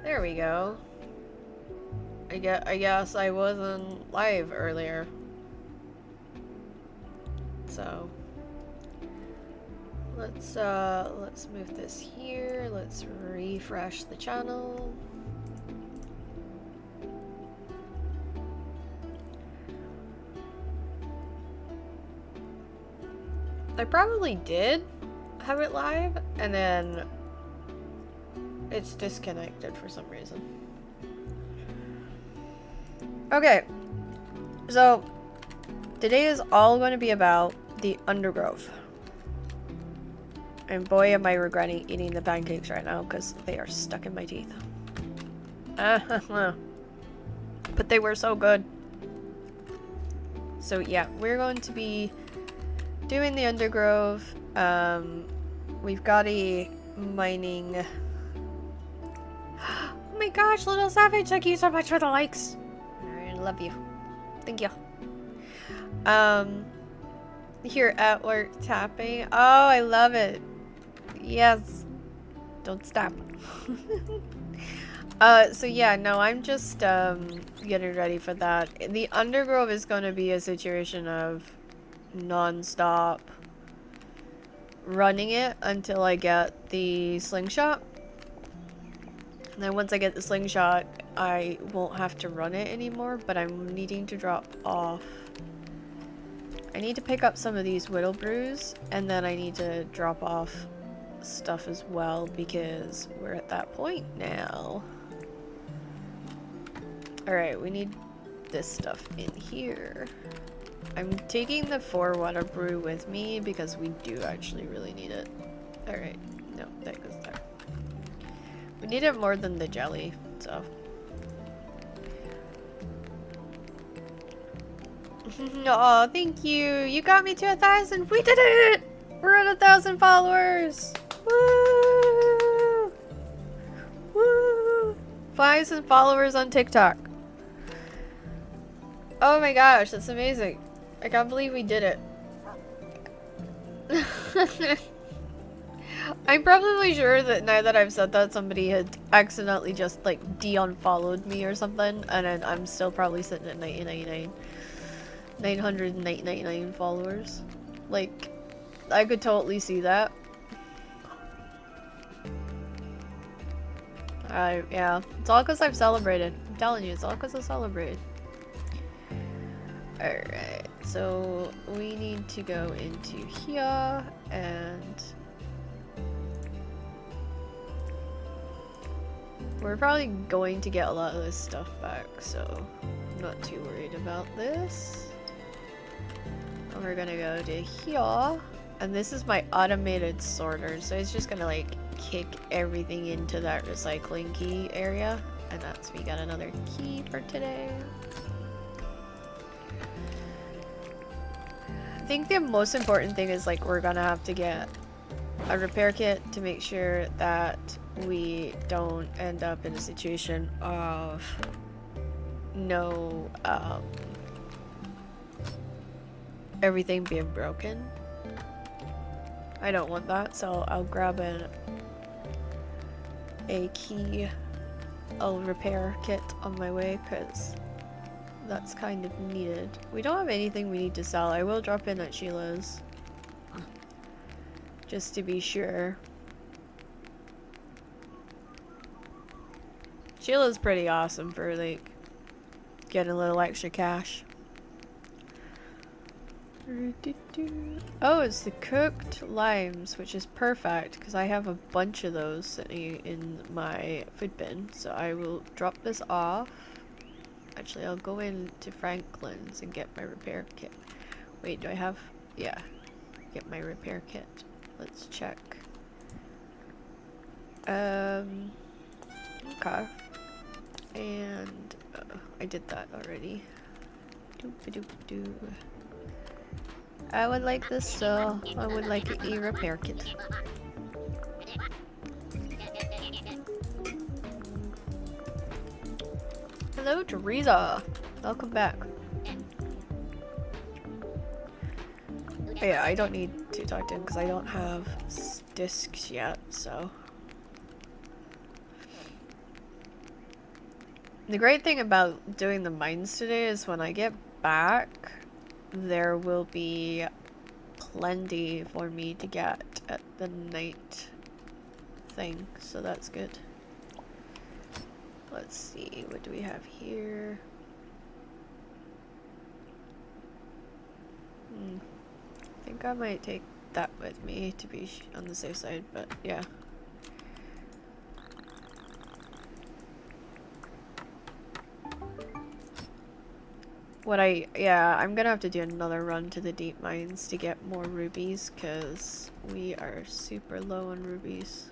There we go. I guess I wasn't live earlier. So let's move this here. Let's refresh the channel. I probably did have it live and then it's disconnected for some reason. Okay, so today is all going to be about the undergrowth. And boy am I regretting eating the pancakes right now because they are stuck in my teeth. But they were so good. So yeah, we're going to be doing the undergrowth. We've got a mining... Oh my gosh, Little Savage, thank you so much for the likes. I love you. Thank you. Here at work tapping. Oh, I love it. Yes. Don't stop. So yeah, no, I'm just getting ready for that. The undergrowth is going to be a situation of non-stop running it until I get the slingshot. And then once I get the slingshot, I won't have to run it anymore, but I'm needing to drop off. I need to pick up some of these whittle brews, and then I need to drop off stuff as well because we're at that point now. Alright, we need this stuff in here. I'm taking the 4 water brew with me because we do actually really need it. Alright, no, that goes there. We need it more than the jelly, so. Oh, thank you. You got me to 1,000. We did it! We're at 1,000 followers. Woo! Woo! 1,000 followers on TikTok. Oh my gosh, that's amazing. I can't believe we did it. I'm probably sure that now that I've said that, somebody had accidentally just like de-unfollowed me or something, and then I'm still probably sitting at 999 followers. Like, I could totally see that. Yeah, it's all because I've celebrated. I'm telling you, it's all because I celebrated. Alright, so we need to go into here and we're probably going to get a lot of this stuff back, so I'm not too worried about this. And we're gonna go to here, and this is my automated sorter, so it's just gonna like kick everything into that recycling key area, and that's, we got another key for today. I think the most important thing is like we're gonna have to get a repair kit to make sure that we don't end up in a situation of no everything being broken. I don't want that, so I'll grab a key, a repair kit on my way because that's kind of needed. We don't have anything we need to sell. I will drop in at Sheila's just to be sure. Sheila's pretty awesome for like getting a little extra cash. Oh, it's the cooked limes, which is perfect because I have a bunch of those sitting in my food bin. So I will drop this off. Actually, I'll go into Franklin's and get my repair kit. Wait, do I have? Yeah, get my repair kit. Let's check. Okay. And I did that already. Doop-a-doop-doo. I would like this, so I would like a repair kit. Hello, Teresa. Welcome back. Oh, yeah, I don't need to talk to him because I don't have discs yet, so. The great thing about doing the mines today is when I get back, there will be plenty for me to get at the night thing, so that's good. Let's see, what do we have here? I think I might take that with me to be on the safe side, but yeah. I'm gonna have to do another run to the deep mines to get more rubies, because we are super low on rubies.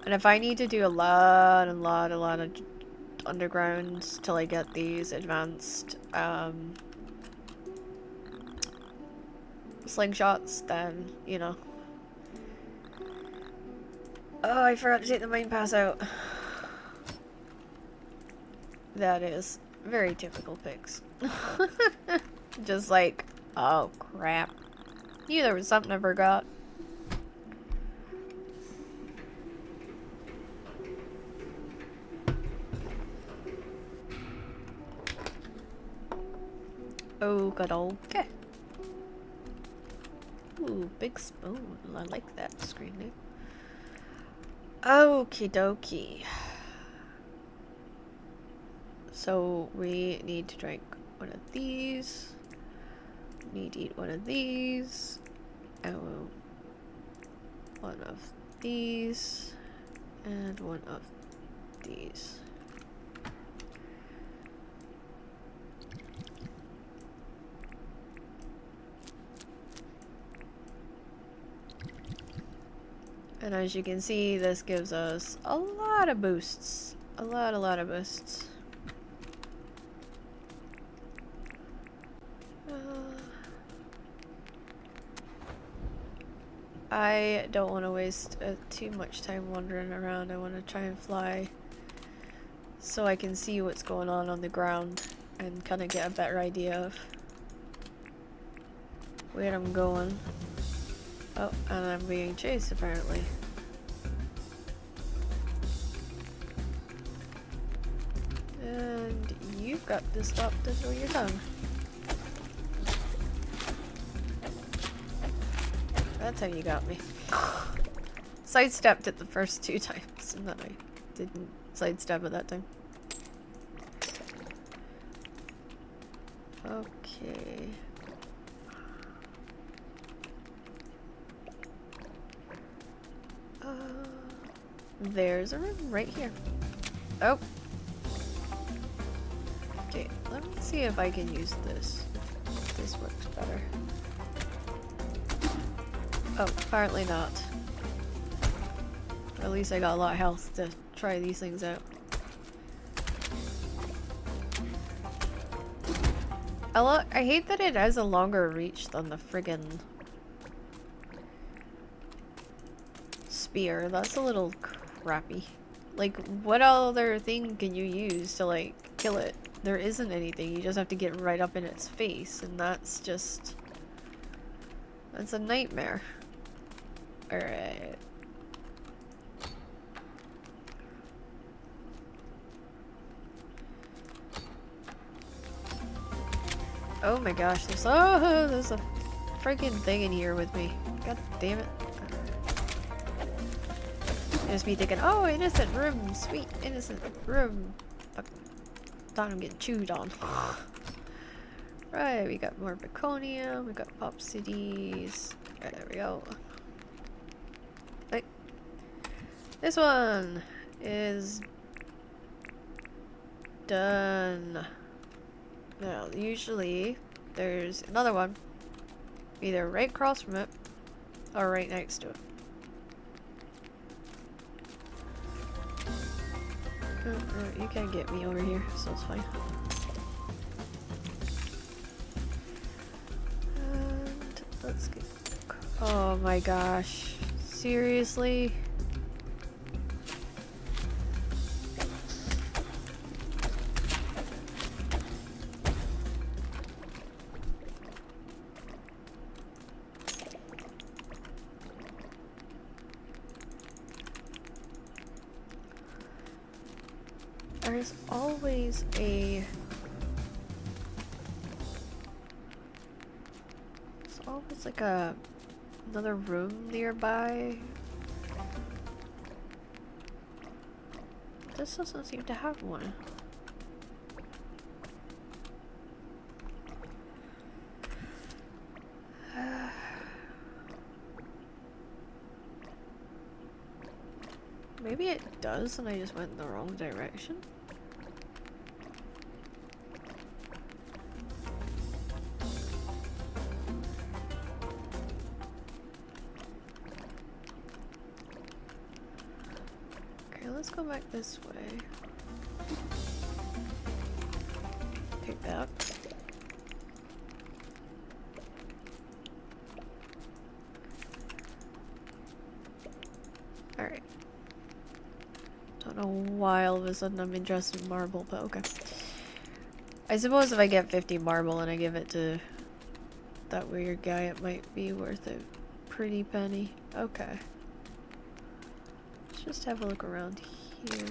And if I need to do a lot of undergrounds till I get these advanced slingshots, then, you know. Oh, I forgot to take the mine pass out. That is very typical pigs. Just like, oh crap. Knew there was something I forgot. Oh, good old. Okay. Ooh, big spoon. I like that screen name. Okie dokie. So we need to drink one of these. Need to eat one of these. And one of these. And one of these. And as you can see, this gives us a lot of boosts. A lot of boosts. I don't want to waste too much time wandering around. I want to try and fly so I can see what's going on the ground and kind of get a better idea of where I'm going. Oh, and I'm being chased apparently. And you've got to stop to throw your tongue. That's how you got me. Sidestepped it the first 2 times, and then I didn't sidestep it that time. Okay. There's a room right here. Oh. Okay, let me see if I can use this. This works better. Oh, apparently not. Or at least I got a lot of health to try these things out. I hate that it has a longer reach than the friggin' spear. That's a little crappy. Like, what other thing can you use to, like, kill it? There isn't anything. You just have to get right up in its face, and that's just... that's a nightmare. Alright. Oh my gosh, there's a freaking thing in here with me. God damn it. Just me thinking, oh, innocent room, sweet innocent room. Fuck. Thought I'm getting chewed on. Right, we got more Baconium, we got Pop Cities. Right, there we go. Right. This one is done. Now, usually there's another one either right across from it or right next to it. You can't get me over here, so it's fine. And let's get... oh my gosh. Seriously? There's always a... There's always like another room nearby. This doesn't seem to have one. Maybe it does and I just went in the wrong direction. Okay, let's go back this way. Pick that up. Alright. Don't know why all of a sudden I'm interested in marble, but okay. I suppose if I get 50 marble and I give it to that weird guy, it might be worth a pretty penny. Okay. Let's just have a look around here.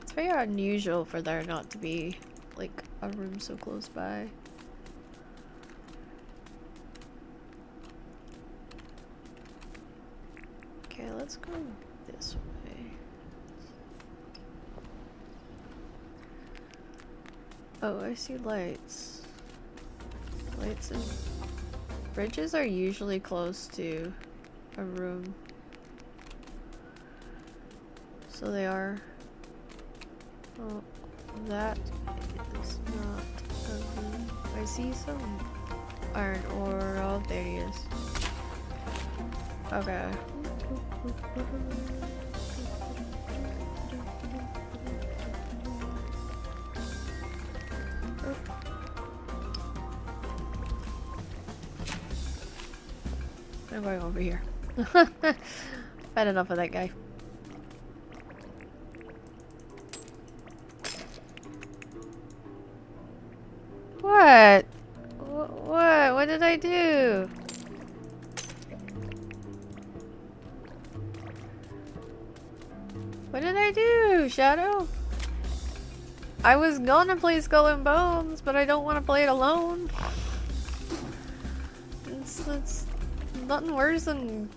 It's very unusual for there not to be, like, a room so close by. Okay, let's go this way. Oh, I see lights. Lights and bridges are usually close to a room. So they are. Oh, that is not a room. I see some iron ore. Oh, there he is. Okay. I'm going over here. Had enough of that guy. What? What? What did I do? What did I do, Shadow? I was gonna play Skull and Bones, but I don't want to play it alone. It's nothing worse than...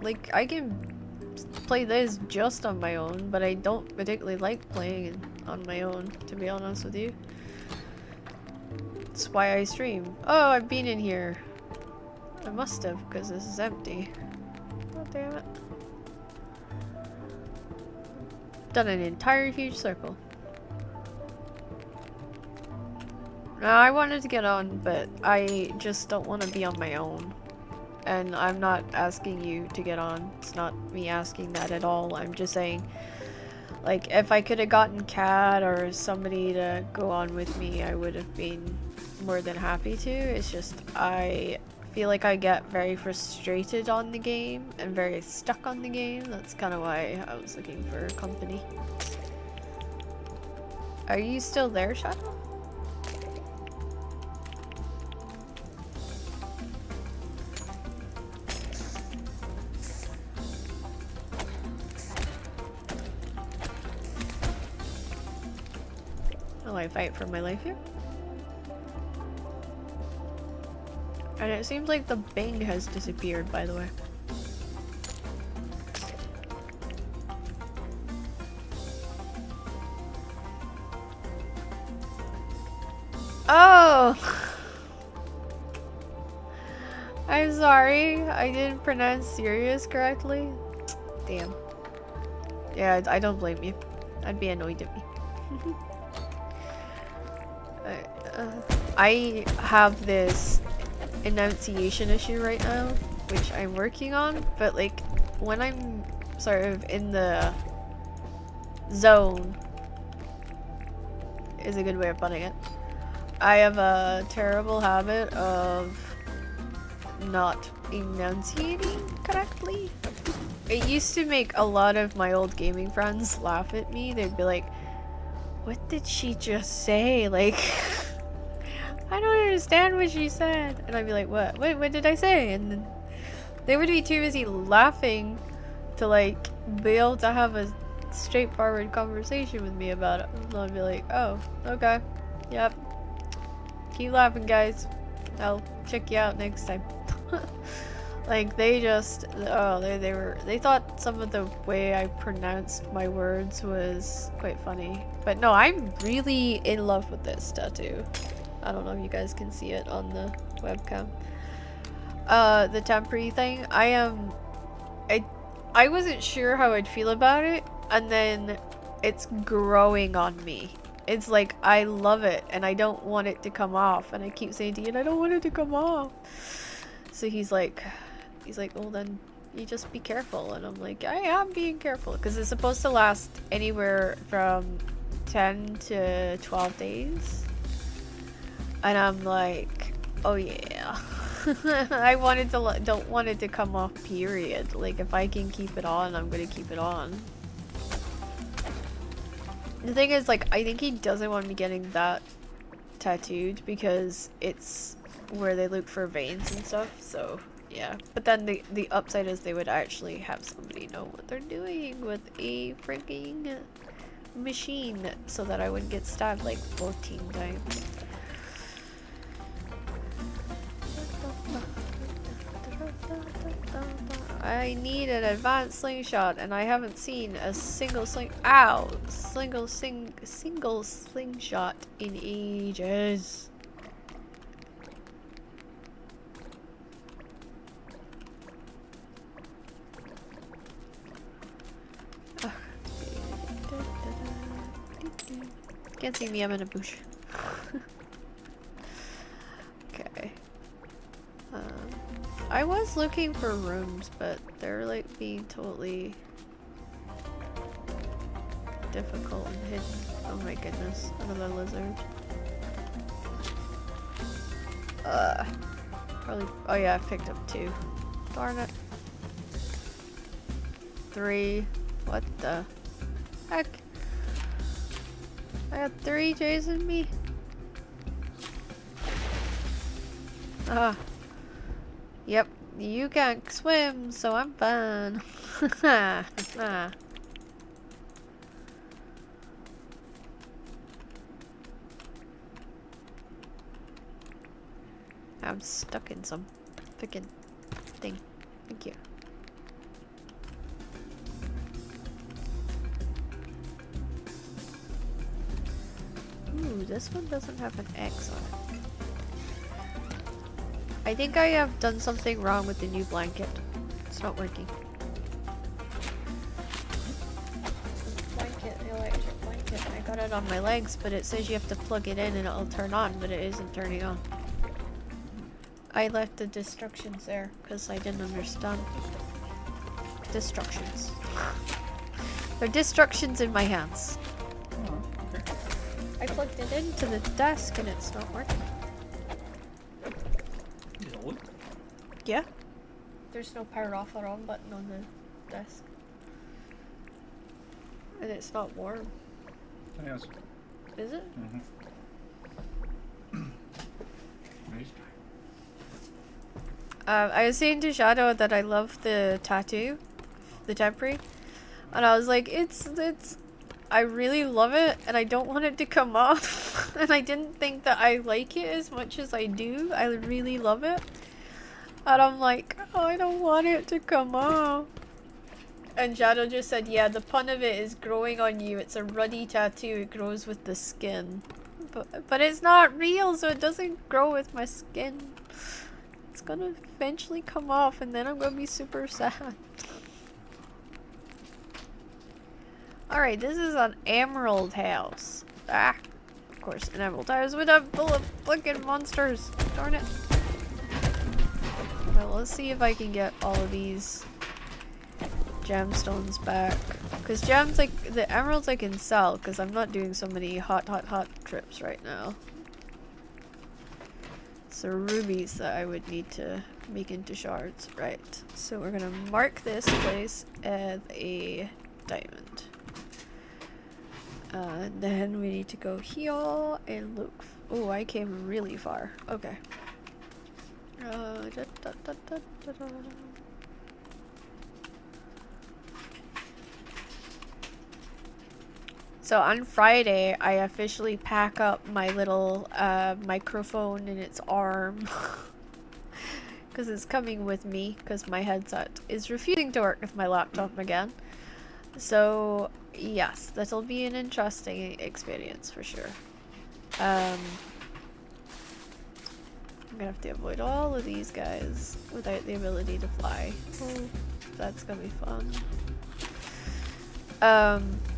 Like, I can play this just on my own, but I don't particularly like playing it on my own, to be honest with you. That's why I stream. Oh, I've been in here. I must have, because this is empty. God damn it. Done an entire huge circle. Now, I wanted to get on, but I just don't want to be on my own. And I'm not asking you to get on. It's not me asking that at all. I'm just saying, like, if I could have gotten Kat or somebody to go on with me, I would have been more than happy to. It's just, I feel like I get very frustrated on the game and very stuck on the game. That's kind of why I was looking for company. Are you still there, Shadow? Oh, I fight for my life here. And it seems like the Bing has disappeared, by the way. Oh! I'm sorry, I didn't pronounce serious correctly. Damn. Yeah, I don't blame you. I'd be annoyed at me. I have this enunciation issue right now, which I'm working on, but like when I'm sort of in the zone is a good way of putting it. I have a terrible habit of not enunciating correctly. It used to make a lot of my old gaming friends laugh at me. They'd be like, what did she just say? Like, I don't understand what she said. And I'd be like, what did I say? And then they would be too busy laughing to like be able to have a straightforward conversation with me about it. And I'll be like, oh, okay, yep. Keep laughing, guys. I'll check you out next time. Like, they just, oh, they thought some of the way I pronounced my words was quite funny. But no, I'm really in love with this tattoo. I don't know if you guys can see it on the webcam. The temporary thing, I wasn't sure how I'd feel about it, and then it's growing on me. It's like, I love it, and I don't want it to come off, and I keep saying to Ian, I don't want it to come off. So he's like, well then, you just be careful, and I'm like, I am being careful, because it's supposed to last anywhere from 10 to 12 days. And I'm like, oh yeah. I don't want it to come off, period. Like, if I can keep it on, I'm gonna keep it on. The thing is, like, I think he doesn't want me getting that tattooed because it's where they look for veins and stuff, so yeah. But then the upside is they would actually have somebody know what they're doing with a freaking machine so that I wouldn't get stabbed like 14 times. I need an advanced slingshot, and I haven't seen a single slingshot in ages. Can't see me, I'm in a bush. Okay. I was looking for rooms, but they're like being totally difficult and hidden. Oh my goodness, another lizard. Probably. Oh yeah, I picked up 2. Darn it. 3. What the heck? I got 3 chasing me. Yep, you can't swim, so I'm fine. I'm stuck in some freaking thing. Thank you. Ooh, this one doesn't have an X on it. I think I have done something wrong with the new blanket. It's not working. Blanket, the electric blanket. I got it on my legs, but it says you have to plug it in and it'll turn on, but it isn't turning on. I left the destructions there because I didn't understand. Destructions. There are destructions in my hands. Oh, okay. I plugged it into the desk and it's not working. Really? Yeah. There's no power off or on button on the desk. And it's not warm. Yes. Is it? Mm-hmm. Nice. I was saying to Shadow that I love the tattoo, the temporary, and I was like, I really love it, and I don't want it to come off, and I didn't think that I like it as much as I do. I really love it, and I'm like, oh, I don't want it to come off. And Shadow just said, yeah, the pun of it is growing on you. It's a ruddy tattoo. It grows with the skin, but it's not real, so it doesn't grow with my skin. It's gonna eventually come off, and then I'm gonna be super sad. Alright, this is an emerald house. Ah, of course, an emerald house with a full of flicking monsters. Darn it. Well, let's see if I can get all of these gemstones back. Because gems, like, the emeralds I can sell, because I'm not doing so many hot trips right now. So rubies that I would need to make into shards. Right. So we're gonna mark this place as a diamond. And then we need to go here and look. Oh, I came really far. Okay. So on Friday, I officially pack up my little microphone in its arm. Because it's coming with me, because my headset is refusing to work with my laptop again. So, yes, that'll be an interesting experience for sure. I'm gonna have to avoid all of these guys without the ability to fly. Oh, that's gonna be fun.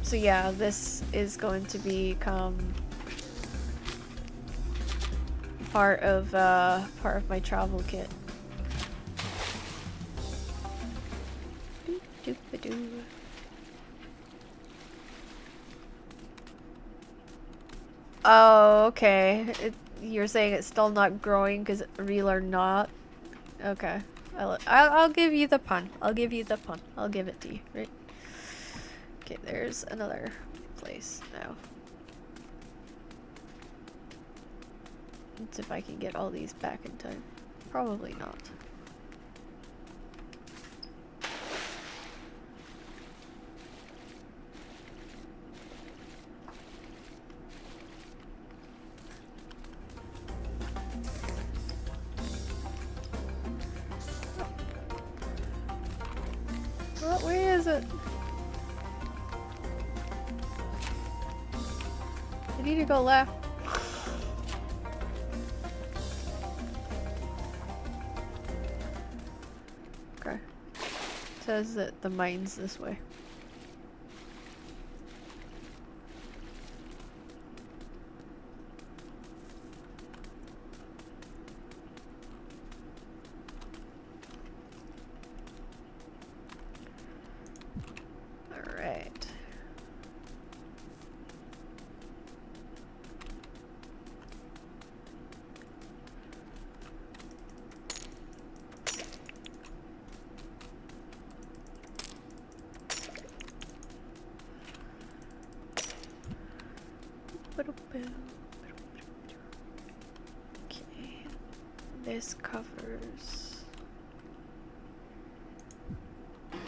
So yeah, this is going to become part of my travel kit. Doo-doo-ba-doo. Oh, okay. You're saying it's still not growing because real or not? Okay. I'll give you the pun. I'll give you the pun. I'll give it to you, right? Okay, there's another place now. Let's see if I can get all these back in time. Probably not. What way is it? I need to go left. Okay. It says that the mine's this way. Alright. Okay, this covers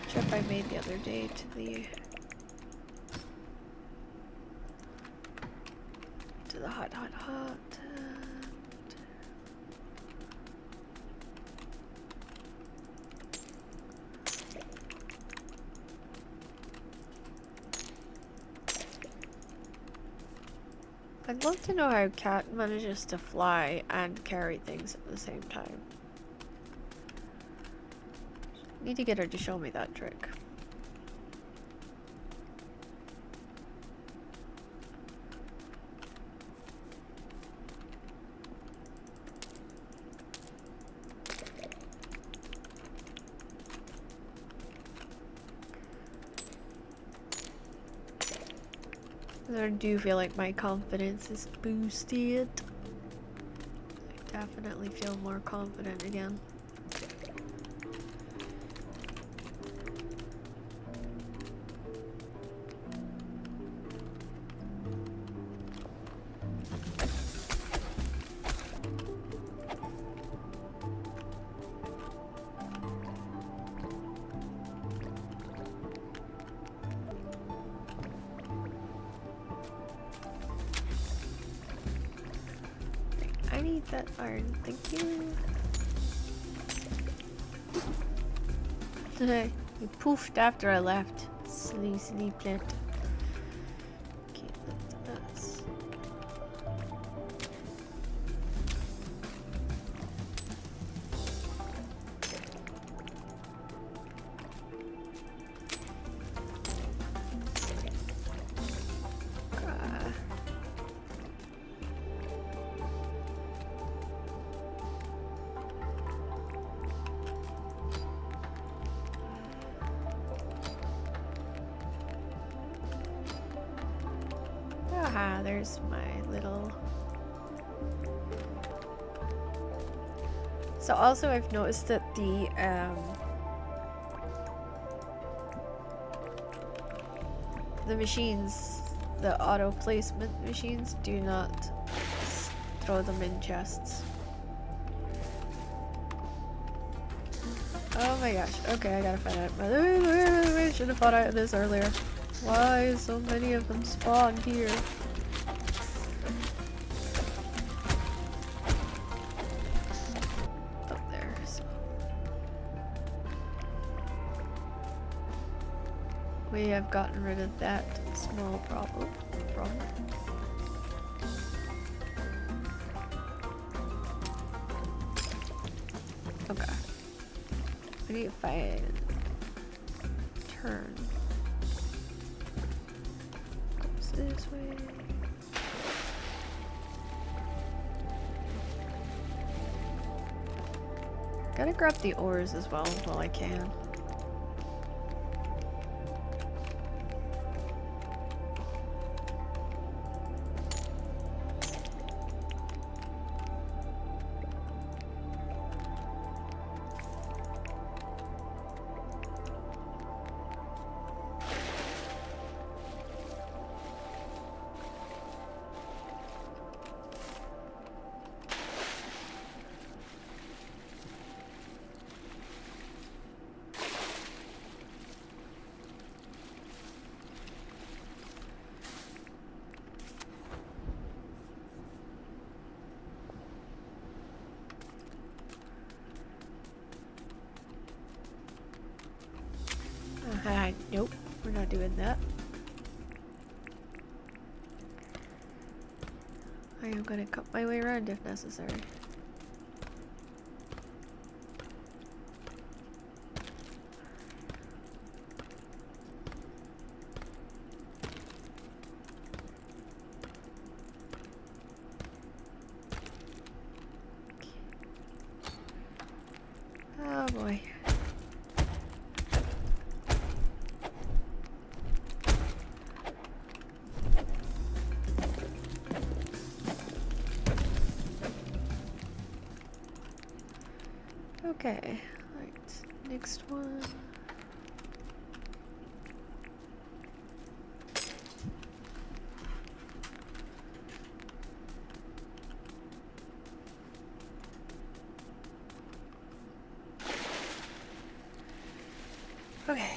trip I made the other day to the hot. I'd love to know how Cat manages to fly and carry things at the same time. Need to get her to show me that trick. I do feel like my confidence is boosted. I definitely feel more confident again. I need that iron, thank you. You poofed after I left. Silly plant. Okay, that's aha, there's my little... So also I've noticed that the machines, the auto placement machines, do not throw them in chests. Oh my gosh, okay, I gotta find out. I should have thought out of this earlier. Why so many of them spawned here? Up there, so. We have gotten rid of that small problem. Okay. I need to find turn. Goes this way. Gotta grab the ores as well while I can. Nope, we're not doing that. I am gonna cut my way around if necessary. Oh boy. Okay, right, next one. Okay.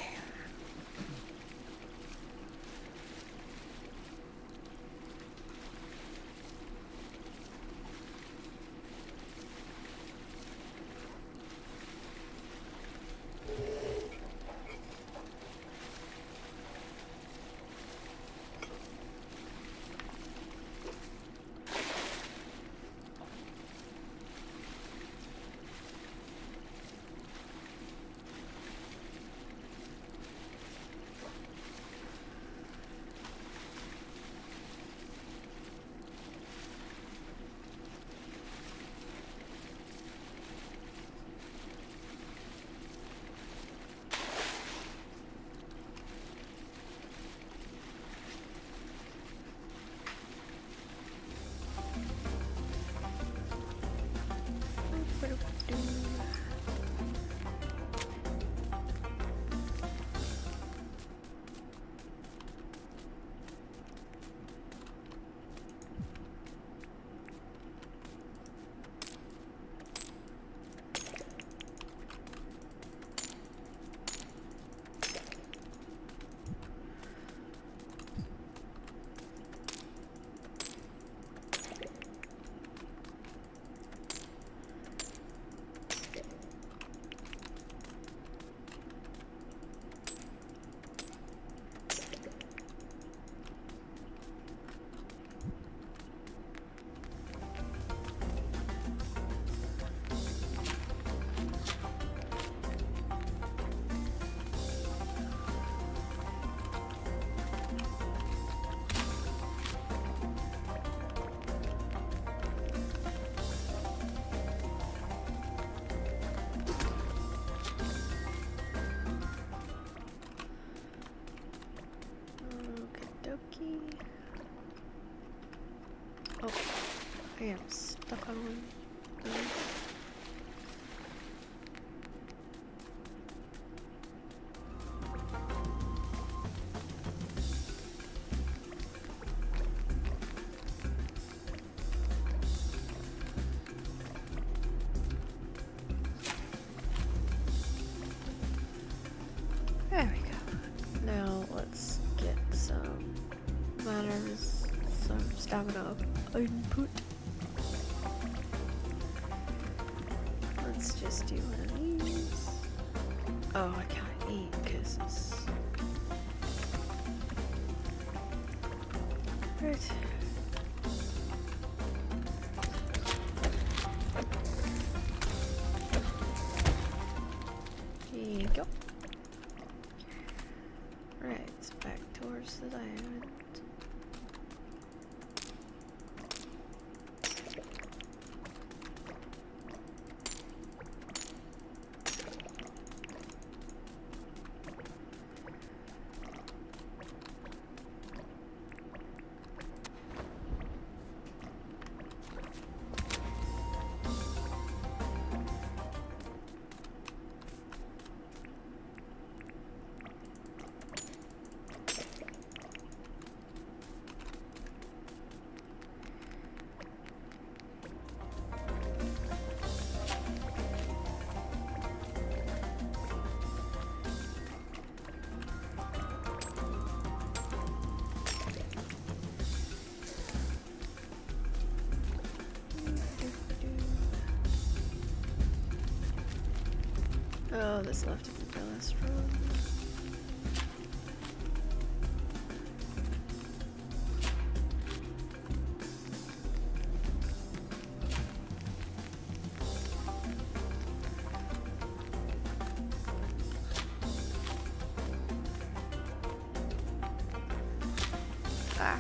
Oh, I am stuck on one. There we go. Now let's get matters some stamina input. Let's just do one of these. Oh, I can't eat because it's... Right. There you go. Right, back towards the diamond. Oh, this left of the last room. Ah.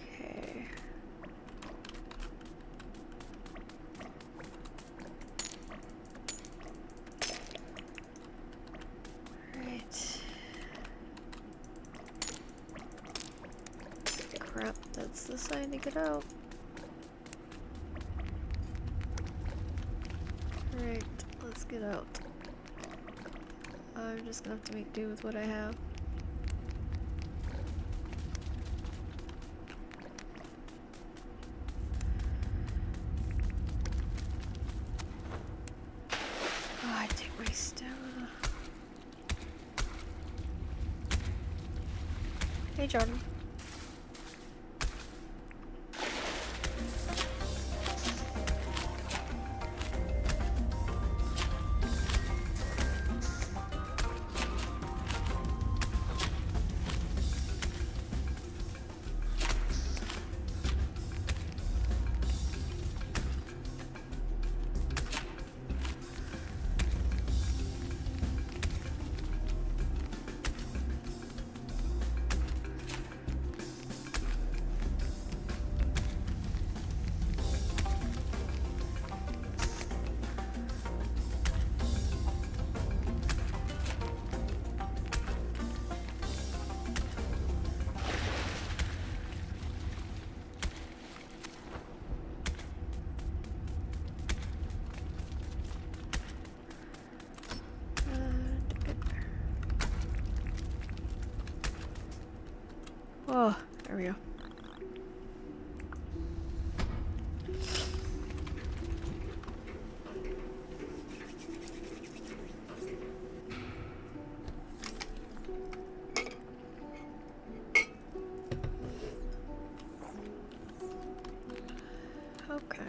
Okay. Right. Crap, that's the sign to get out. Right, let's get out. I'm just gonna have to make do with what I have. Oh, I take my stamina. Hey, Jordan. Oh, there we go. Okay.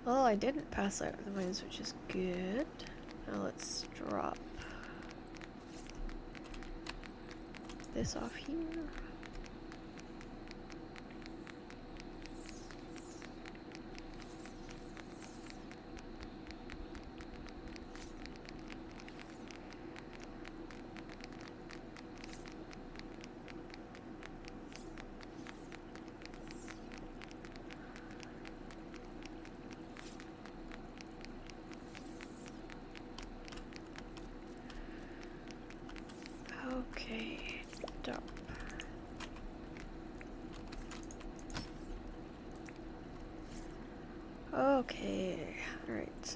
Well, I didn't pass out the mines, which is good. Now let's drop this off here. Okay, dump.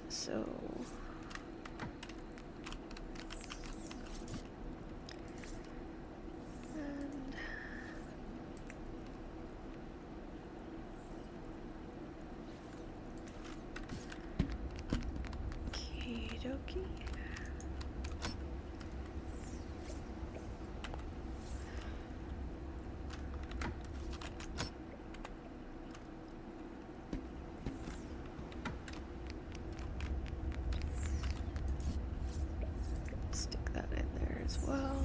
so and okie dokie. Stick that in there as well.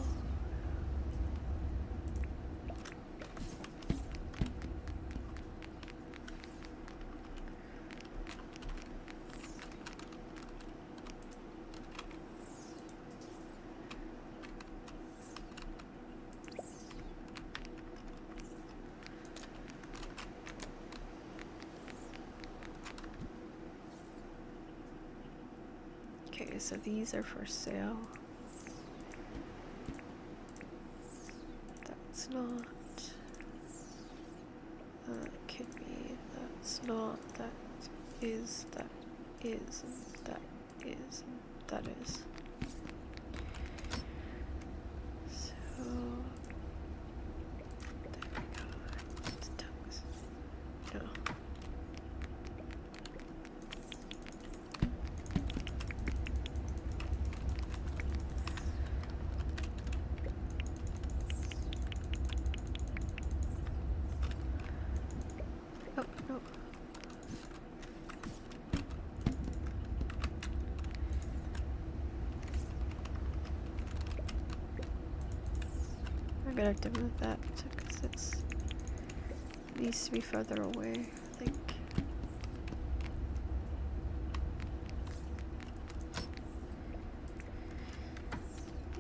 Okay, so these are for sale. That's not. Kidney. That's not. That is. That is. And that is. And that is. So. There we go. It's tongues. No. Oh, no. I'm gonna have to move that because it needs to be further away, I think.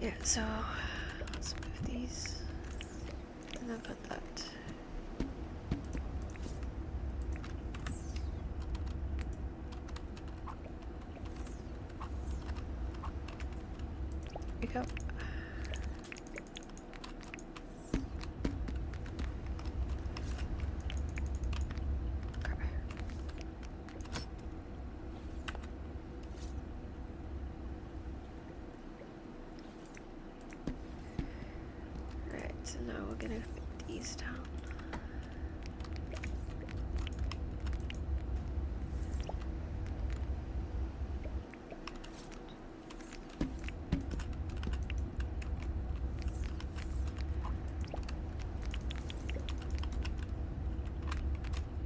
Yeah, so let's move these and then put that. Pick up. Okay. Alright, so now we're gonna put these down.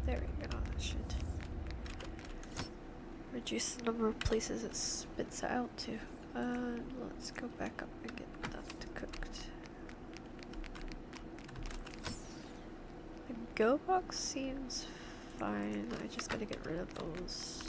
There we go, that should reduce the number of places it spits out to. Let's go back up and get that cooked. The go box seems fine, I just gotta get rid of those.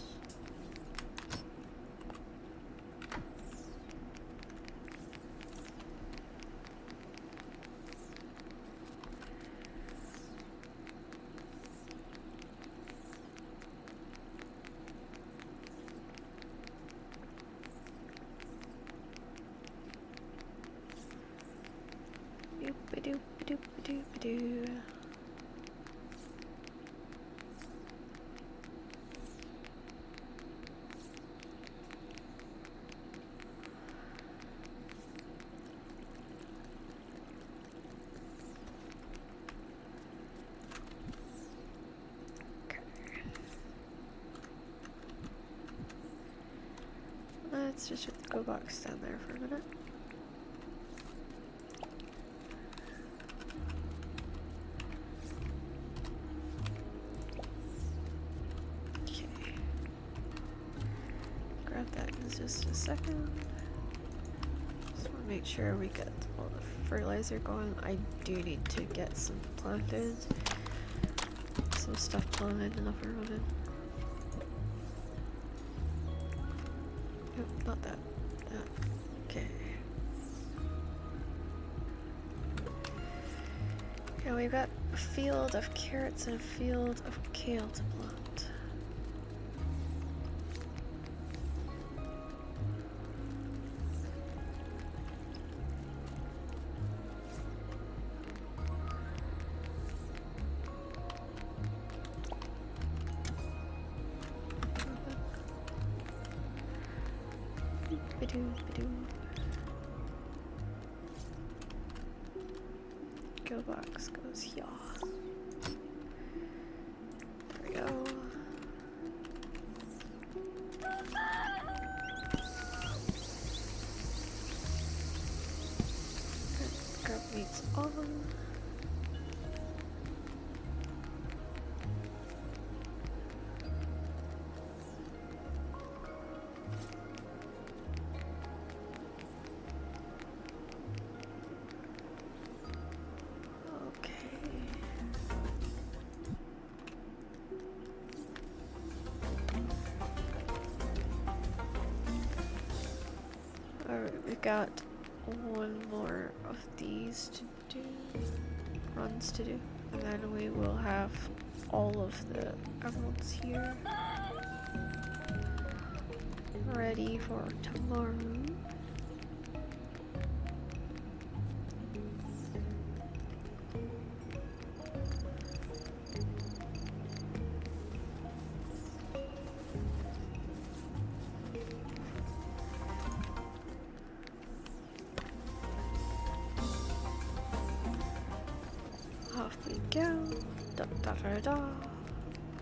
Doop-a-doop-a-doop-a-doop-a-doo. Okay. Let's just put the go box down there for a minute. Grab that in just a second. Just want to make sure we get all the fertilizer going. I do need to get some planted. Some stuff planted and up and running. Nope, not that. That. Okay. Yeah, we've got a field of carrots and a field of kale to plant. Go box goes here. There we go. Grab meats on. Alright, we got one more of these to do, runs to do, and then we will have all of the emeralds here ready for tomorrow. Off we go. Da, da, da, da.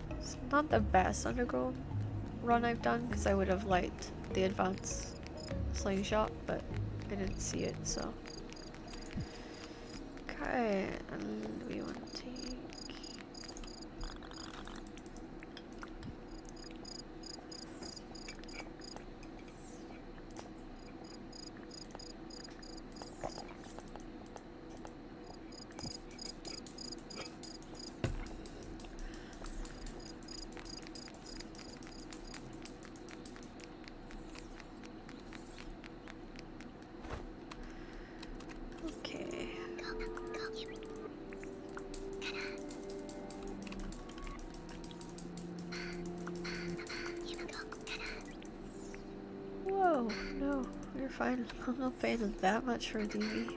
It's not the best underground run I've done because I would have liked the advanced slingshot, but I didn't see it, so. Okay, and we want to take. Whoa, no, you're fine. I'm not paying that much for a DV.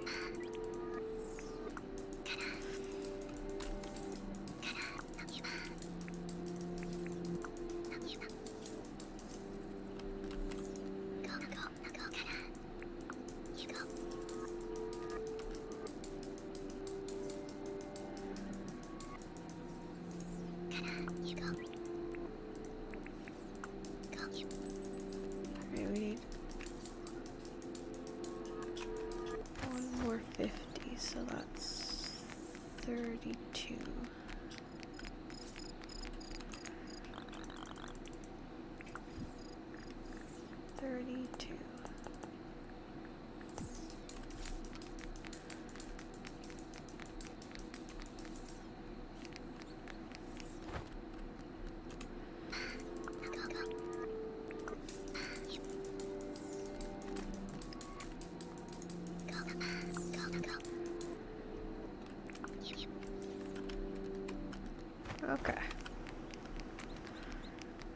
We need one more 50, so that's 32. Okay.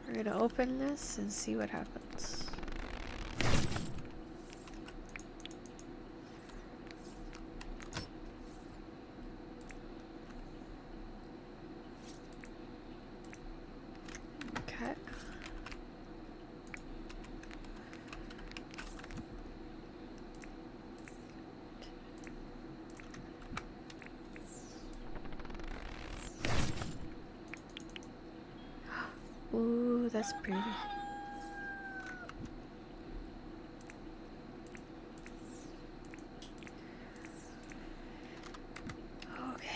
We're gonna open this and see what happens. Okay. Ooh, that's pretty. Okay.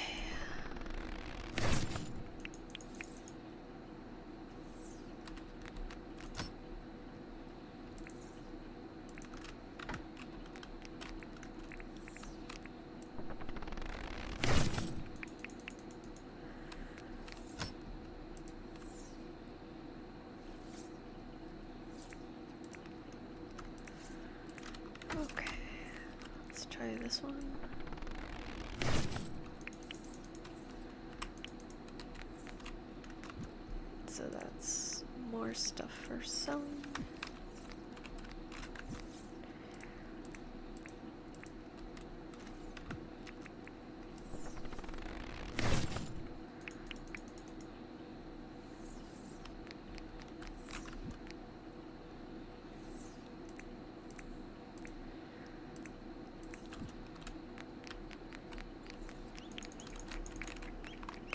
Okay, let's try this one. So that's more stuff for selling.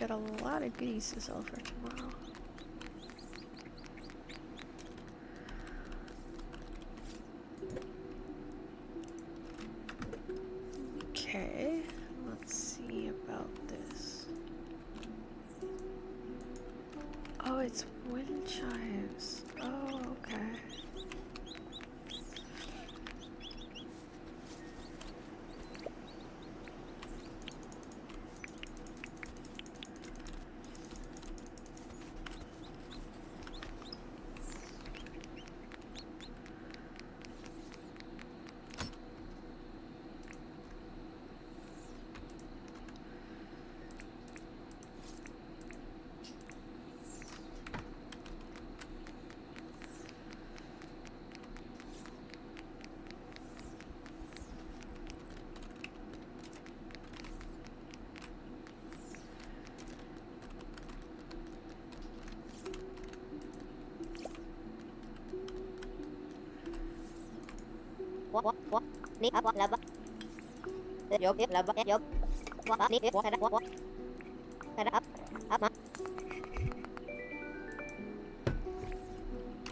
got a lot of goodies to sell for tomorrow. Okay, let's see about this. Oh, it's wind chimes. Oh, okay.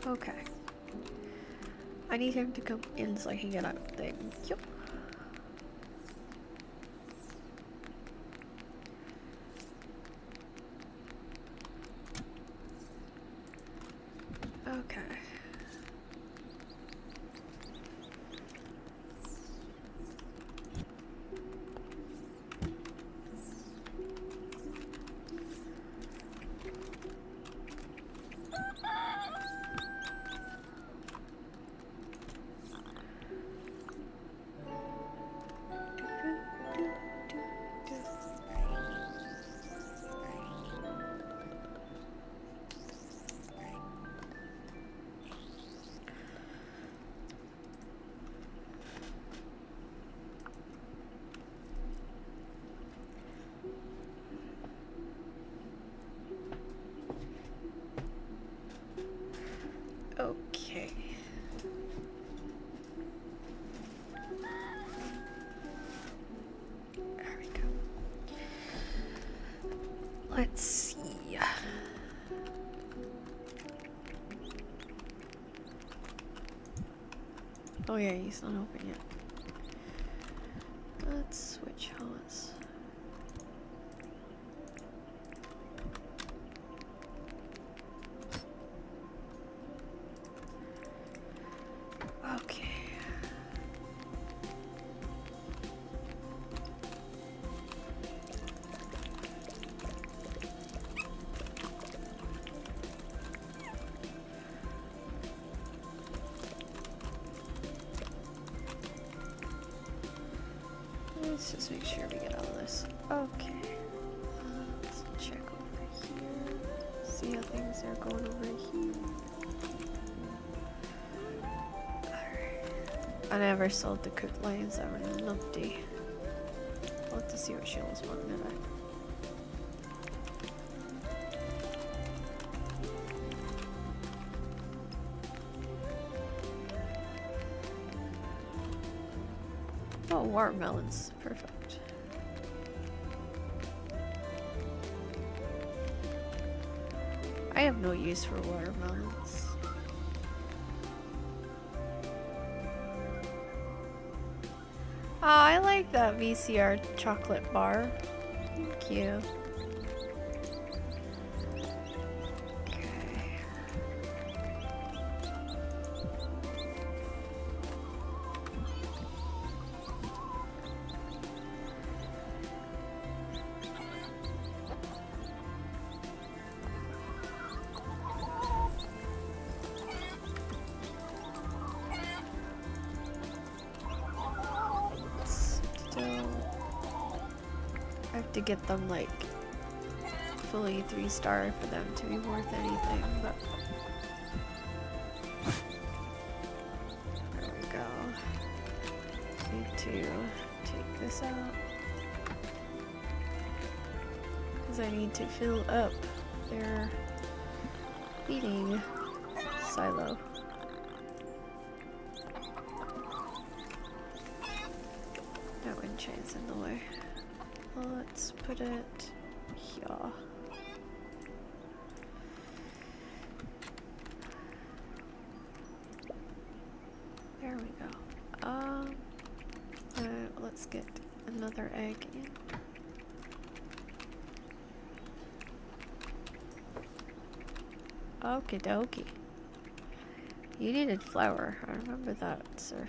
Okay. I need him to come in so I can get out. Thank you. Okay. Okay. There we go. Let's see. Oh yeah, he's not open yet. Let's switch hots. Okay. Let's just make sure we get all this. Okay. Let's check over here. See how things are going over here. Alright. I never sold the cooked lions that were empty. I'll have to see what she was wanting today. Oh, watermelons. Perfect. I have no use for watermelons. Oh, I like that VCR chocolate bar. Thank you. Okay. I have to get them like fully 3-star for them to be worth anything, but there we go. Need to take this out because I need to fill up their feeding silo. That wind chime's in the way. Let's put it here. There we go. Let's get another egg in. Okie dokie. You needed flour. I remember that, sir.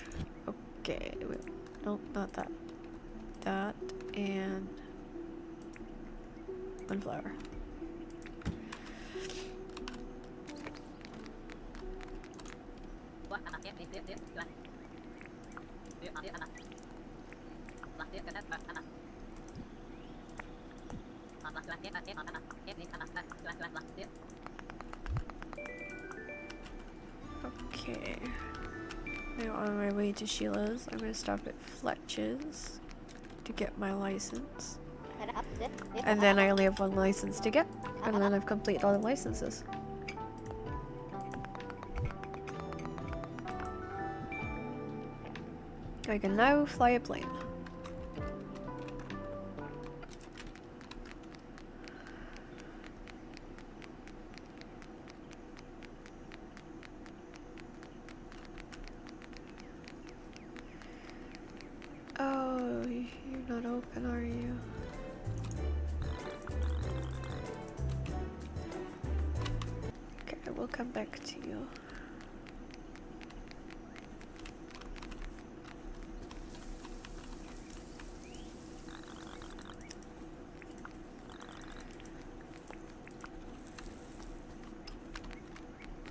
Okay, wait. Nope, not that. That and one flour. Okay. Now on my way to Sheila's, I'm gonna stop at Fletch's to get my license. And then I only have one license to get, and then I've completed all the licenses. I can now fly a plane. Oh, you're not open, are you? Okay, we'll come back to you.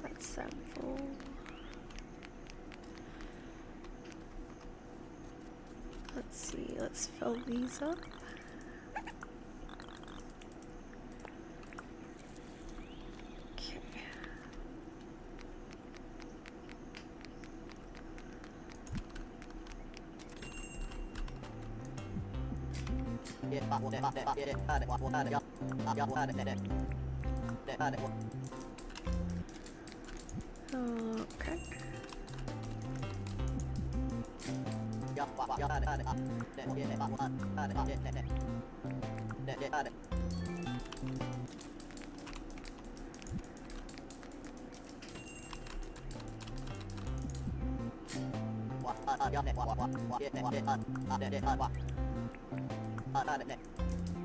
That's sample. Let's see, let's fill these up. Okay. Okay.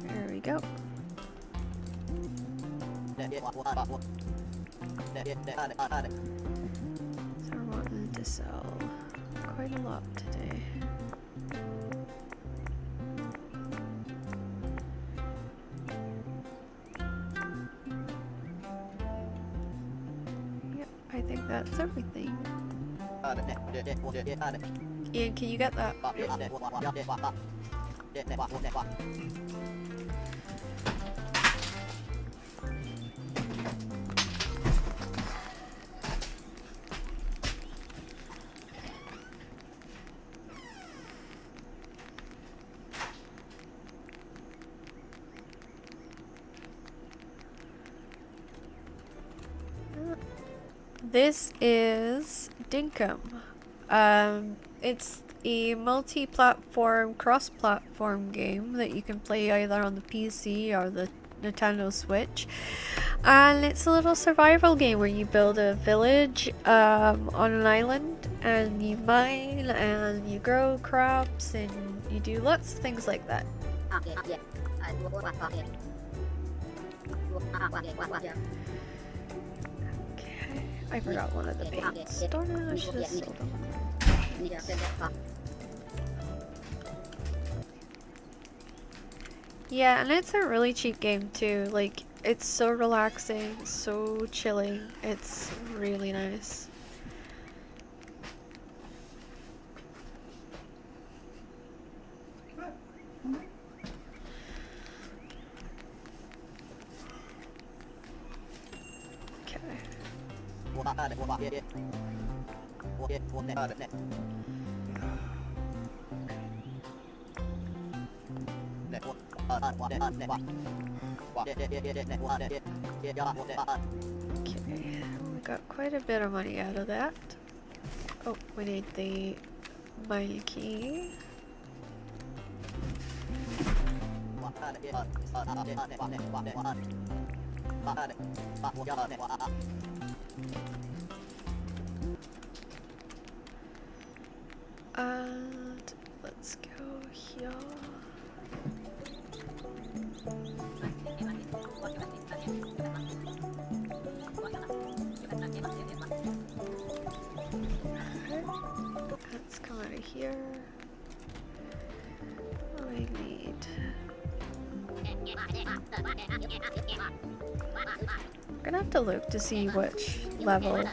There we go. So we're wanting to sell quite a lot today. Yep, I think that's everything. Ian, can you get that? This is Dinkum. It's a multi-platform, cross-platform game that you can play either on the PC or the Nintendo Switch. And it's a little survival game where you build a village on an island, and you mine and you grow crops and you do lots of things like that. Okay, I forgot one of the beans. Darn it, I should have sold them. Yeah, and it's a really cheap game too. Like, it's so relaxing, so chilling. It's really nice. Okay, we got quite a bit of money out of that. Oh, we need the mile key. And let's go here. Let's come out of here. What do I need? I'm gonna have to look to see which level. I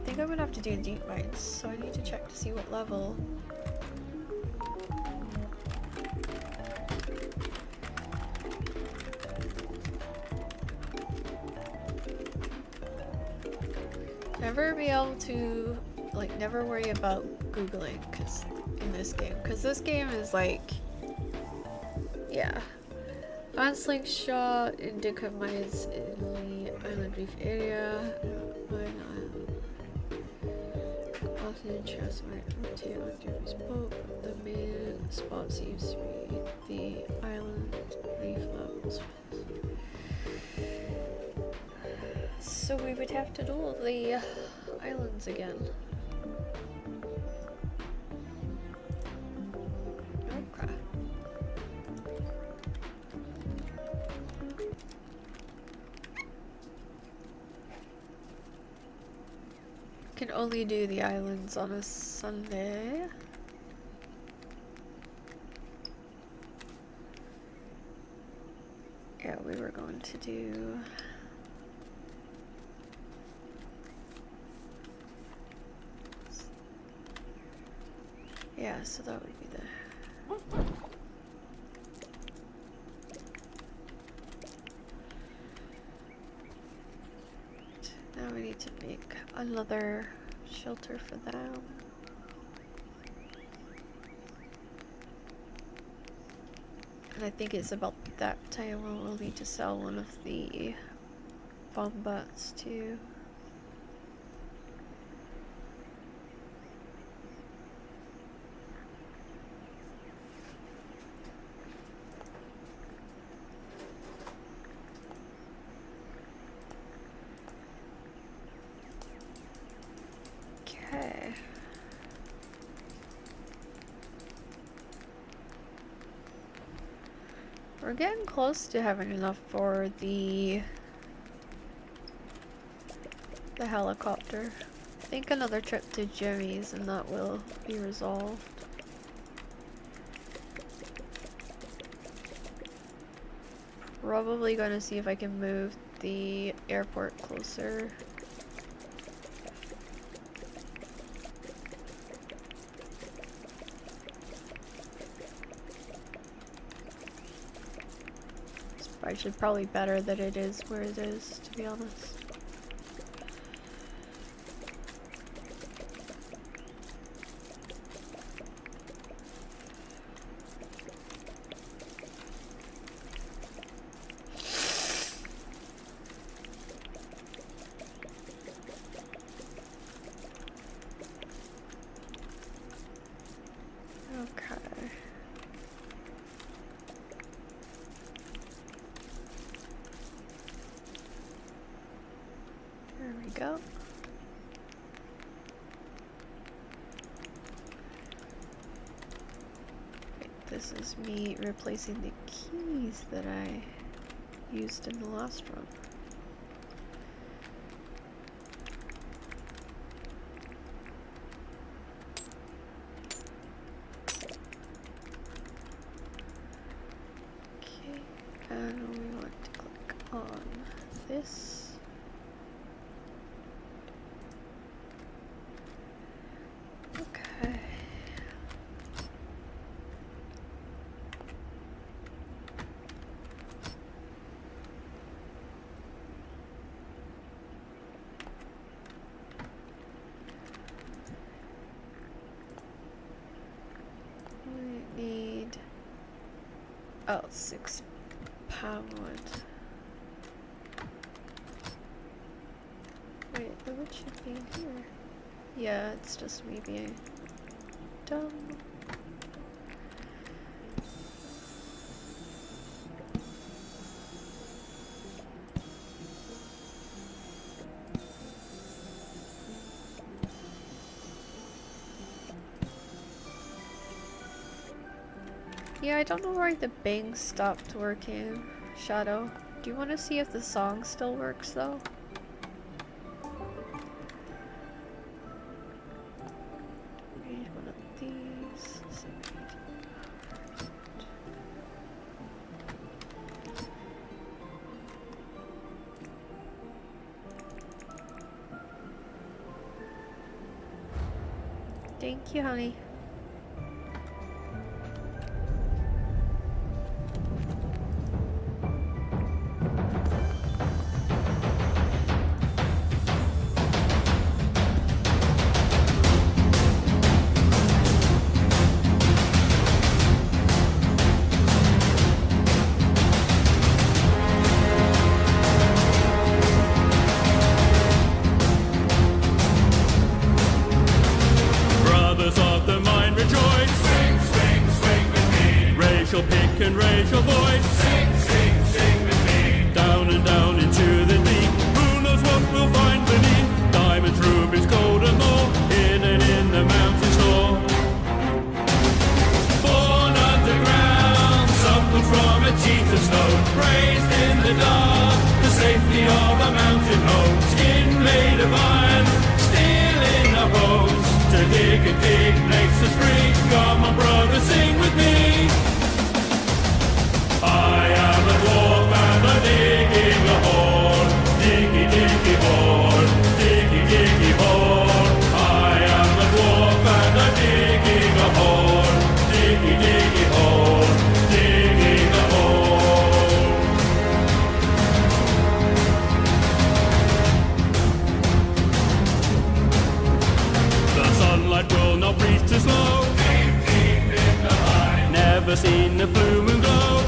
think I'm gonna have to do deep mines, so I need to check to see what level. Never be able to, like, never worry about Googling, cause in this game is like, yeah. Found slingshot in Dinkum mines in the island reef area. Mine often chest might rotate on Jeremy's boat. The main spot seems to be the island reef levels. So we would have to do the islands again. Okay. Can only do the islands on a Sunday. Yeah, we were going to do... Yeah, so that would be the... Now we need to make another shelter for them. And I think it's about that time we'll need to sell one of the bombats too. Okay. We're getting close to having enough for the helicopter. I think another trip to Jimmy's and that will be resolved. Probably gonna see if I can move the airport closer. I should probably better that it is where it is, to be honest. Okay. There we go. Wait, this is me replacing the keys that I used in the last run. Okay, and we want to click on this. Okay. We need 6 pound wood. Wait, the wood should be in here. Yeah, it's just me being dumb. Yeah, I don't know why the bang stopped working. Shadow, do you want to see if the song still works though? Read one of these. Thank you, honey. Brothers of the mind rejoice. Swing, swing, swing with me. Raise your pick and raise your voice. Sing, sing, sing with me. Down and down into the deep. Who knows what we'll find beneath? Diamonds, rubies, gold and more. Hidden in the mountain store. Born underground, suckled from a teeth of stone. Raised in the dark, the safety of a mountain home. Skin made of iron, steel in our bones. To dig and dig makes us free. Come on, brother, sing with me. I am a dwarf and I'm digging a hole. Diggy, diggy hole. Diggy, diggy hole. I am a dwarf and I'm digging a hole. Diggy, diggy hole. Digging a hole. The sunlight will not reach too slow. Deep, deep in the line. Never seen a blue moon glow.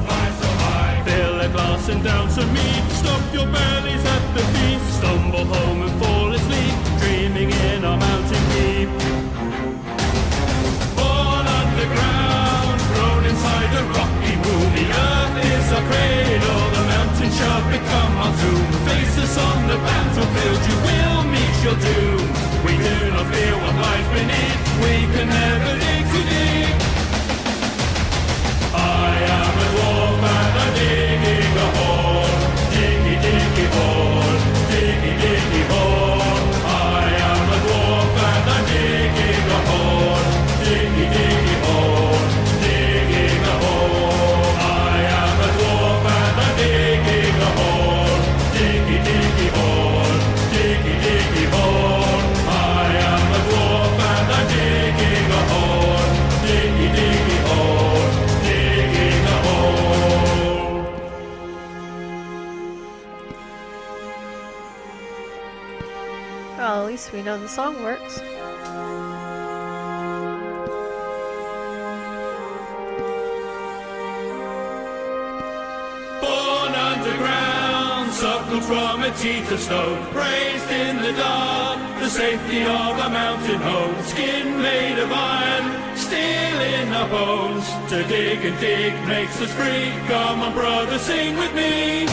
Fly so high. Fill a glass and down some meat. Stop your bellies at the feast. Stumble home and fall asleep. Dreaming in our mountain deep. Born underground, grown inside a rocky womb. The earth is our cradle. The mountain shall become our tomb. Face us on the battlefield. You will meet your doom. We do not fear what lies beneath. We can never dig too deep. I am a dwarf and I'm digging a hole. Diggy, diggy hole. Diggy, diggy hole. I am a dwarf and I'm digging a hole. Diggy, diggy hole. Digging a hole. I am a dwarf and I'm digging a hole. Diggy, diggy hole. Diggy, diggy hole. I am a dwarf and I'm digging a hole. Diggy, diggy hole. Digging a hole. Well, at least we know the song works. Born underground, suckled from a teeth of stone. Raised in the dark, the safety of a mountain home. Skin made of iron, steel in our bones. To dig and dig makes us free. Come on, brother, sing with me.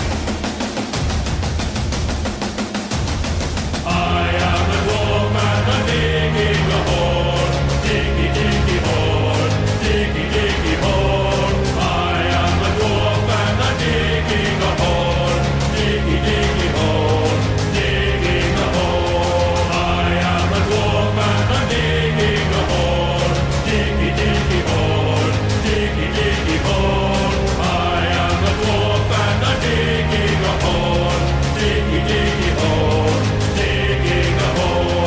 I am a dwarf and I'm digging a hole. Diggy, diggy hole. Diggy, diggy hole. I am a dwarf and I'm digging a hole. Diggy, diggy hole. Digging a hole. I am a dwarf and I'm digging a hole. Diggy, diggy hole. Diggy, diggy hole. I am a dwarf and I'm digging a hole. Diggy, diggy hole. Digging a hole.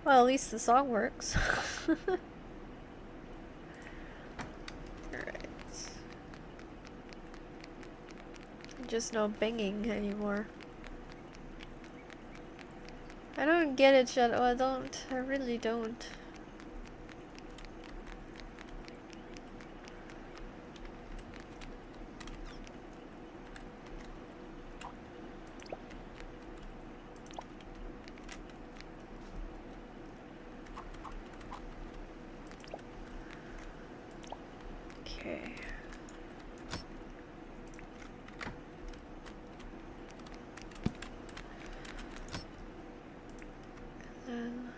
Well, at least the song works. Alright. Just no banging anymore. I don't get it, Shadow. I don't. I really don't. Okay. And then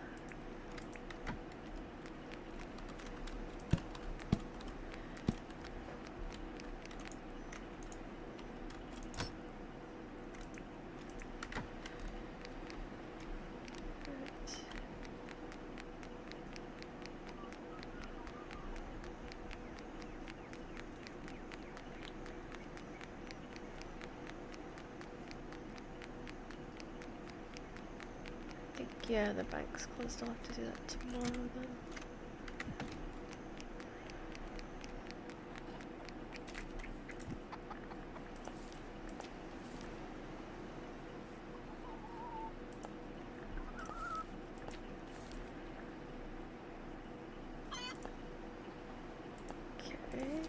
yeah, the bank's closed. I'll have to do that tomorrow then. Okay.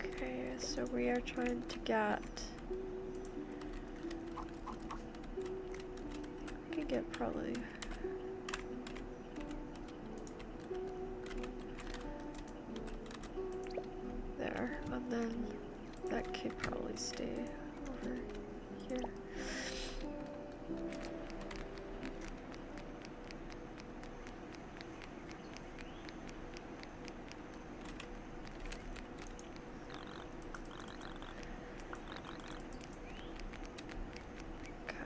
Okay, so we are trying to get. We can get probably. There, and then that could probably stay over here. Okay.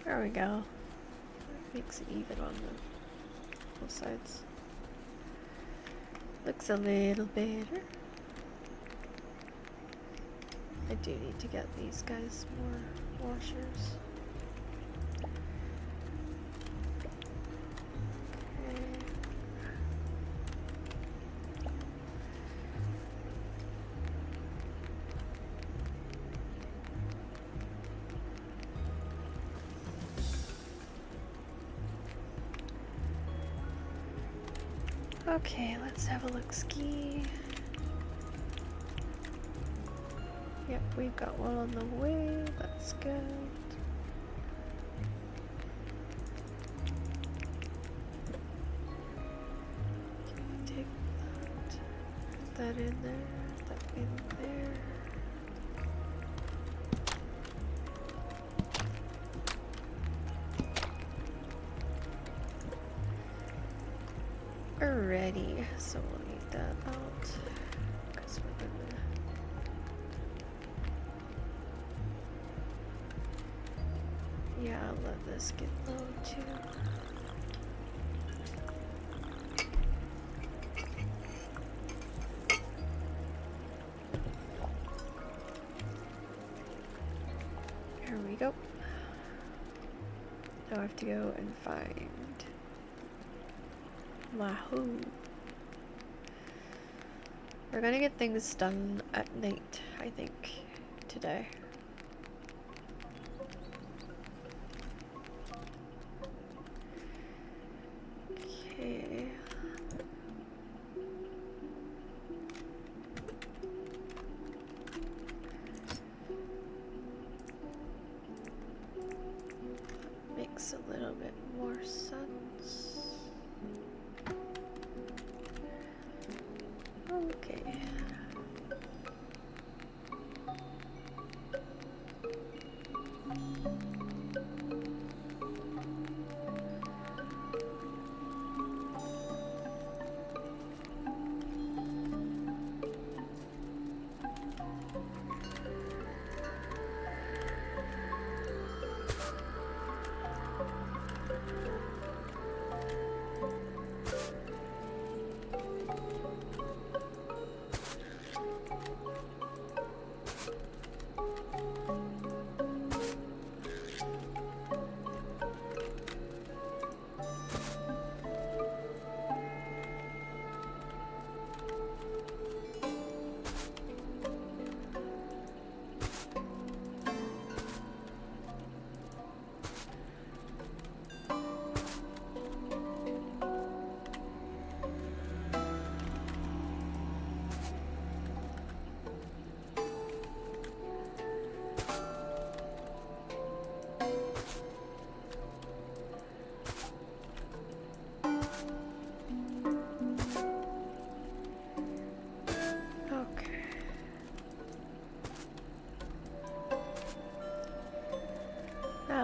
There we go. Makes it even on both sides. Looks a little better. I do need to get these guys more washers. Okay. Okay, let's have a look ski. Yep, we've got one on the way. That's good. Take that in there, that in there. Alrighty, so we'll need that out because we're gonna. Yeah, I'll let this get low too. Here we go. Now I have to go and find Wahoo. We're gonna get things done at night, I think, today. Okay. Makes a little bit more sense. Okay.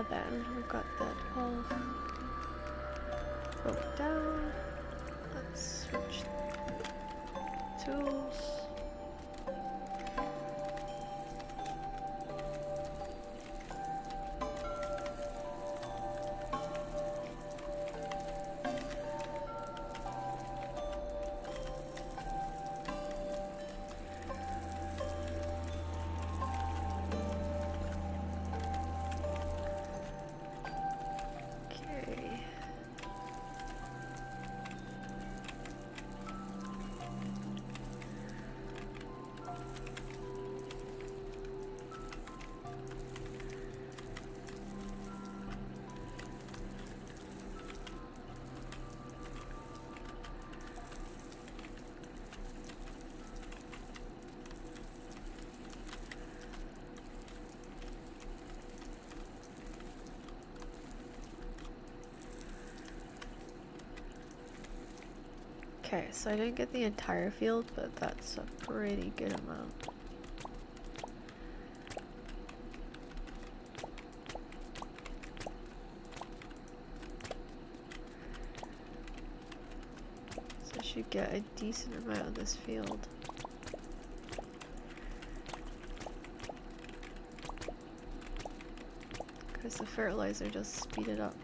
Now then, we've got that all broke down. Let's switch tools. Okay. Okay, so I didn't get the entire field, but that's a pretty good amount. So I should get a decent amount of this field. Because the fertilizer does speed it up.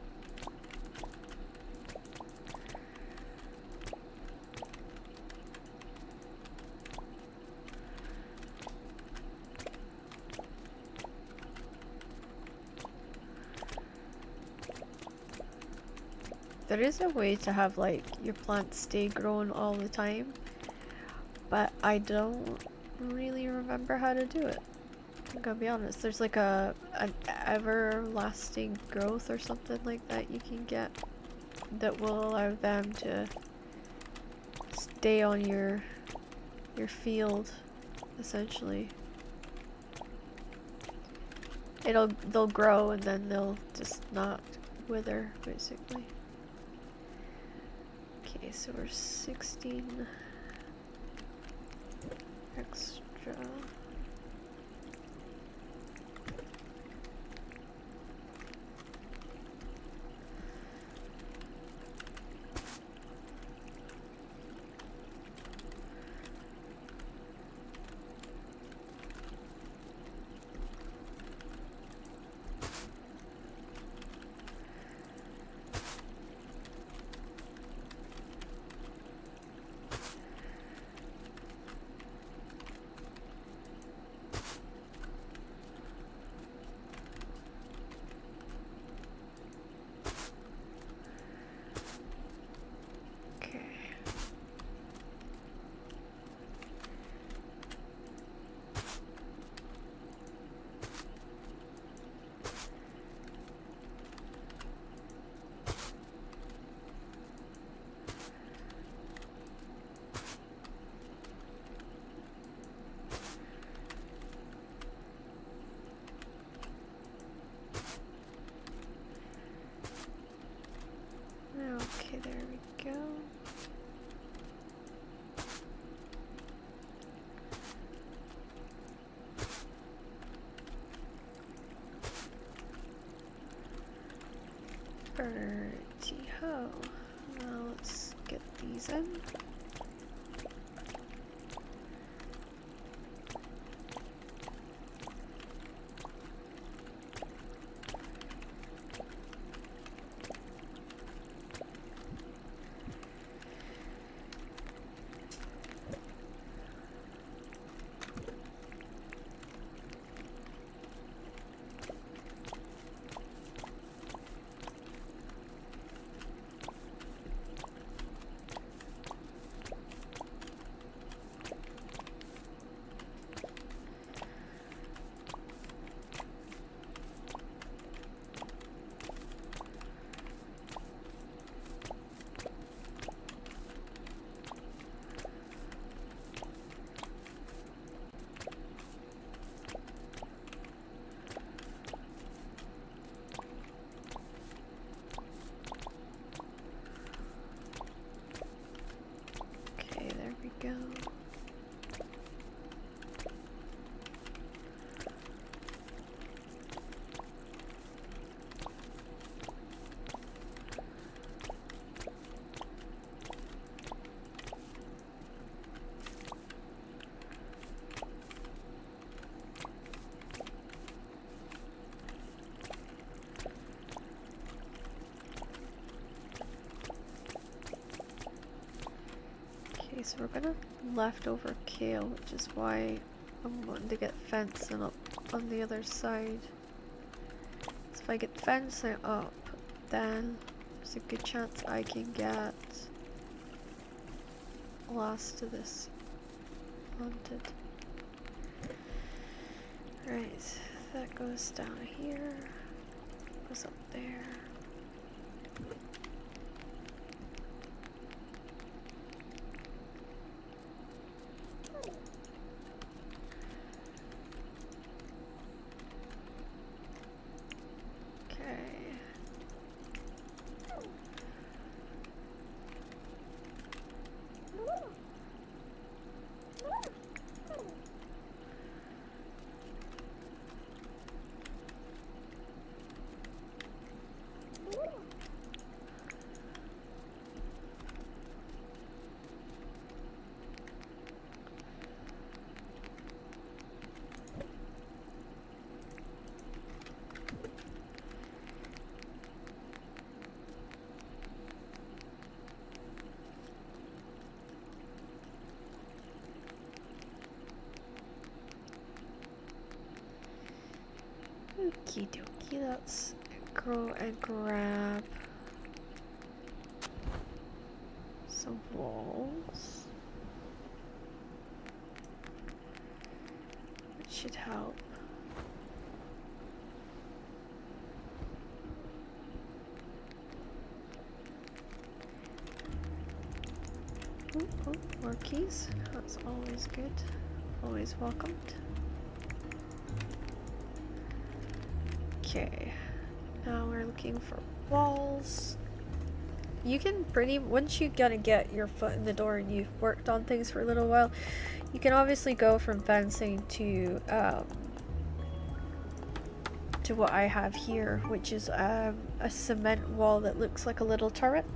There is a way to have like your plants stay growing all the time, but I don't really remember how to do it. I'm gonna be honest. There's like an everlasting growth or something like that you can get that will allow them to stay on your field, essentially. They'll grow and then they'll just not wither, basically. Okay, so we're 16 extra. Okay, there we go. Righty-ho. Now let's get these in. so we're gonna leftover kale, which is why I'm wanting to get fencing up on the other side. So if I get fencing up, then there's a good chance I can get last to this haunted. Right, that goes down here, goes up there. Okie dokie, let's go and grab some walls. It should help. Oh, more keys. That's always good. Always welcomed. Okay, now we're looking for walls. You can once you gotta get your foot in the door and you've worked on things for a little while, you can obviously go from fencing to what I have here, which is a cement wall that looks like a little turret.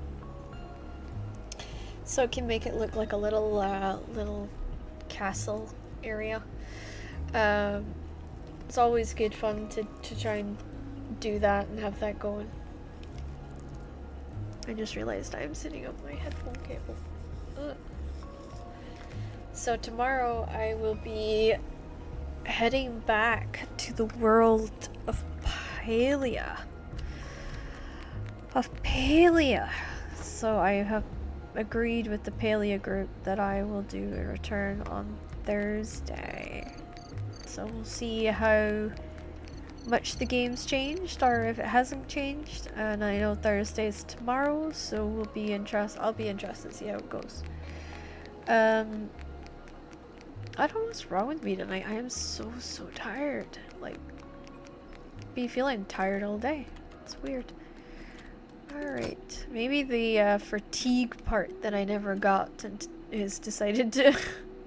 So it can make it look like a little castle area. It's always good fun to try and do that and have that going. I just realized I'm sitting on my headphone cable. Ugh. So tomorrow I will be heading back to the world of Palia. So I have agreed with the Palia group that I will do a return on Thursday. So we'll see how much the game's changed or if it hasn't changed. And I know Thursday's tomorrow, so I'll be interested to see how it goes. I don't know what's wrong with me tonight. I am so tired. Like, be feeling tired all day. It's weird. Alright, maybe the fatigue part that I never got is decided to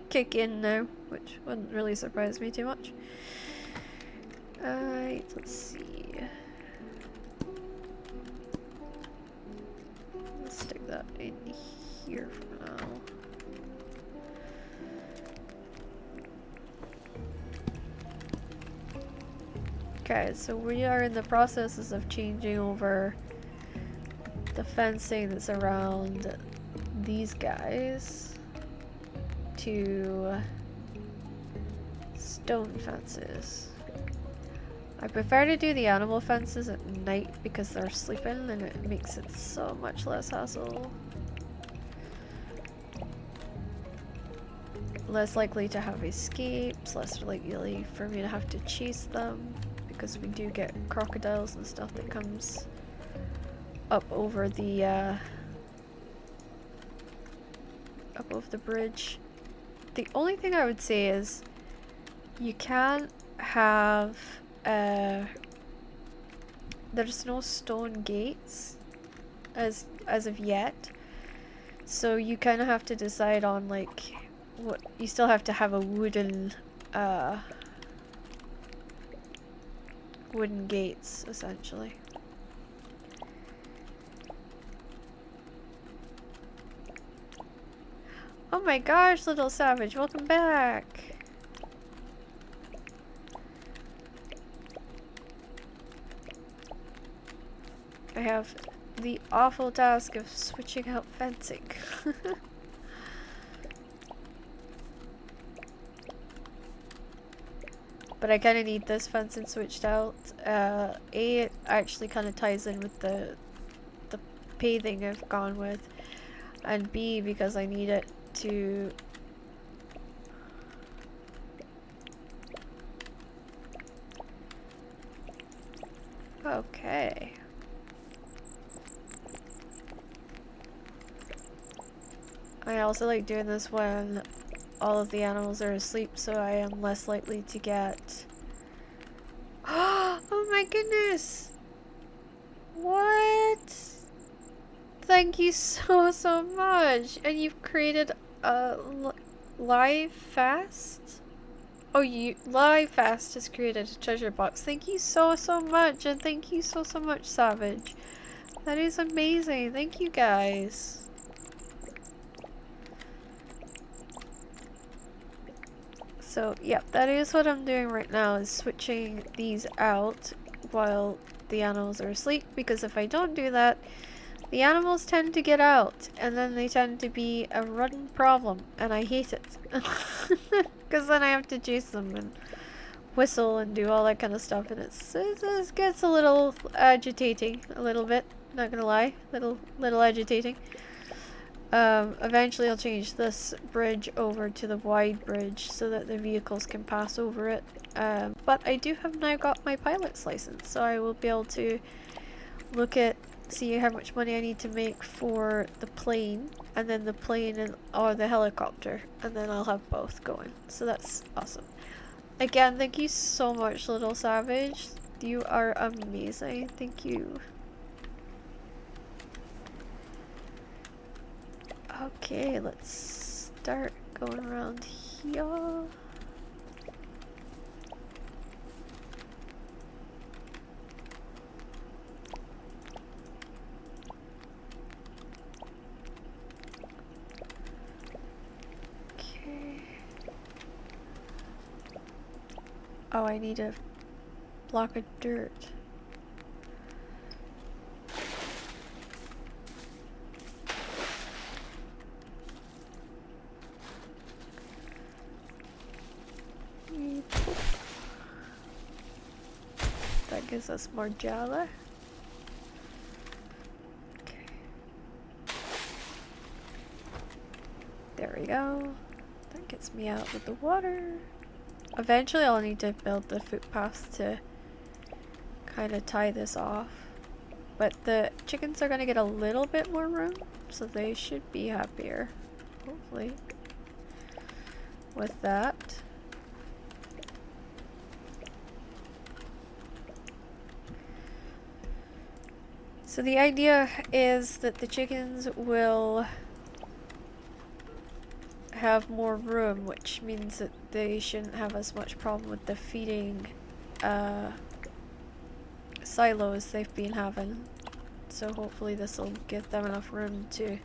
kick in now, which wouldn't really surprise me too much. Alright, let's see. Let's stick that in here for now. Okay, so we are in the processes of changing over the fencing that's around these guys to stone fences. I prefer to do the animal fences at night because they're sleeping and it makes it so much less hassle. Less likely to have escapes, less likely for me to have to chase them because we do get crocodiles and stuff that comes up over the bridge. The only thing I would say is you can't have there's no stone gates as of yet, so you kind of have to decide on like what you still have to have a wooden gates essentially. Oh my gosh, little savage, welcome back. I have the awful task of switching out fencing. But I kind of need this fencing switched out. A, it actually kind of ties in with the paving I've gone with. And B, because I need it to... Okay. I also like doing this when all of the animals are asleep, so I am less likely to get... Oh my goodness! What? Thank you so much! And you've created a live fast? Oh, live fast has created a treasure box. Thank you so much, and thank you so much, Savage. That is amazing. Thank you guys. So, yeah, that is what I'm doing right now, is switching these out while the animals are asleep, because if I don't do that, the animals tend to get out, and then they tend to be a running problem, and I hate it. Because then I have to chase them and whistle and do all that kind of stuff, and it gets a little agitating, a little bit, not gonna lie, little agitating. Eventually I'll change this bridge over to the wide bridge so that the vehicles can pass over it. But I do have now got my pilot's license, so I will be able to look at, see how much money I need to make for the plane, and then the plane or the helicopter, and then I'll have both going. So that's awesome. Again, thank you so much, Little Savage. You are amazing. Thank you. Okay, let's start going around here. Okay. Oh, I need a block of dirt. That gives us more Java. Okay. There we go. That gets me out with the water. Eventually I'll need to build the footpath to kind of tie this off. But the chickens are going to get a little bit more room, so they should be happier, hopefully, with that. So the idea is that the chickens will have more room, which means that they shouldn't have as much problem with the feeding silos they've been having. So hopefully this will give them enough room to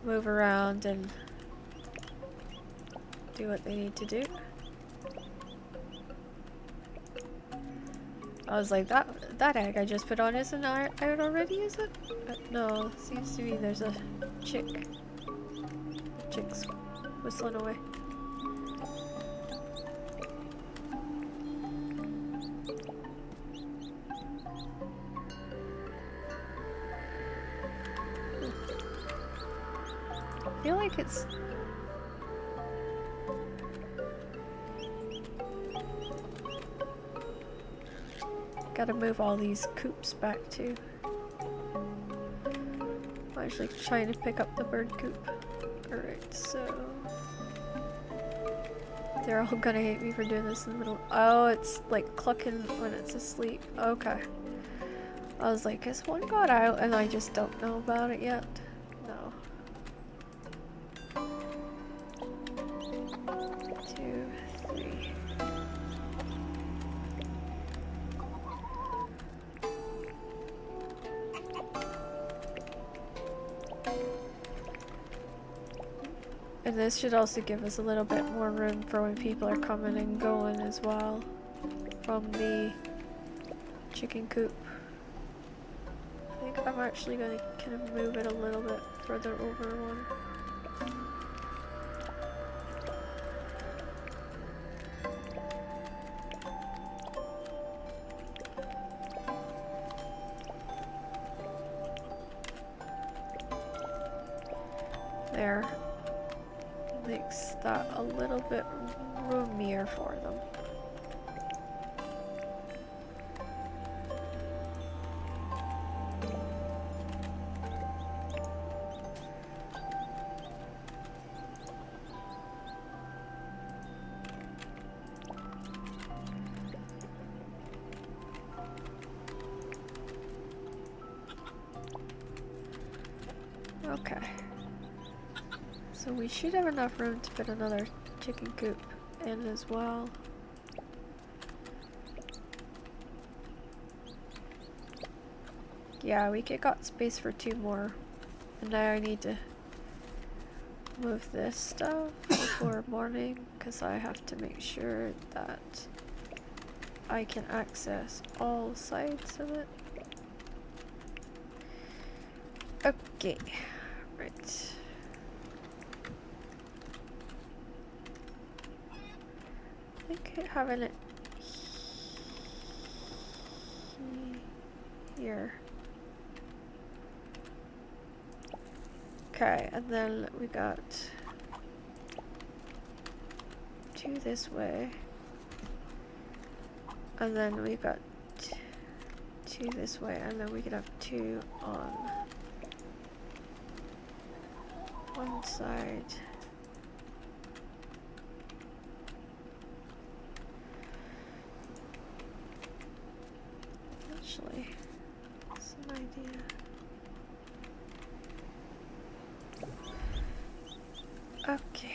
move around and do what they need to do. I was like, that egg I just put on isn't out already, is it? No, seems to be there's a chick. The chick's whistling away. I feel like it's... Gotta move all these coops back too. I'm actually trying to pick up the bird coop. Alright, so... They're all gonna hate me for doing this in the middle. Oh, it's like clucking when it's asleep. Okay. I was like, has one got out and I just don't know about it yet? No. 2, 3. And this should also give us a little bit more room for when people are coming and going as well from the chicken coop. I think I'm actually going to kind of move it a little bit further over one. there. Makes that a little bit roomier for them. Okay. So we should have enough room to put another chicken coop in as well. Yeah, we got space for 2 more. And now I need to move this stuff before morning because I have to make sure that I can access all sides of it. Okay, right. I think having it here. Okay, and then we got 2 this way. And then we got 2 this way, and then we could have 2 on one side. Actually, that's an idea. Okay.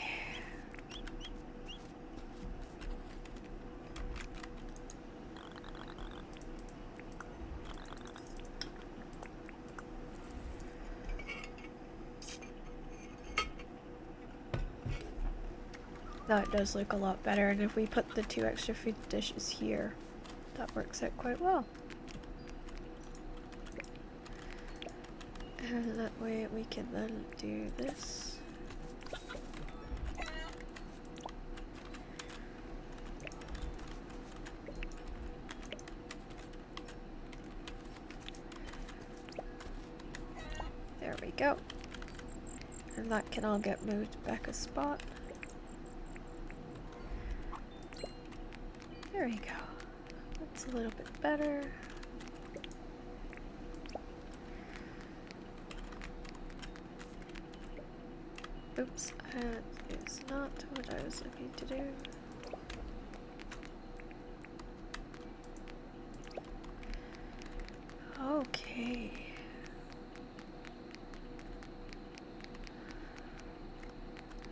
That does look a lot better, and if we put the 2 extra food dishes here, that works out quite well. And that way we can then do this. There we go. And that can all get moved back a spot. There we go. That's a little bit better. Oops, that is not what I was looking to do. Okay.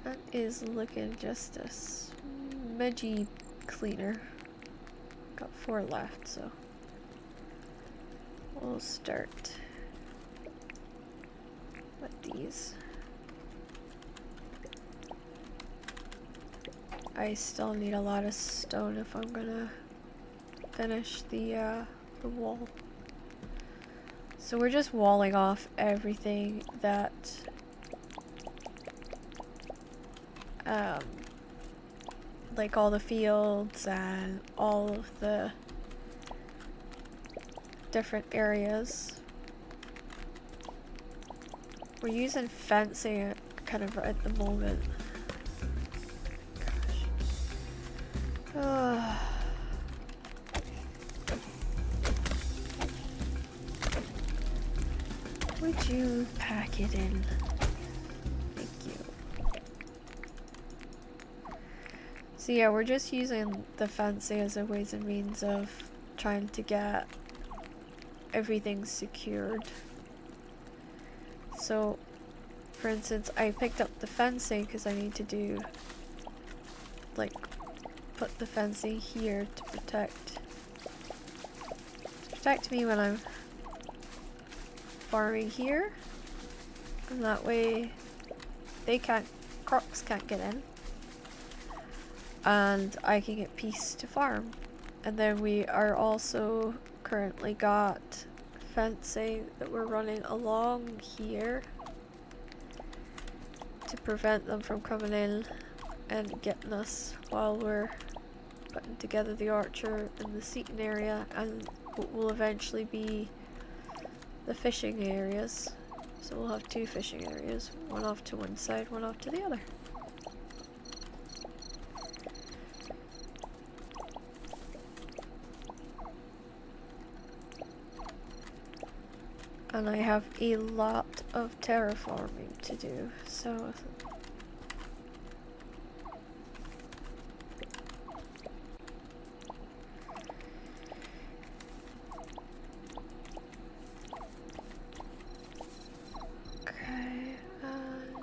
That is looking just a smidgy cleaner. Got 4 left, so we'll start with these. I still need a lot of stone if I'm gonna finish the wall. So we're just walling off everything that like all the fields and all of the different areas. We're using fencing kind of at the moment. Gosh. Would you pack it in? Thank you. So yeah, we're just using the fencing as a ways and means of trying to get everything secured. So, for instance, I picked up the fencing because I need to do, like, put the fencing here to protect me when I'm farming here, and that way crocs can't get in, and I can get peace to farm. And then we are also currently got fencing that we're running along here to prevent them from coming in and getting us while we're putting together the orchard and the seating area and what will eventually be the fishing areas. So we'll have 2 fishing areas, one off to one side, one off to the other. And I have a lot of terraforming to do, so okay, and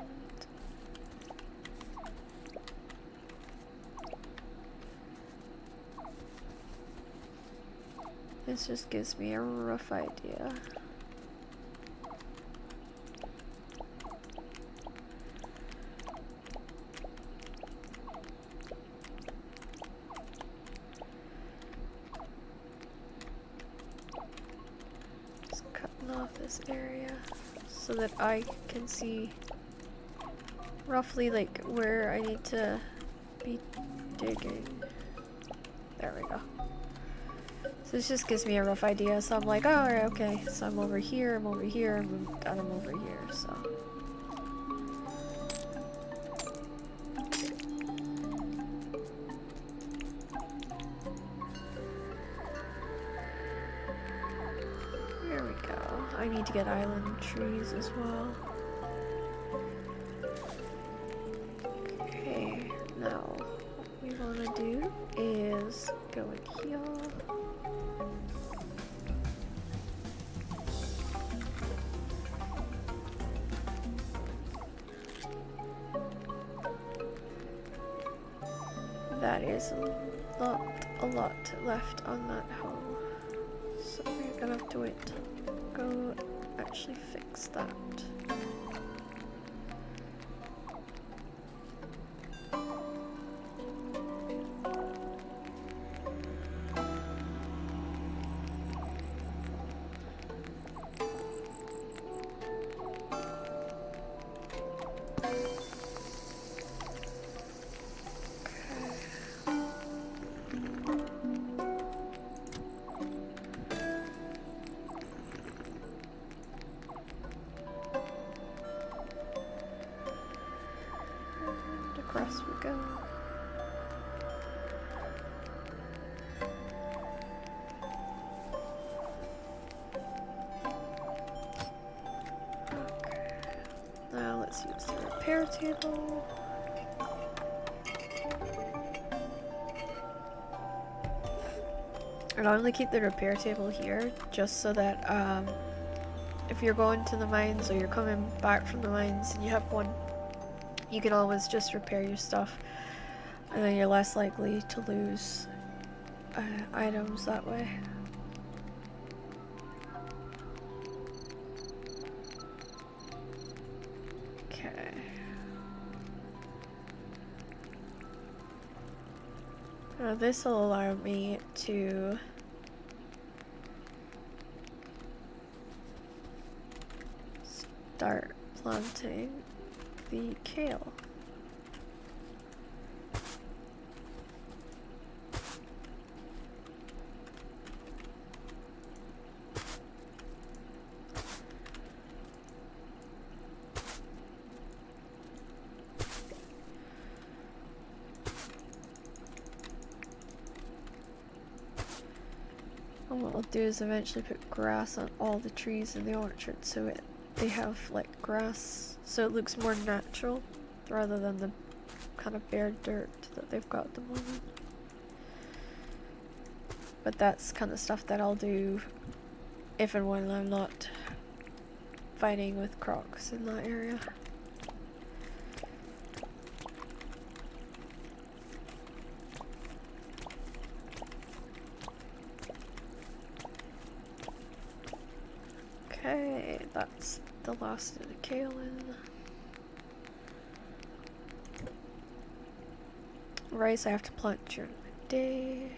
this just gives me a rough idea. This area so that I can see roughly like where I need to be digging. There we go. So this just gives me a rough idea, so I'm like, oh, alright, okay, so I'm over here, and I'm over here, so. There we go. I need to get island trees as well. Okay, now what we want to do is go in here. That is not a lot left on that home, so we're gonna have to wait to go actually fix that. Across we go. Okay. Now let's use the repair table. And I only keep the repair table here just so that if you're going to the mines or you're coming back from the mines and you have one, you can always just repair your stuff, and then you're less likely to lose items that way. Okay. Now this will allow me to start planting the kale. And what I'll do is eventually put grass on all the trees in the orchard so they have like grass, so it looks more natural rather than the kind of bare dirt that they've got at the moment. But that's kind of stuff that I'll do if and when I'm not fighting with crocs in that area. Okay, that's the last of the kale in. Rice I have to plant during the day.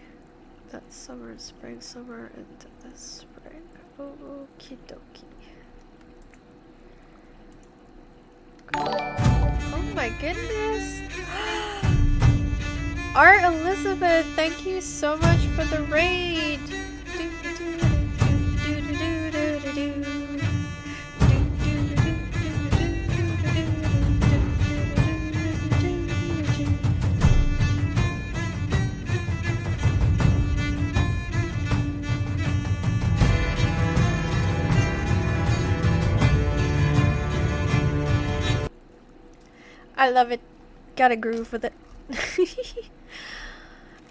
That's summer, spring, summer, and this spring. Okie dokie. Oh my goodness! Art Elizabeth, thank you so much for the raid! I love it. Got a groove with it.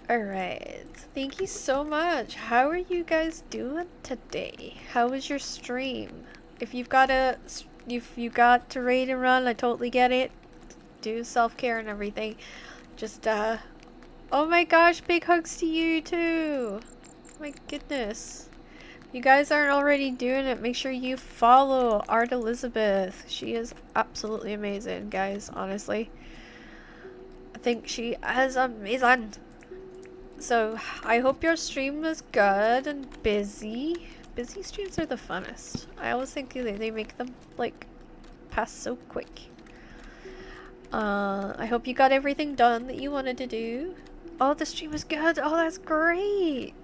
Alright. Thank you so much. How are you guys doing today? How was your stream? If you've got to raid and run, I totally get it. Do self-care and everything. Just, oh my gosh, big hugs to you too. My goodness. You guys aren't already doing it, make sure you follow Art Elizabeth. She is absolutely amazing, guys, honestly. I think she is amazing. So, I hope your stream was good and busy. Busy streams are the funnest. I always think they make them, like, pass so quick. I hope you got everything done that you wanted to do. Oh, the stream was good. Oh, that's great.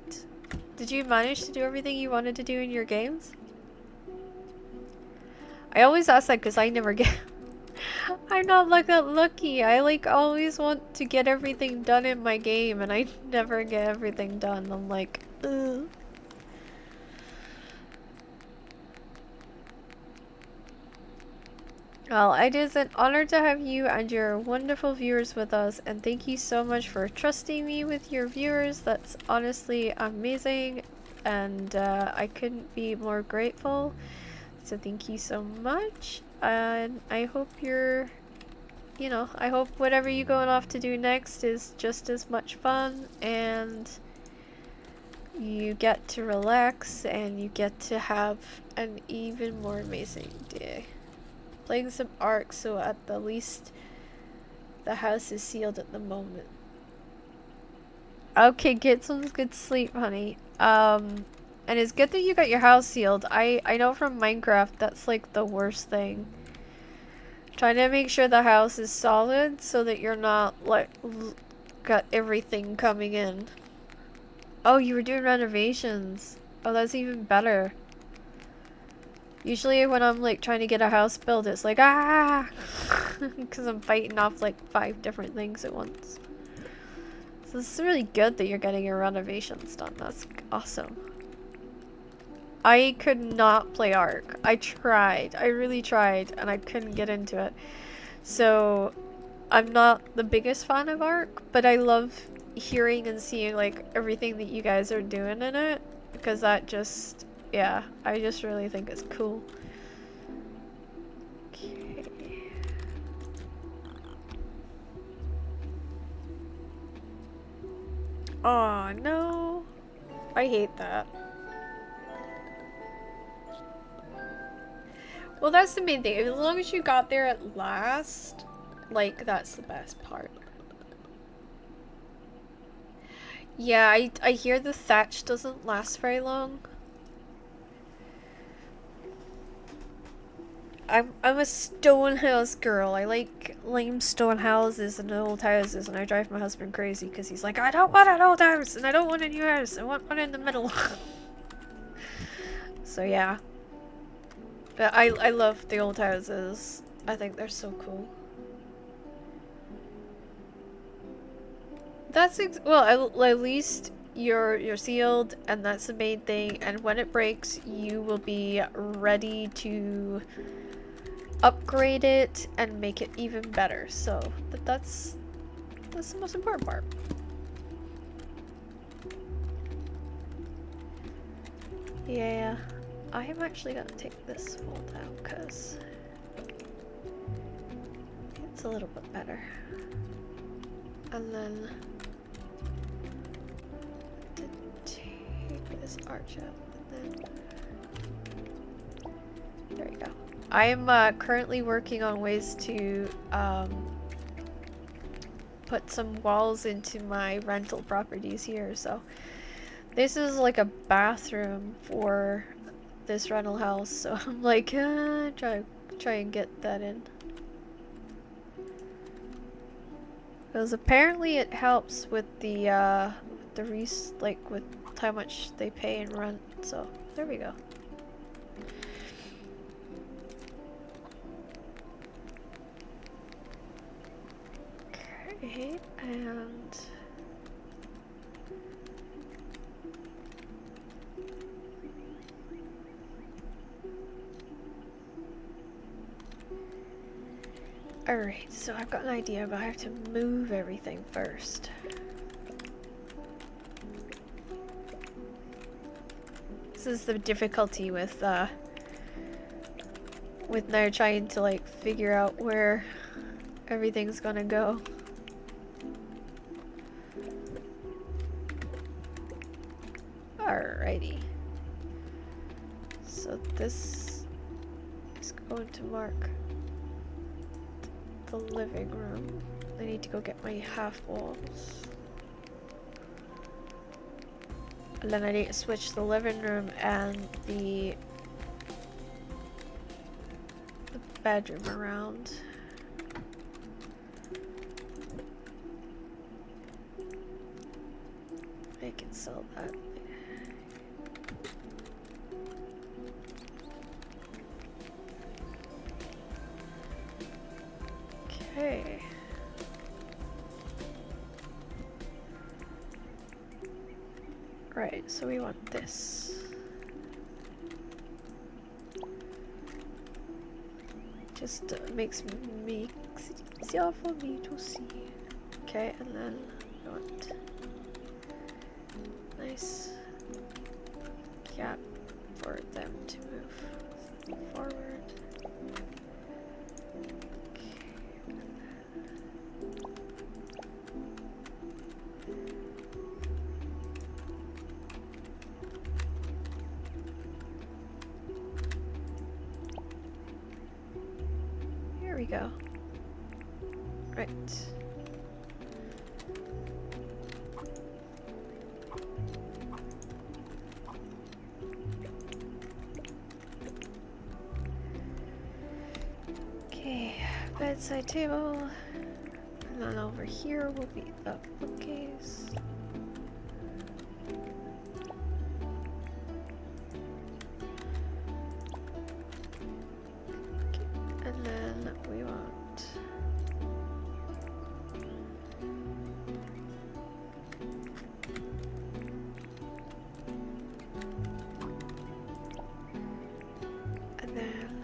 Did you manage to do everything you wanted to do in your games? I always ask that because I never get... I'm not like that lucky. I like always want to get everything done in my game and I never get everything done. I'm like, ugh. Well, it is an honor to have you and your wonderful viewers with us, and thank you so much for trusting me with your viewers. That's honestly amazing, and I couldn't be more grateful. So thank you so much, and I hope you're, you know, I hope whatever you're going off to do next is just as much fun, and you get to relax, and you get to have an even more amazing day. Playing some Ark, so at the least the house is sealed at the moment. Okay, get some good sleep, honey. And it's good that you got your house sealed. I know from Minecraft that's like the worst thing. Trying to make sure the house is solid so that you're not like got everything coming in. Oh, you were doing renovations. Oh, that's even better. Usually when I'm like trying to get a house built, it's like, ah! Because I'm fighting off like 5 different things at once. So it's really good that you're getting your renovations done. That's awesome. I could not play Ark. I tried. I really tried and I couldn't get into it. So I'm not the biggest fan of Ark, but I love hearing and seeing like everything that you guys are doing in it. Because that just... yeah, I just really think it's cool. Okay. Oh no. I hate that. Well, that's the main thing. As long as you got there at last, like, that's the best part. Yeah, I hear the thatch doesn't last very long. I'm a stone house girl. I like limestone houses and old houses, and I drive my husband crazy because he's like, I don't want an old house and I don't want a new house. I want one in the middle. So yeah. But I love the old houses. I think they're so cool. That's well, at least you're sealed, and that's the main thing. And when it breaks, you will be ready to upgrade it and make it even better. So that's the most important part. Yeah, I am actually gonna take this wall down because it's a little bit better. And then take this arch out, and then there you go. I am currently working on ways to put some walls into my rental properties here. So this is like a bathroom for this rental house. So I'm like, try and get that in. Because apparently it helps with the like with how much they pay in rent. So there we go. Okay, and Alright, so I've got an idea, but I have to move everything first. This is the difficulty with now trying to like figure out where everything's gonna go. Alrighty. So this is going to mark the living room. I need to go get my half walls. And then I need to switch the living room and the bedroom around. I can sell that. Okay. Right, so we want this. Just makes it easier for me to see. Okay, and then we want nice gap for them to move forward. Here we go. Right. Okay, bedside table. And then over here will be the bookcase. And then we want and then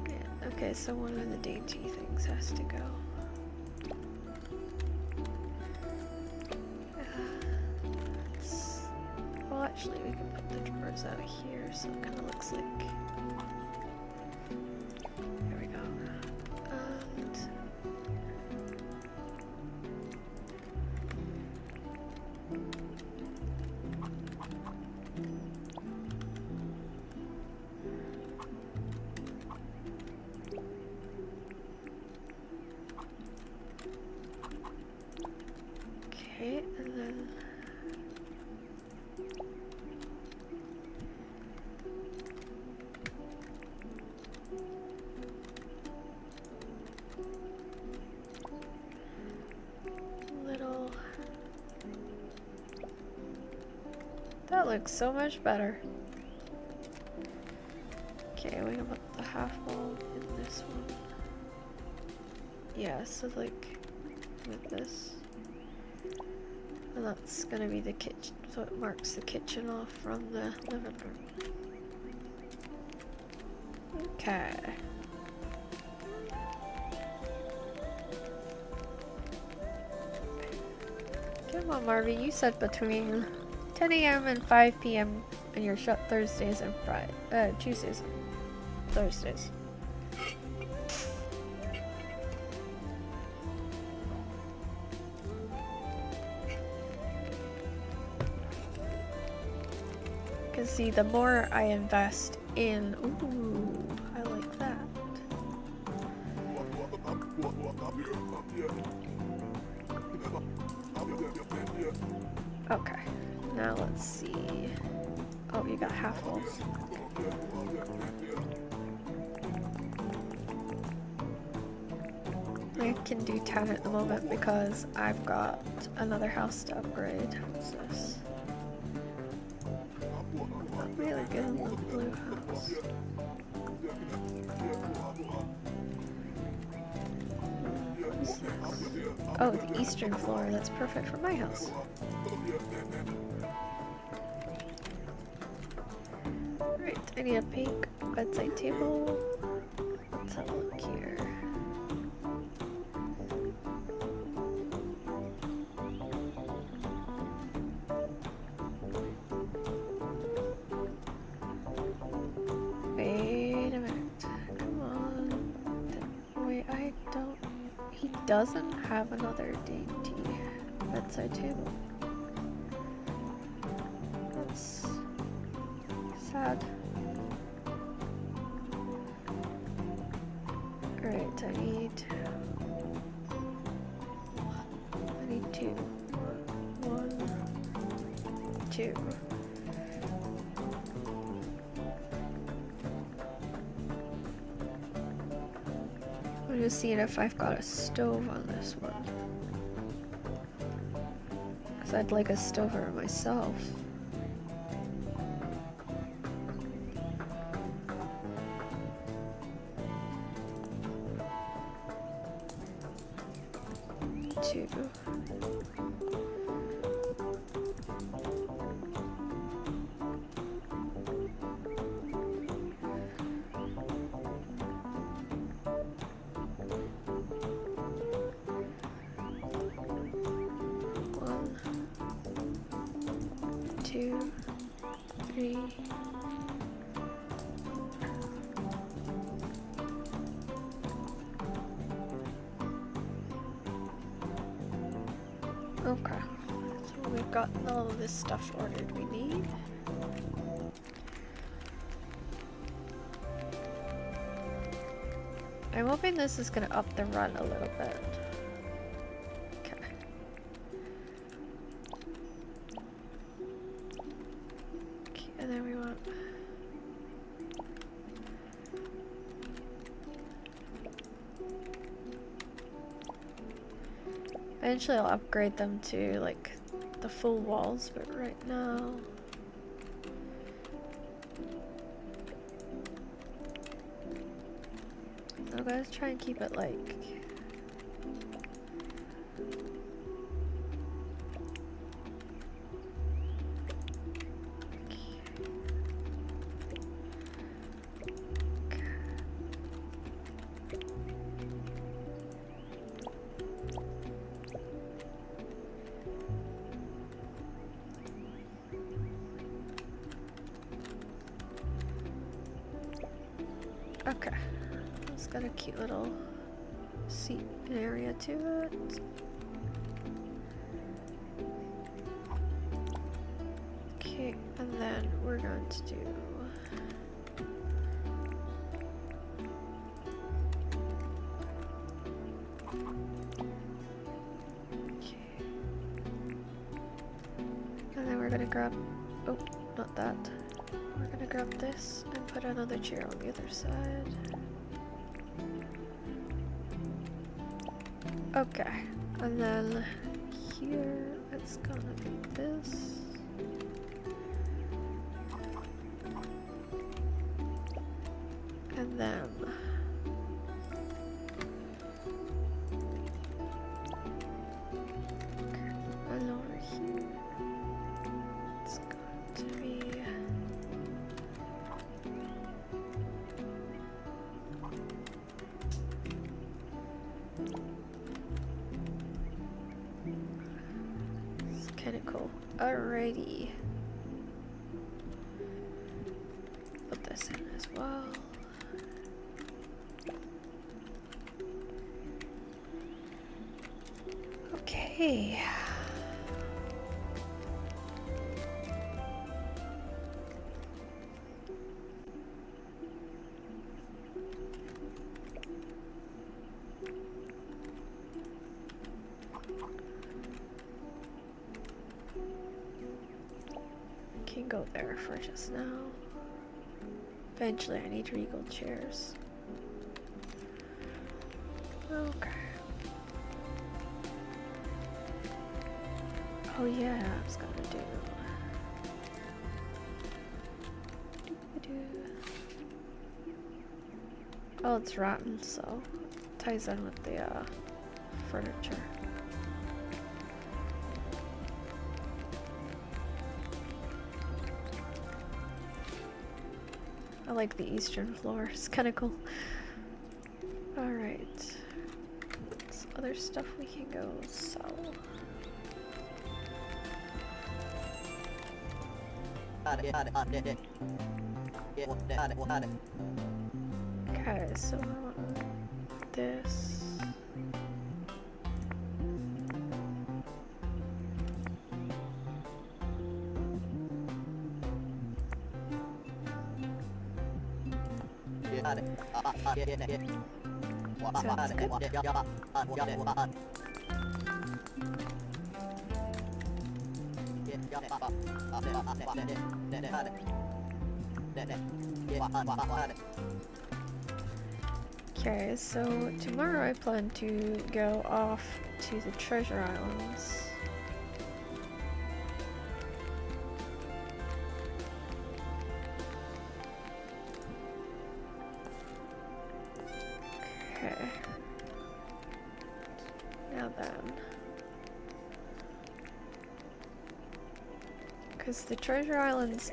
yeah, okay, so one of the dainty things has to go. Well, actually, we can put the drawers out here, so it kind of looks like. There we go. And okay, and then. Little. That looks so much better. Okay, we're gonna put the half wall in this one. Yeah, so like with this. And that's gonna be the kitchen, so it marks the kitchen off from the living room. Okay. Come on, Marvy, you said between 10 a.m. and 5 p.m. and you're shut Thursdays and Tuesdays and Thursdays. Because see, the more I invest in, ooh, I like that. Okay, now let's see. Oh, you got half walls. I can do 10 at the moment because I've got another house to upgrade. What's this? Not really good in the blue house. What's this? Oh, the eastern floor. That's perfect for my house. Right, I need a pink bedside table. Let's have a look here. Wait a minute. Come on. Wait, I don't... He doesn't have another dainty bedside table. That's sad. Alright, I need two. One, two. I'm just seeing if I've got a stove on this one. Because I'd like a stove for myself. Two. One, two, three. Okay, so we've gotten all of this stuff ordered we need. I'm hoping this is gonna up the run a little bit. Okay. Okay, and then we want... Eventually I'll upgrade them to like the full walls, but right now I'm gonna try and keep it like okay. It's got a cute little seat area to it. Okay, and then we're going to do okay. And then we're gonna grab, oh, not that. We're gonna grab this and put another chair on the other side. Okay, and then here it's gonna be this. And then and over here it's going to be it's kind of cool. Alrighty, put this in as well. Okay. Can go there for just now. Eventually I need regal chairs. Okay. Oh yeah, I was gonna do. Oh, it's rotten, so ties in with the furniture. I like the eastern floor. It's kind of cool. Alright. What's other stuff we can go sell? Okay, so I want this. Sounds good. Okay, so tomorrow I plan to go off to the Treasure Islands. Okay. Now then. Because the Treasure Islands,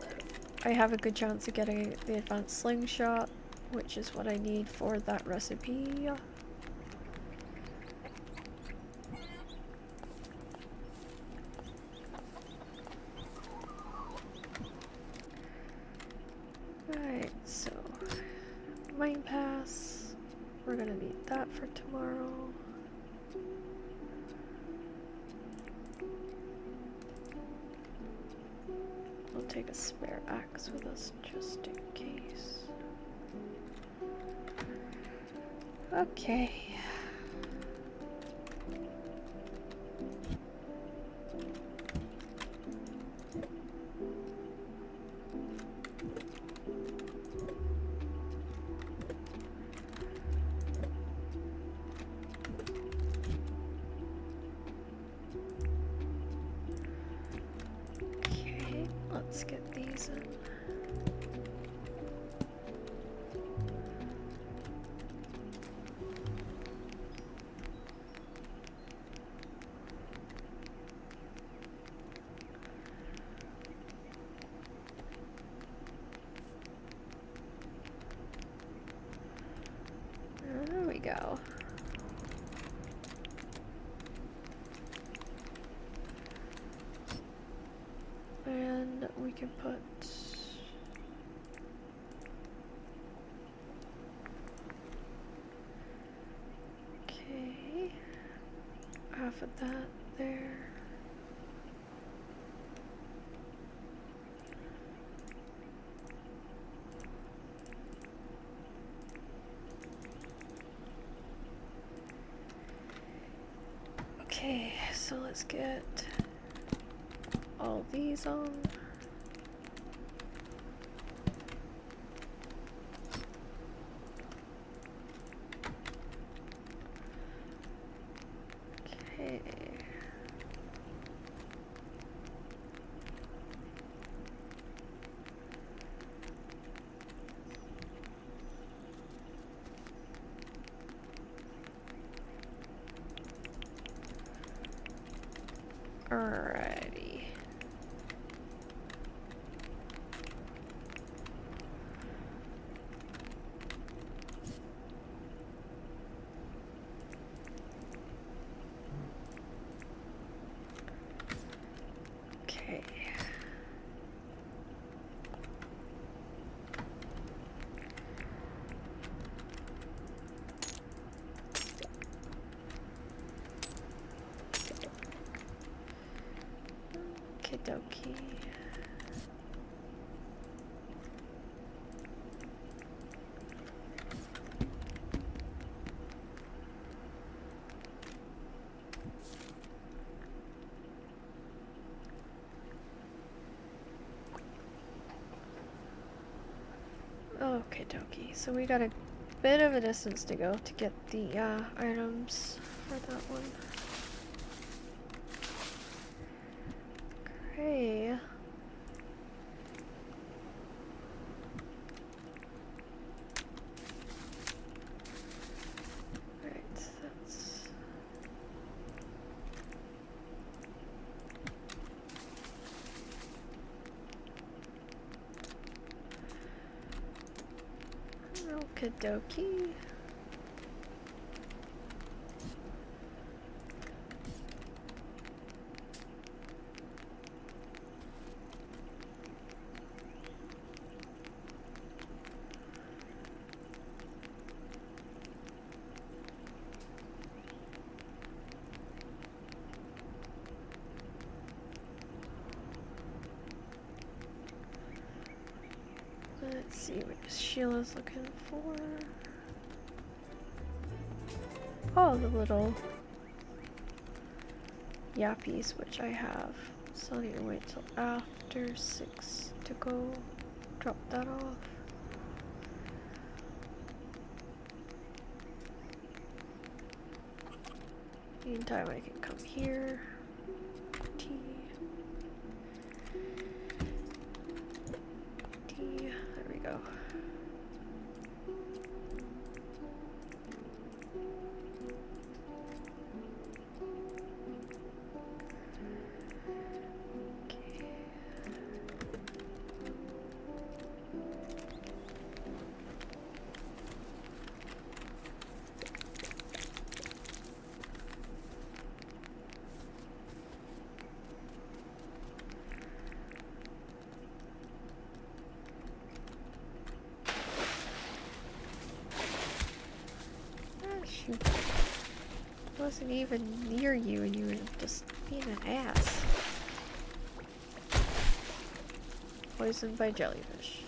I have a good chance of getting the advanced slingshot, which is what I need for that recipe. Right, so mine pass. We're gonna need that for tomorrow. We'll take a spare axe with us just in case. Okay. Okay, let's get these in. There we go. And we can put okay, half of that there. Okay, so let's get all these on. Okay. Alrighty. Okay. Okie dokie. Okay, dokie. So we got a bit of a distance to go to get the items for that one. Okay. Alright, that's Okie dokie. Let's see what Sheila's looking for. Oh, the little yappies, which I have. So I need to wait till after 6 to go drop that off. Meantime, I can come here. Tea. There we go. Shoot. I wasn't even near you and you were just being an ass. Poisoned by jellyfish.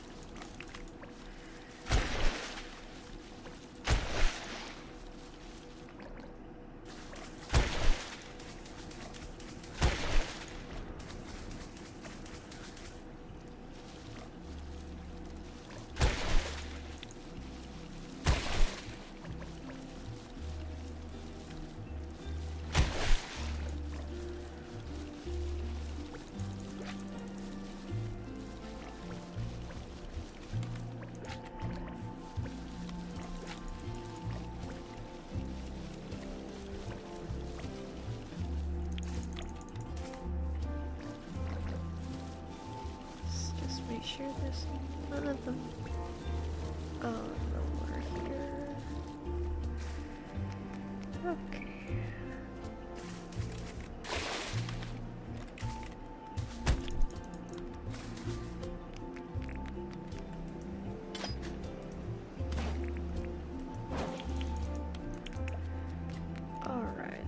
Make sure there's none of them. Oh, no more here. Okay. All right.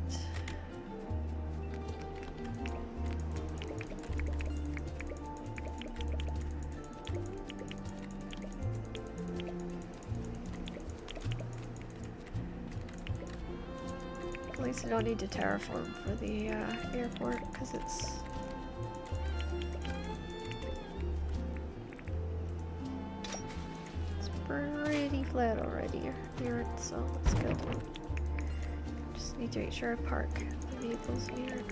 At least I don't need to terraform for the airport because it's pretty flat already near it, so that's good. Just need to make sure I park the vehicles near it.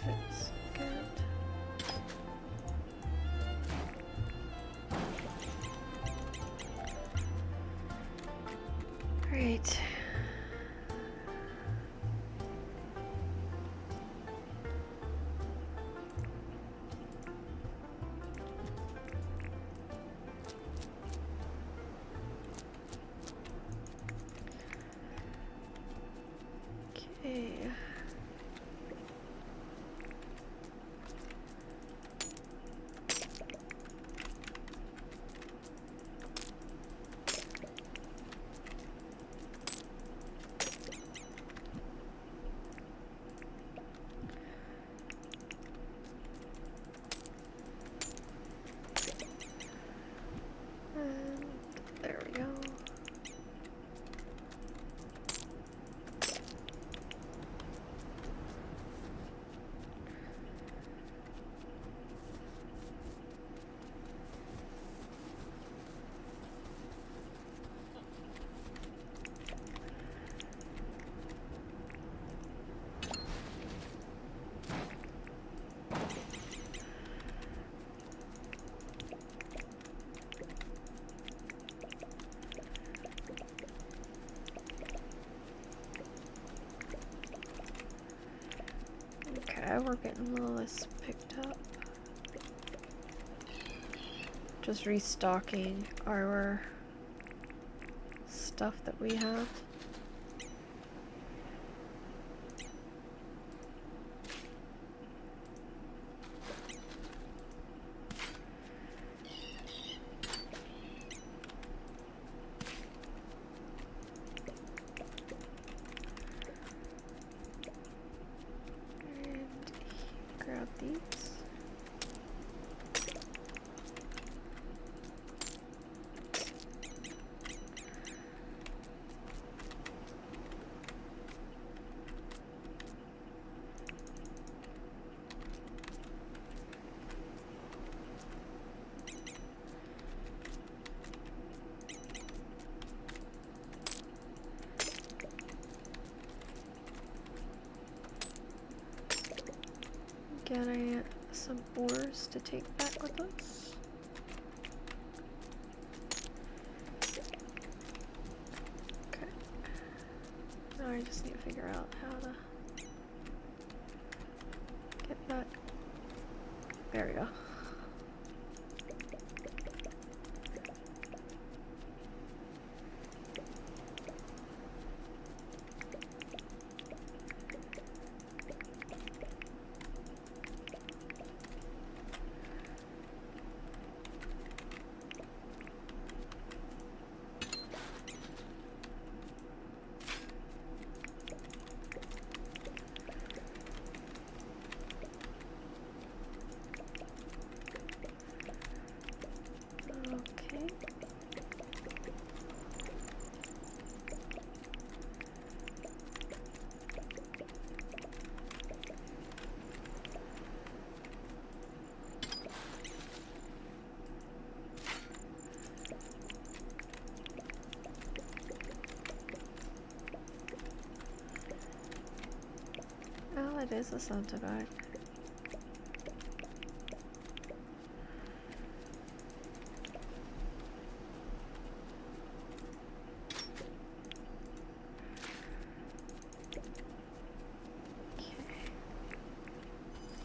That's good. Great. Okay. Okay, we're getting all this picked up. Just restocking our stuff that we have. Grab these. Getting some ores to take back with us. Okay. Now I just need to figure out how to get that. There we go. Okay. Oh, it is a Santa bag.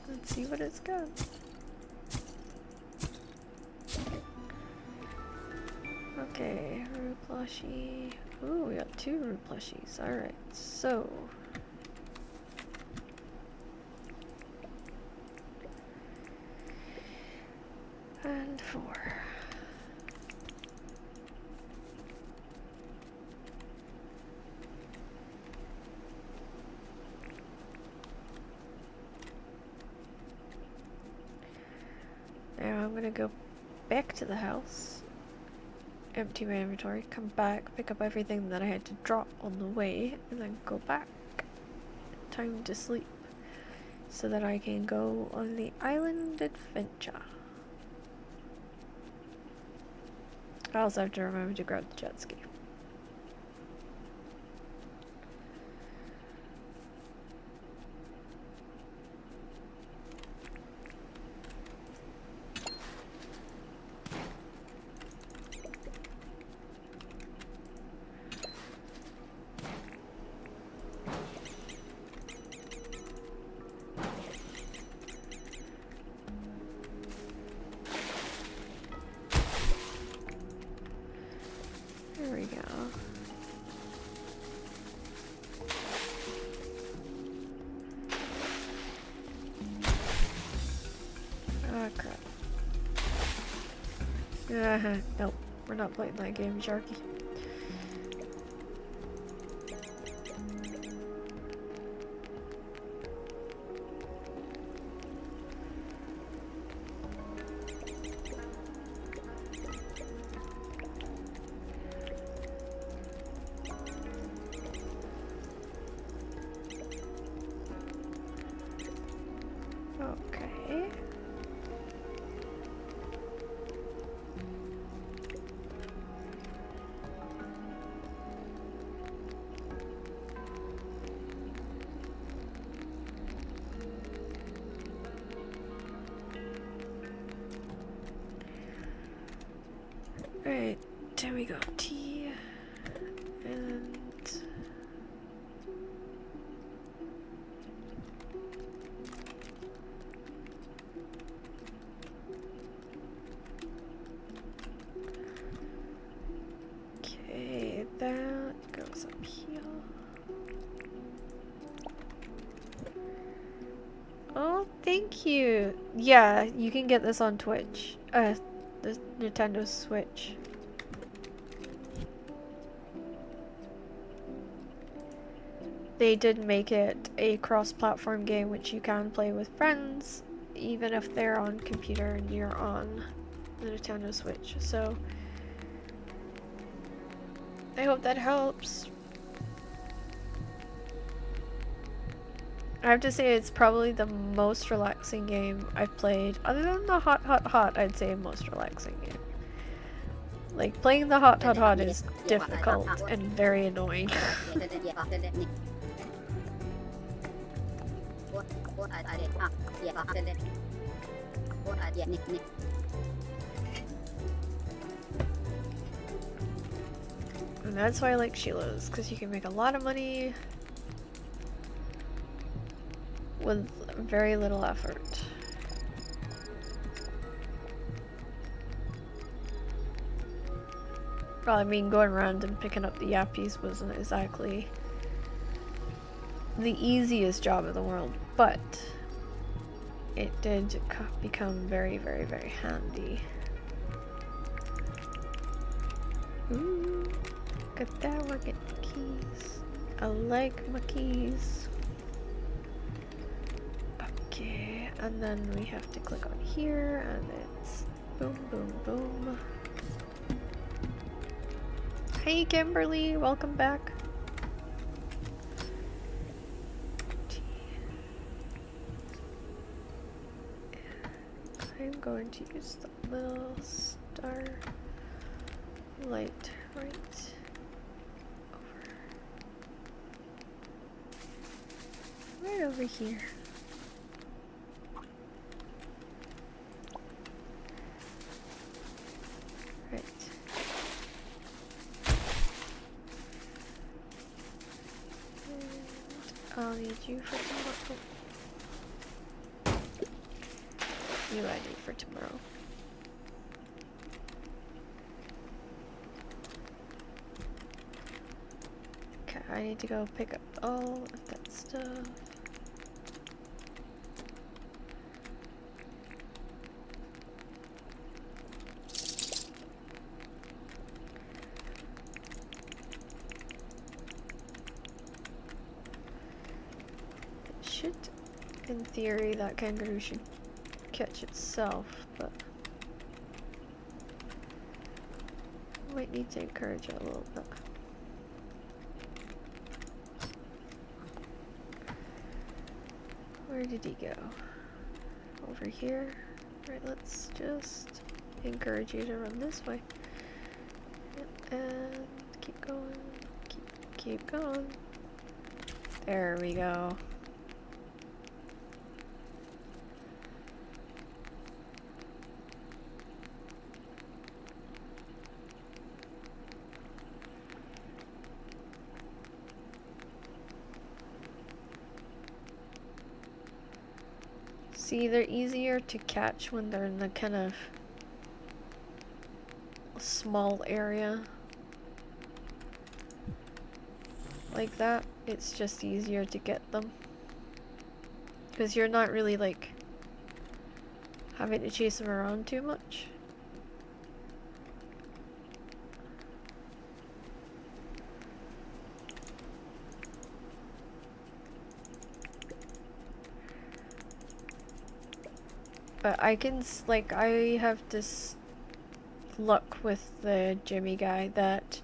Let's see what it's got. Okay, Rue plushie. Ooh, we got 2 Rue plushies. Alright, so. And 4. Now I'm gonna go back to the house, empty my inventory, come back, pick up everything that I had to drop on the way, and then go back. Time to sleep, so that I can go on the island adventure. I also have to remember to grab the jet ski. There we go. Ah, crap. Nope, we're not playing that game, Sharky. Okay. Alright, there we go. Tea and Yeah, you can get this on Twitch. The Nintendo Switch. They did make it a cross-platform game which you can play with friends, even if they're on computer and you're on the Nintendo Switch. So I hope that helps. I have to say it's probably the most relaxing game I've played. Other than the hot, I'd say most relaxing game. Like, playing the hot is difficult and very annoying. And that's why I like Sheila's, because you can make a lot of money with very little effort. Well, I mean, going around and picking up the yappies wasn't exactly the easiest job in the world, but it did become very, very, very handy. Ooh, look at that, we're getting keys. I like my keys. Okay, and then we have to click on here, and it's boom, boom, boom. Hey Kimberly, welcome back. I'm going to use the little star light right over here. Right. And I'll need you for tomorrow. You I need for tomorrow. Okay, I need to go pick up all of that stuff. It should, in theory, that kangaroo should catch itself, but might need to encourage it a little bit. Where did he go? Over here? Right, let's just encourage you to run this way. And keep going. Keep going. There we go. See, they're easier to catch when they're in the kind of small area like that. It's just easier to get them because you're not really like having to chase them around too much. But I can, like, I have this luck with the Jimmy guy that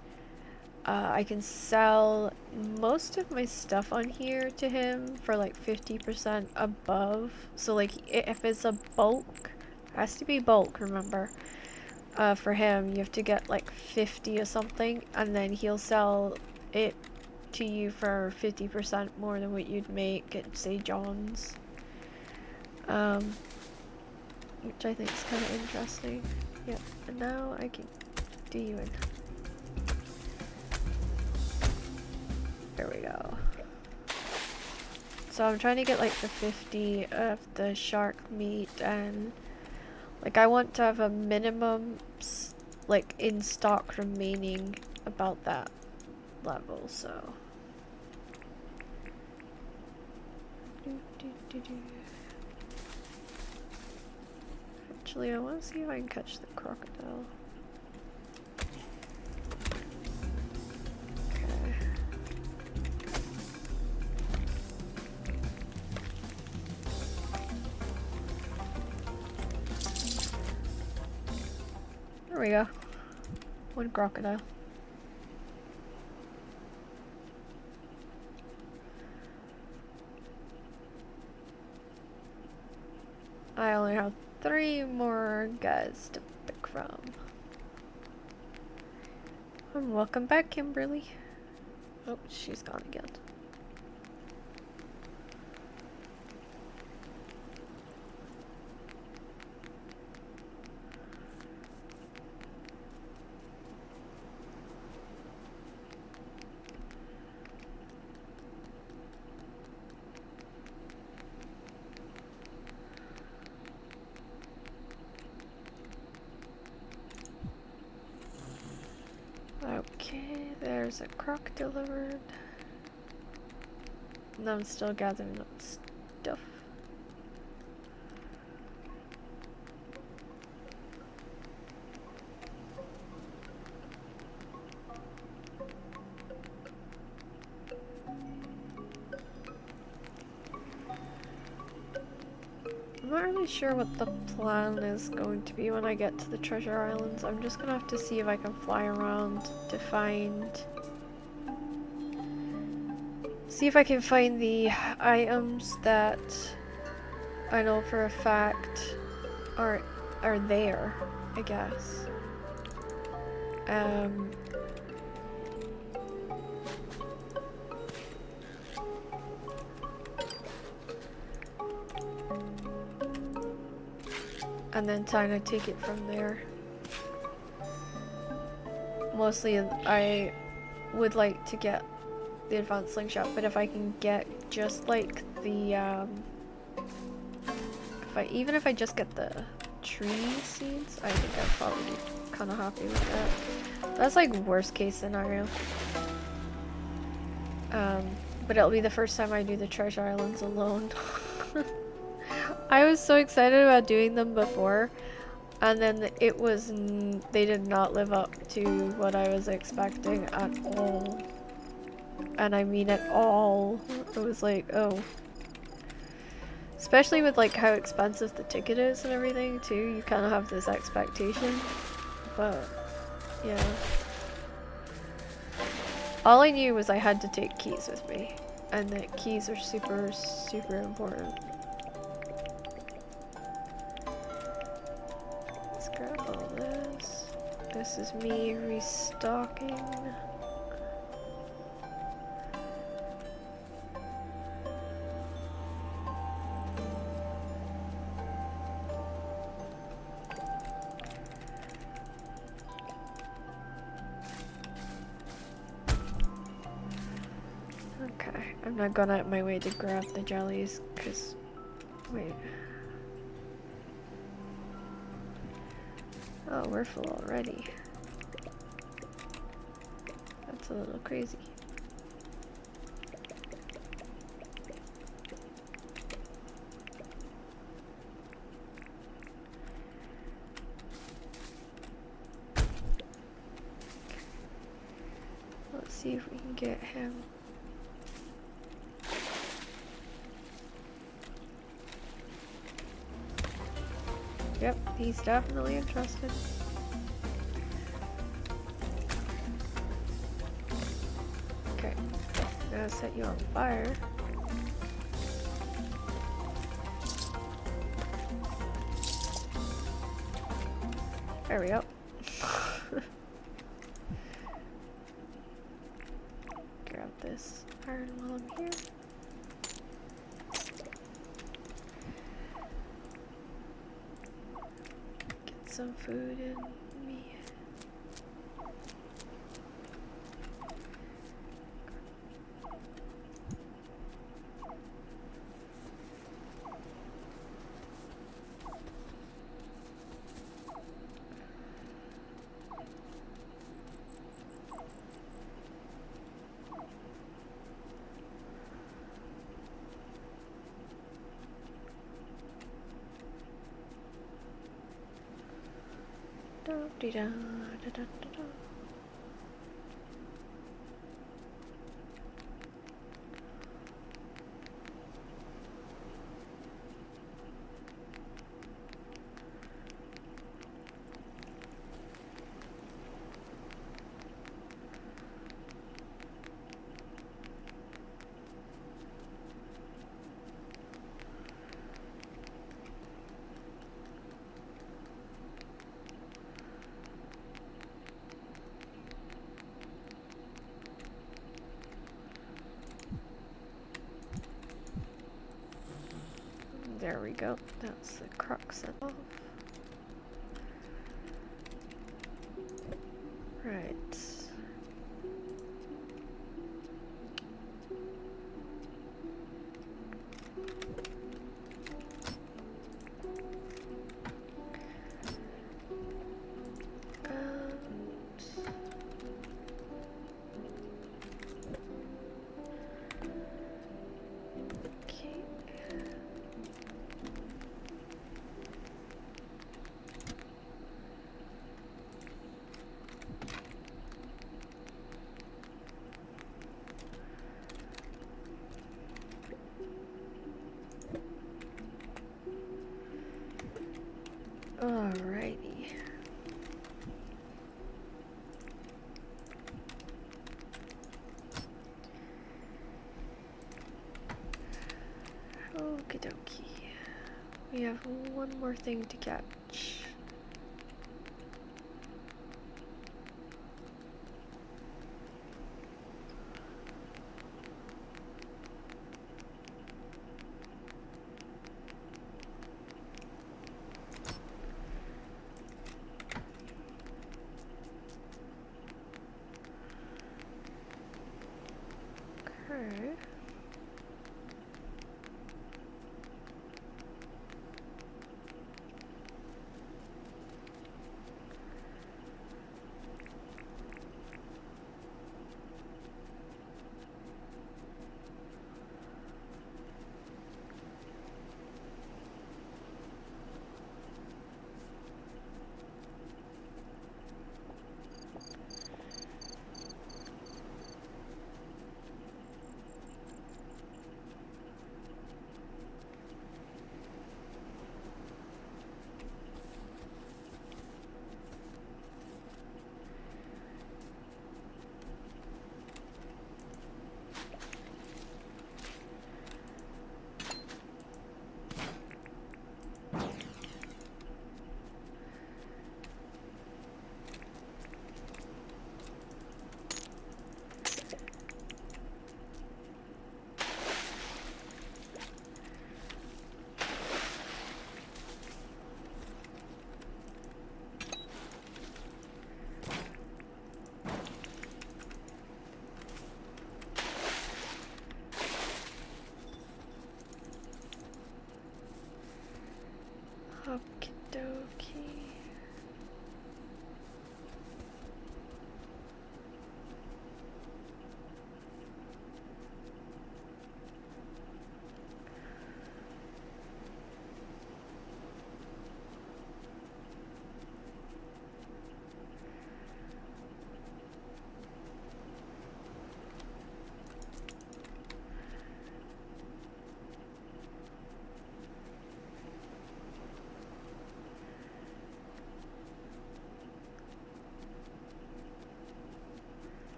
I can sell most of my stuff on here to him for like 50% above. So like if it's a bulk, it has to be bulk, remember. For him, you have to get like 50 or something, and then he'll sell it to you for 50% more than what you'd make at, say, John's. Which I think is kind of interesting. Yep, and now I can do you in. There we go. So I'm trying to get like the 50 of the shark meat, and like I want to have a minimum like in stock remaining about that level, so. Actually, I want to see if I can catch the crocodile. Okay. There we go. One crocodile. I only have 3 more guys to pick from. And welcome back, Kimberly. Oh, she's gone again. Okay, there's a croc delivered. And I'm still gathering up stuff. I'm not really sure what the plan is going to be when I get to the treasure islands. I'm just gonna have to see if I can fly around to find... See if I can find the items that I know for a fact are there, I guess. And then kind of take it from there. Mostly I would like to get the advanced slingshot, but if I can get just like the even if I just get the tree seeds, I think I'd probably be kind of happy with that. That's like worst case scenario. But it'll be the first time I do the treasure islands alone. I was so excited about doing them before, and then it was they did not live up to what I was expecting at all. And I mean at all. It was like, oh. Especially with like how expensive the ticket is and everything too, you kind of have this expectation. But yeah. All I knew was I had to take keys with me, and that keys are super, super important. Let's grab all this. This is me restocking. Okay, I'm not going out of my way to grab the jellies, because... Wait. Oh, we're full already. That's a little crazy. Let's see if we can get him. Yep, he's definitely interested. Okay, now I'll set you on fire. There we go. Grab this iron while I'm here. Some food in me. Da-dee-da-da-da-da-da. There we go. That's the crux of. Right. Okay. Alrighty. Okie dokie. We have one more thing to catch. Okay. Okie dokie.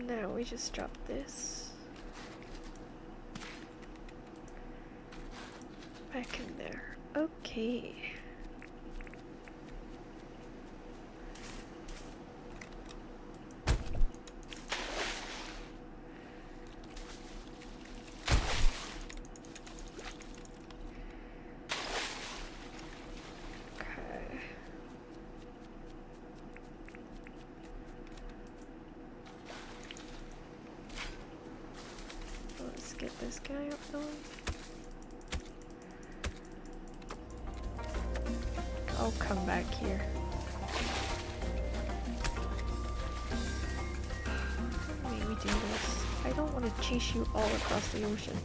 Now we just drop this back in there. Okay. Okay. Let's get this guy up though. I'll come back here. How do we do this? I don't want to chase you all across the ocean.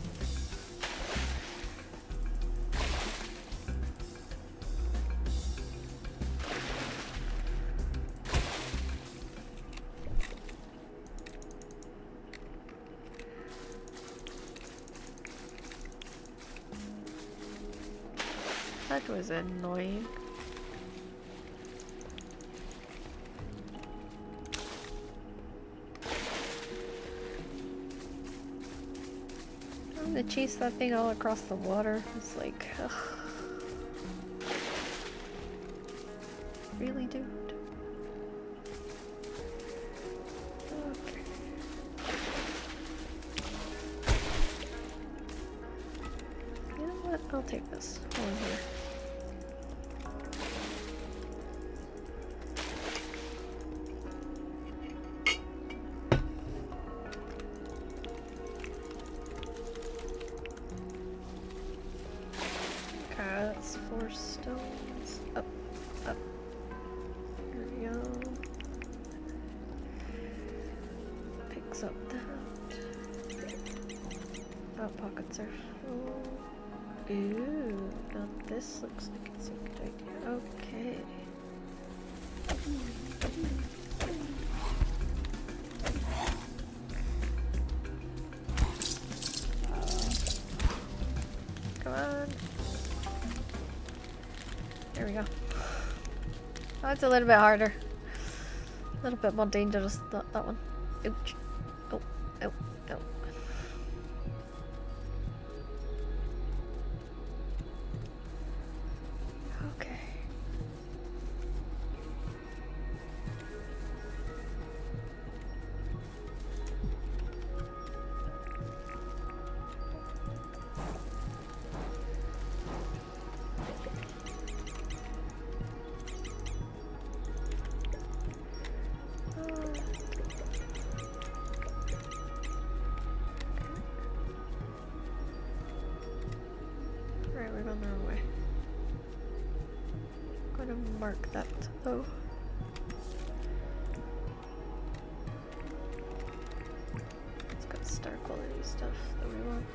That was annoying. I'm gonna chase that thing all across the water. It's like, ugh. Really, dude? Okay. You know what? I'll take this one here. Okay, that's 4 stones. Up, up. There we go. Picks up that. Oh, pockets are full. Ooh, now this looks like it's a good idea. Okay. Come on. There we go. Oh, it's a little bit harder. A little bit more dangerous, that one. Ouch. Oh, oh, oh. Okay. Right, we're going the wrong way. I'm gonna mark that though. It's got star quality stuff that we want.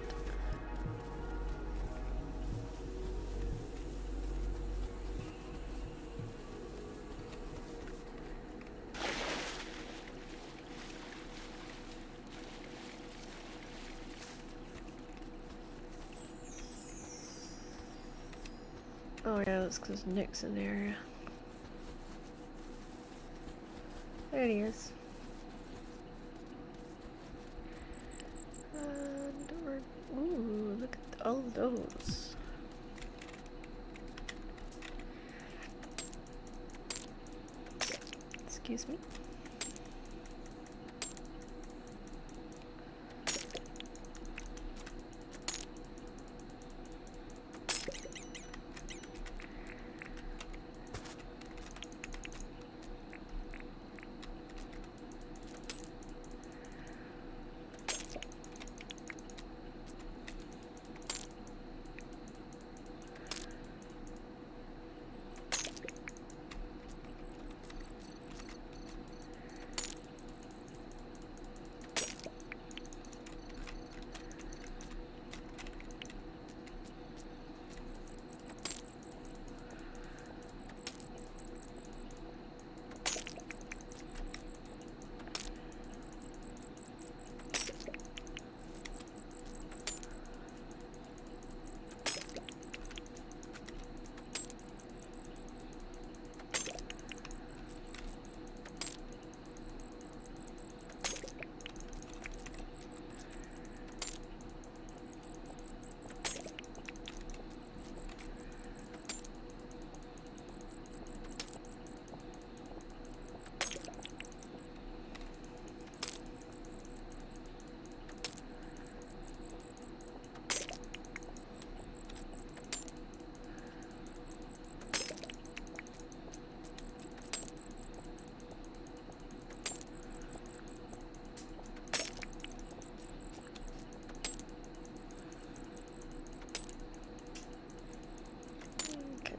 Oh yeah, that's because Nick's in the area. There he is. And we're... Ooh, look at all those. Excuse me.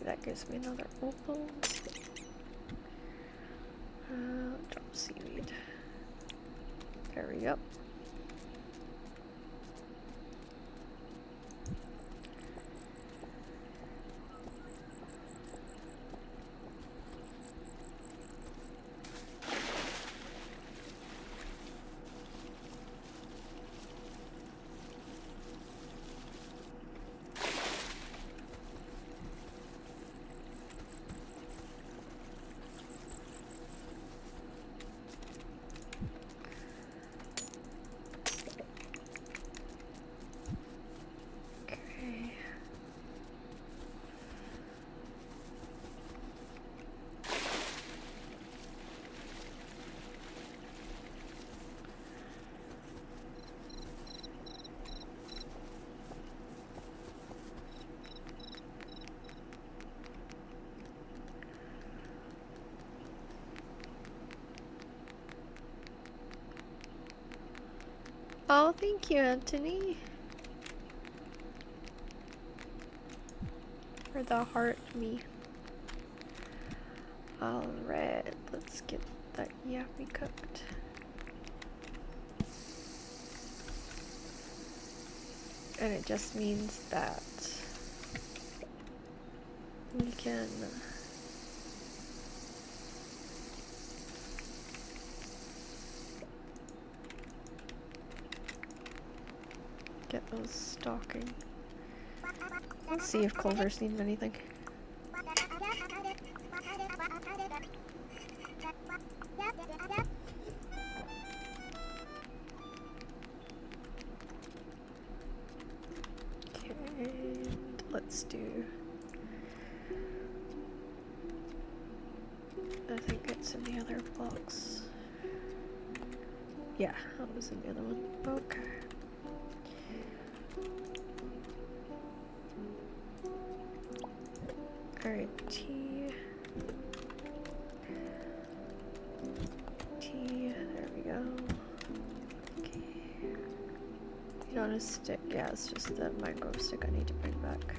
That gives me another opal. Drop seaweed. There we go. Oh, thank you, Anthony. For the heart me. Alright, let's get that yappy cooked. And it just means that we can get those stocking. Let's see if Culver's need anything. Okay, let's do. I think it's in the other box. Yeah, that was in the other one. Okay. Alright, T, there we go. Okay. You don't want a stick? Yeah, it's just the micro stick I need to bring back.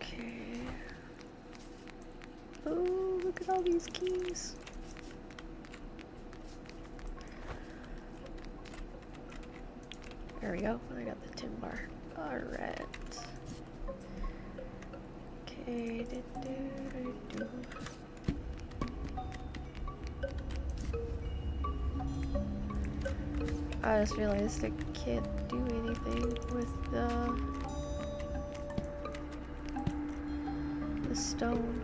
Okay. Oh, look at all these keys. There we go. I got the tin bar. Alright. Okay. I just realized I can't do anything with the stone.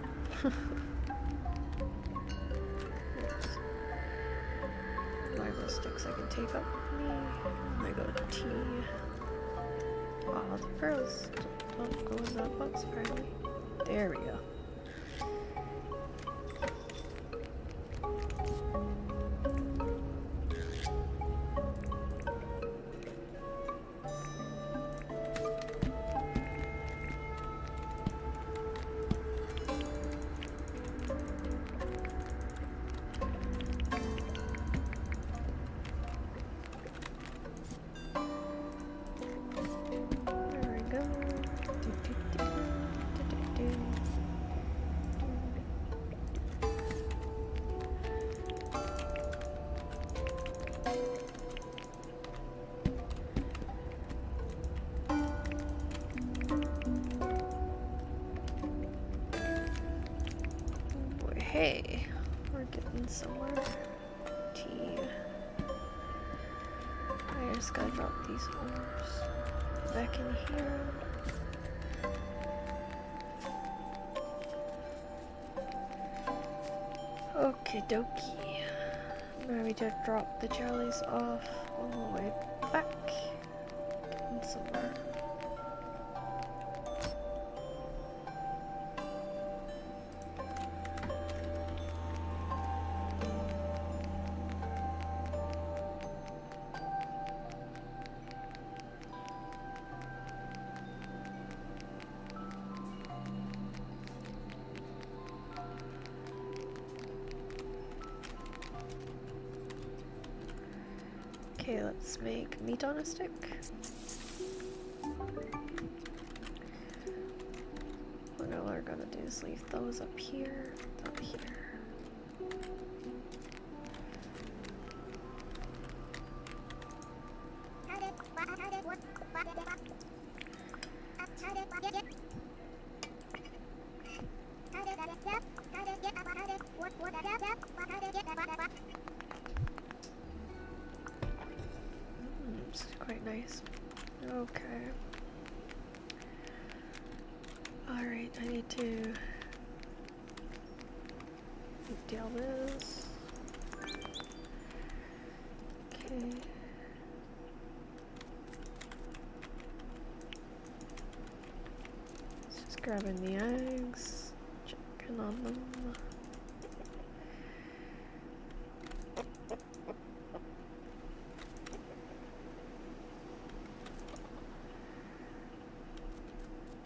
Micro sticks I can take up with me. I go T. Oh, the pearls don't go in that box apparently. There we go. Hey, we're getting somewhere. T. I just gotta drop these ores back in here. Okie dokie. Now we just drop the jellies off all the way back. Getting somewhere. Okay, let's make meat on a stick. What now we're gonna do is leave those up here, up here. It's quite nice. Okay. Alright, I need to deal this. Okay. Grabbing the eggs, checking on them.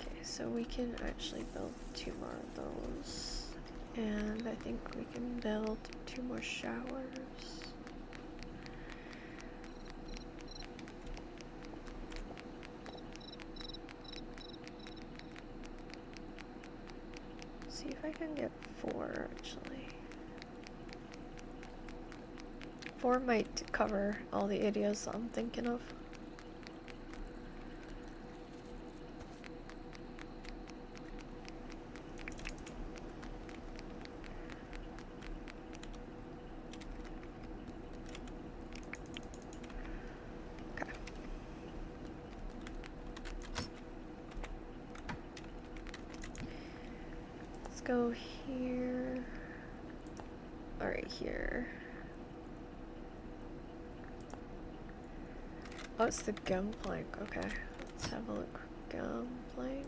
Okay, so we can actually build 2 more of those. And I think we can build 2 more showers. See if I can get 4 actually. 4 might cover all the areas I'm thinking of. Okay. Let's go here. All right, here. Oh, it's the gum plank. Okay, let's have a look. Gum plank.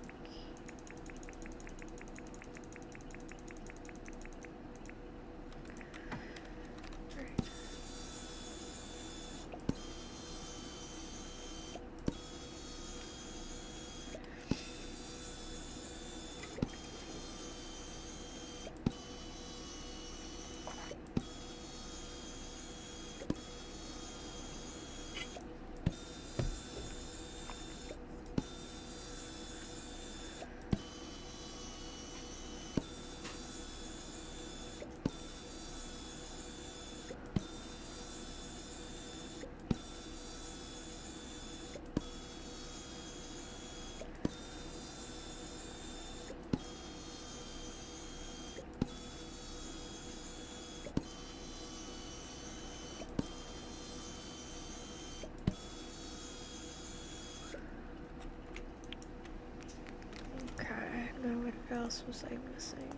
Alright. Now what else was I missing?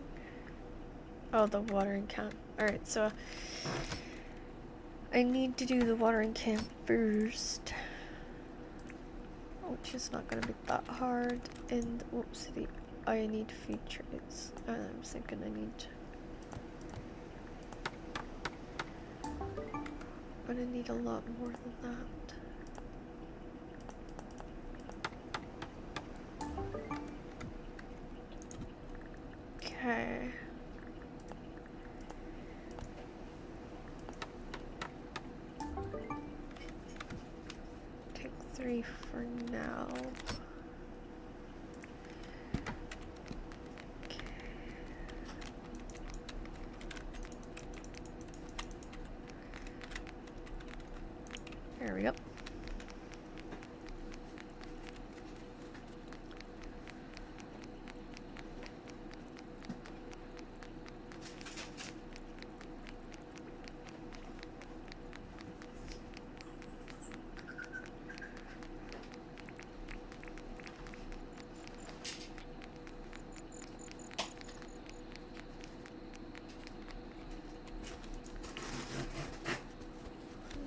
Oh, the watering can. Alright, so I need to do the watering can first. Which is not gonna be that hard. And whoops, I need feed trays. I'm thinking I need. But I need a lot more than that. Okay. Take 3 for now. Okay. There we go.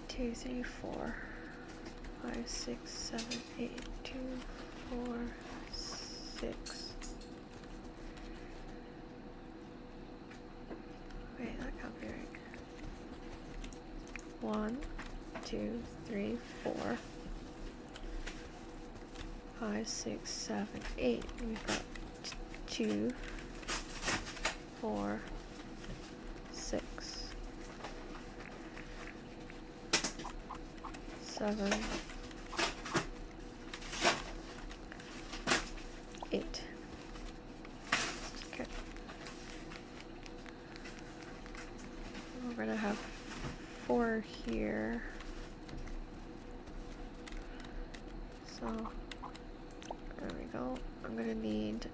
Two, three, 4, 5, 6, 7, 8, 2, 4, 6. Wait, that can't be right. 1, 2, 3, 4, 5, 6, 7, 8. We've got 2, 4, 6. 7, 8. Okay. We're gonna have 4 here. So there we go. I'm gonna need to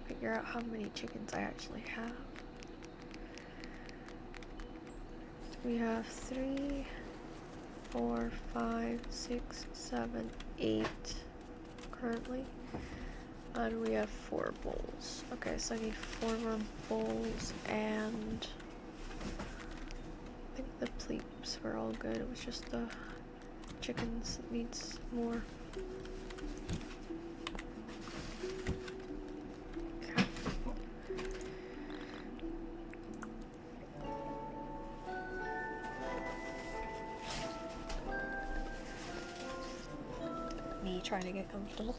figure out how many chickens I actually have. We have 3, 4, 5, 6, 7, 8 currently. And we have 4 bowls. Okay, so I need 4 more bowls, and I think the pleeps were all good. It was just the chickens that needs more. trying to get comfortable.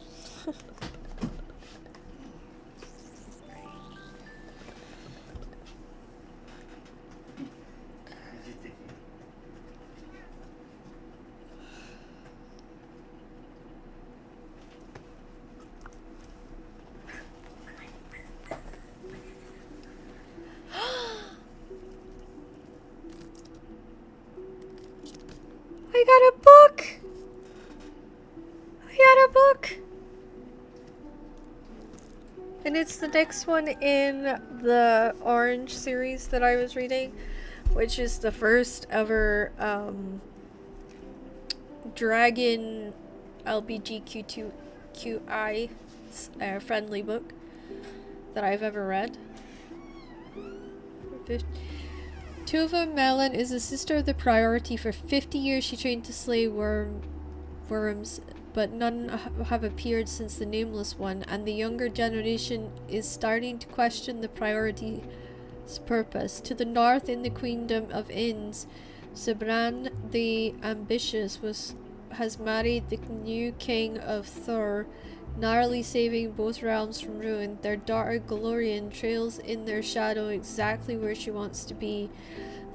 I got a book! I got a book! And it's the next one in the Orange series that I was reading, which is the first ever Dragon LGBTQI friendly book that I've ever read. Tuva Melon is a sister of the Priority. For 50 years she trained to slay worms, but none have appeared since the Nameless One, and the younger generation is starting to question the Priority's purpose. To the north, in the Queendom of Inns, Sabran the Ambitious has married the new king of Thor, narrowly saving both realms from ruin. Their daughter Galorian trails in their shadow exactly where she wants to be.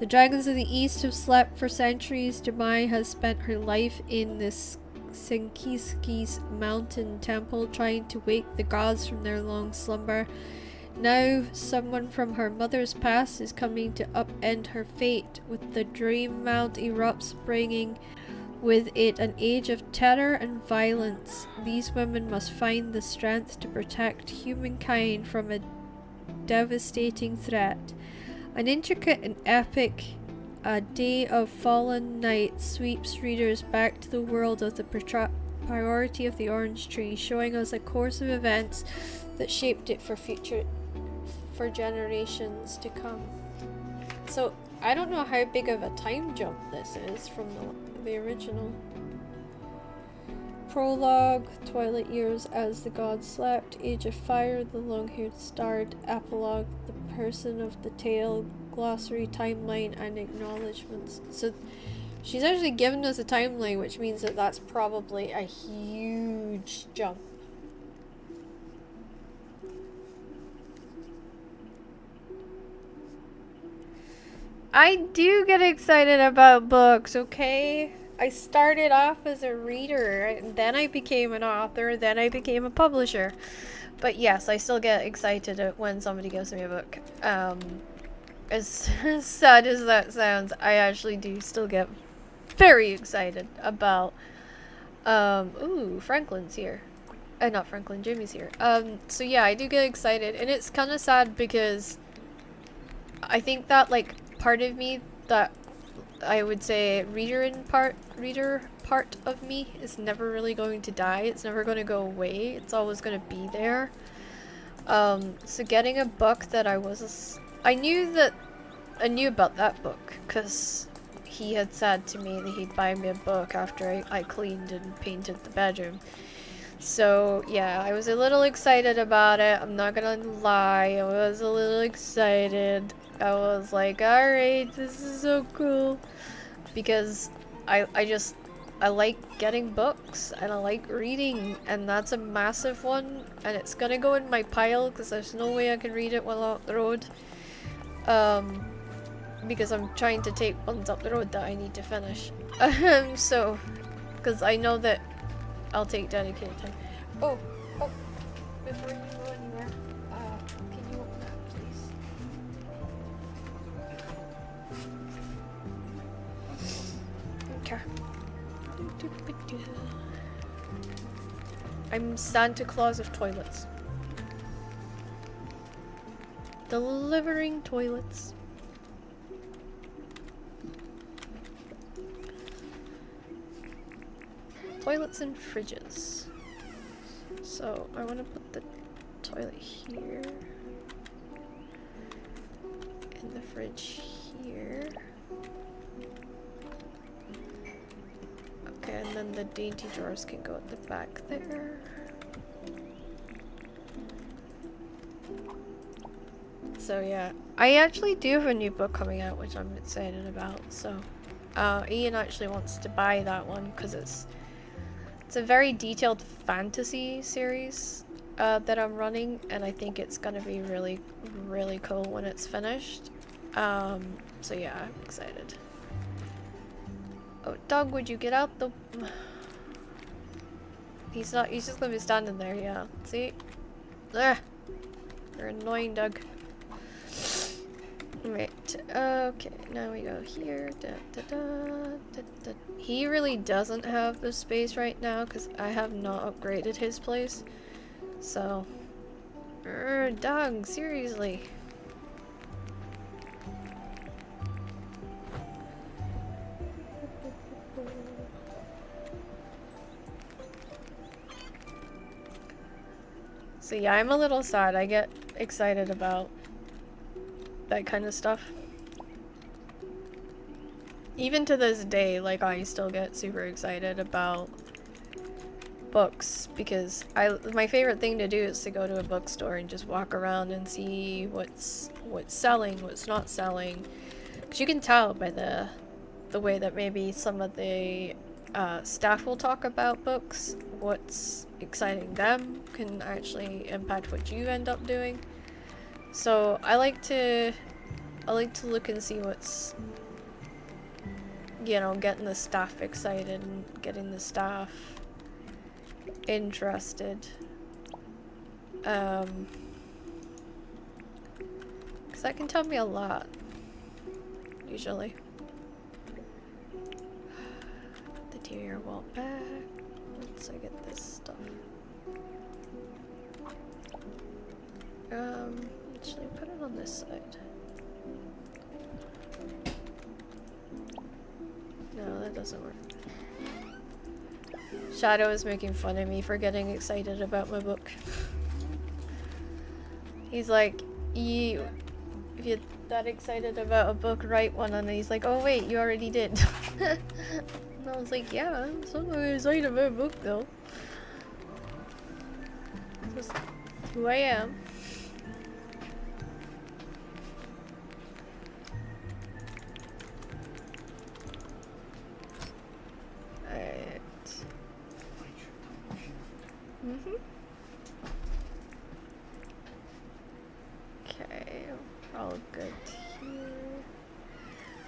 The dragons of the east have slept for centuries. Jemai has spent her life in this Sinkiski's mountain temple, trying to wake the gods from their long slumber. Now someone from her mother's past is coming to upend her fate. With the Dream Mount erupts, bringing with it an age of terror and violence. These women must find the strength to protect humankind from a devastating threat. An intricate and epic A Day of Fallen Night sweeps readers back to the world of the priority of the Orange Tree, showing us a course of events that shaped it for generations to come. So I don't know how big of a time jump this is from the original. Prologue, Twilight Years as the Gods Slept, Age of Fire, The Long-Haired Starred, Epilogue, The Person of the Tale, Glossary, Timeline, and Acknowledgements. So she's actually given us a timeline, which means that that's probably a huge jump. I do get excited about books, okay? I started off as a reader, and then I became an author, then I became a publisher. But yes, I still get excited when somebody gives me a book. As sad as that sounds, I actually do still get very excited about, ooh, Franklin's here. Not Franklin, Jimmy's here. So yeah, I do get excited, and it's kind of sad because I think that, like, part of me that I would say reader part of me is never really going to die. It's never going to go away. It's always going to be there. So getting a book that I knew about that book because he had said to me that he'd buy me a book after I cleaned and painted the bedroom. So yeah, I was a little excited about it. I'm not gonna lie, I was a little excited. I was like, alright, this is so cool. Because I like getting books and I like reading, and that's a massive one, and it's gonna go in my pile because there's no way I can read it while out the road. Because I'm trying to take ones up the road that I need to finish. So, because I know that I'll take dedicated time. Oh, before you go anywhere, can you open that, please? Okay. I'm Santa Claus of toilets. Delivering toilets. Toilets and fridges. So I want to put the toilet here. And the fridge here. Okay, and then the dainty drawers can go at the back there. So yeah, I actually do have a new book coming out, which I'm excited about. So Ian actually wants to buy that one because it's It's a very detailed fantasy series that I'm running, and I think it's gonna be really, really cool when it's finished. So yeah, I'm excited. Oh, dog, would you get out the... He's just gonna be standing there, yeah. See? Ugh. You're annoying, Doug. Right, okay, now we go here. He really doesn't have the space right now because I have not upgraded his place. So, Doug, seriously. So yeah, I'm a little sad. I get excited about that kind of stuff. Even to this day, like, I still get super excited about books because my favorite thing to do is to go to a bookstore and just walk around and see what's selling, what's not selling. Because you can tell by the way that maybe some of the staff will talk about books, what's exciting them can actually impact what you end up doing. So I like to look and see what's, you know, getting the staff excited and getting the staff interested. Because that can tell me a lot, usually. The interior wall back. Once I get this stuff. Actually put it on this side. No, that doesn't work. Shadow is making fun of me for getting excited about my book. He's like, if you're that excited about a book, write one, and he's like, oh wait, you already did. And I was like, yeah, I'm so excited about a book though. Just who I am. Alright. Okay, all good here.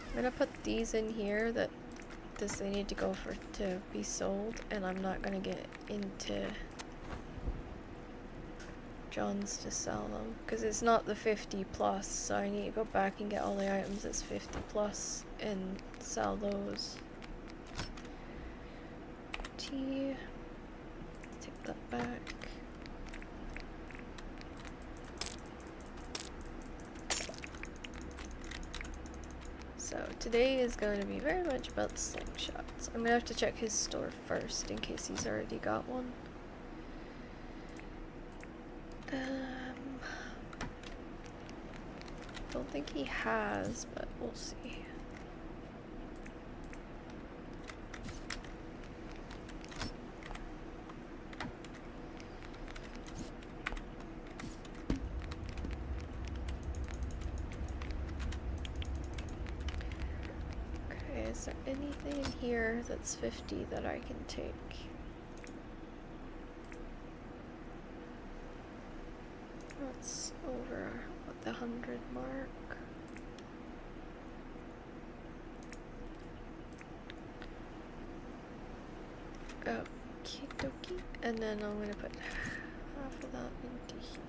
I'm gonna put these in here that they need to go for to be sold, and I'm not gonna get into John's to sell them because it's not the 50 plus, so I need to go back and get all the items that's 50 plus and sell those. Take that back. So today is going to be very much about the slingshots. I'm gonna have to check his store first in case he's already got one. Don't think he has, but we'll see. Okay, is there anything in here that's 50 that I can take? That's over what, the 100 mark. Okie dokie. And then I'm gonna put half of that into here.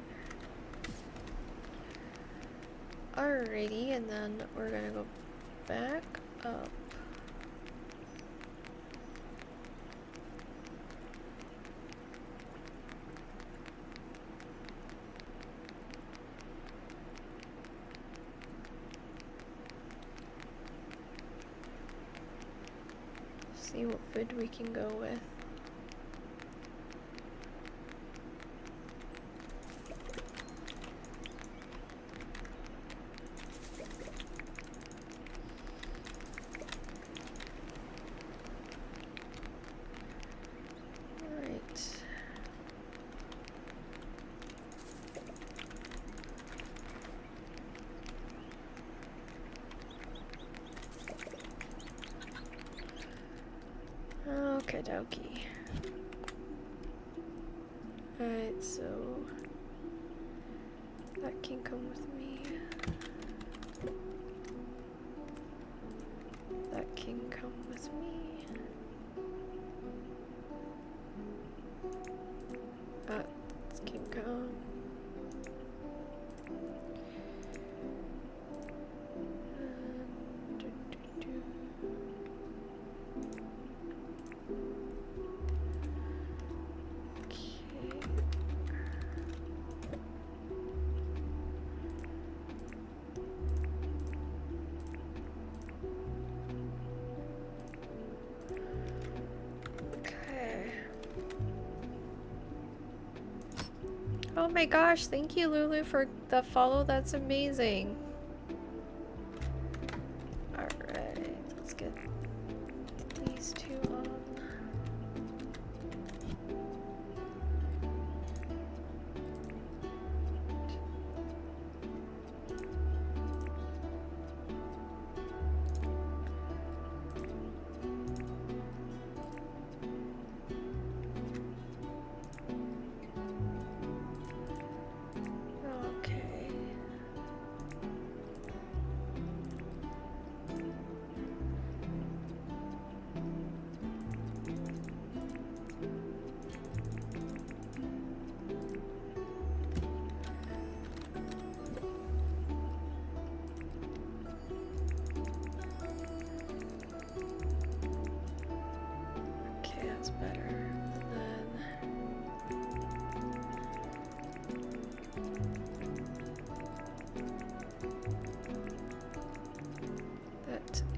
Alrighty, and then we're gonna go back up. See what food we can go with. Alright. Okie dokie. so that can come with me. That can come with me. That can come. Oh my gosh, thank you Lulu for the follow, that's amazing. Alright, let's get these two on.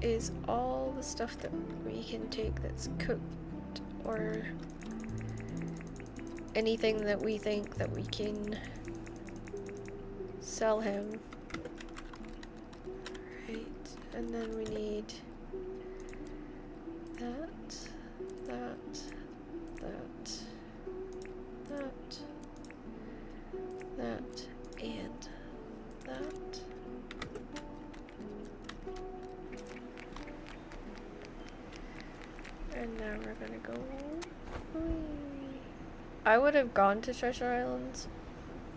Is all the stuff that we can take that's cooked or anything that we think that we can sell him. Right, and then we need that, that, that, that, that, and that. And now we're gonna go. I would have gone to Treasure Islands,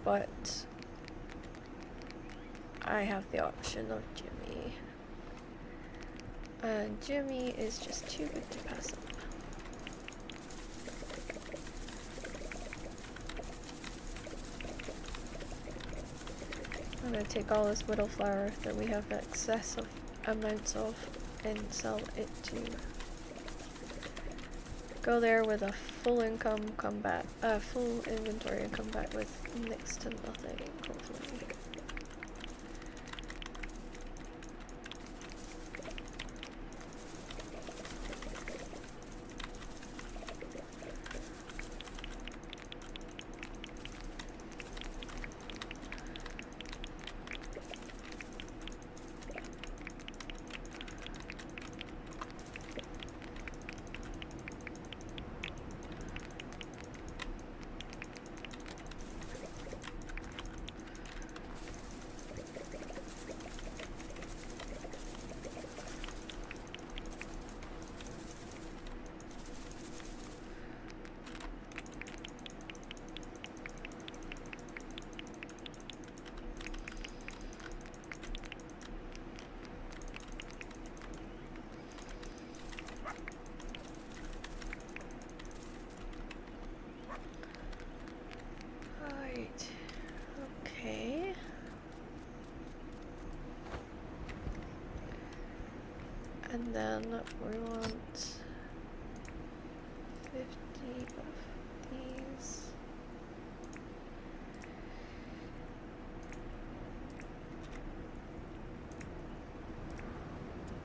but I have the option of Jimmy. And Jimmy is just too good to pass up. I'm gonna take all this widow flour that we have excessive amounts of and sell it to. Go there with a full income, come back, full inventory and come back with next to nothing, hopefully. And then we want 50 of these.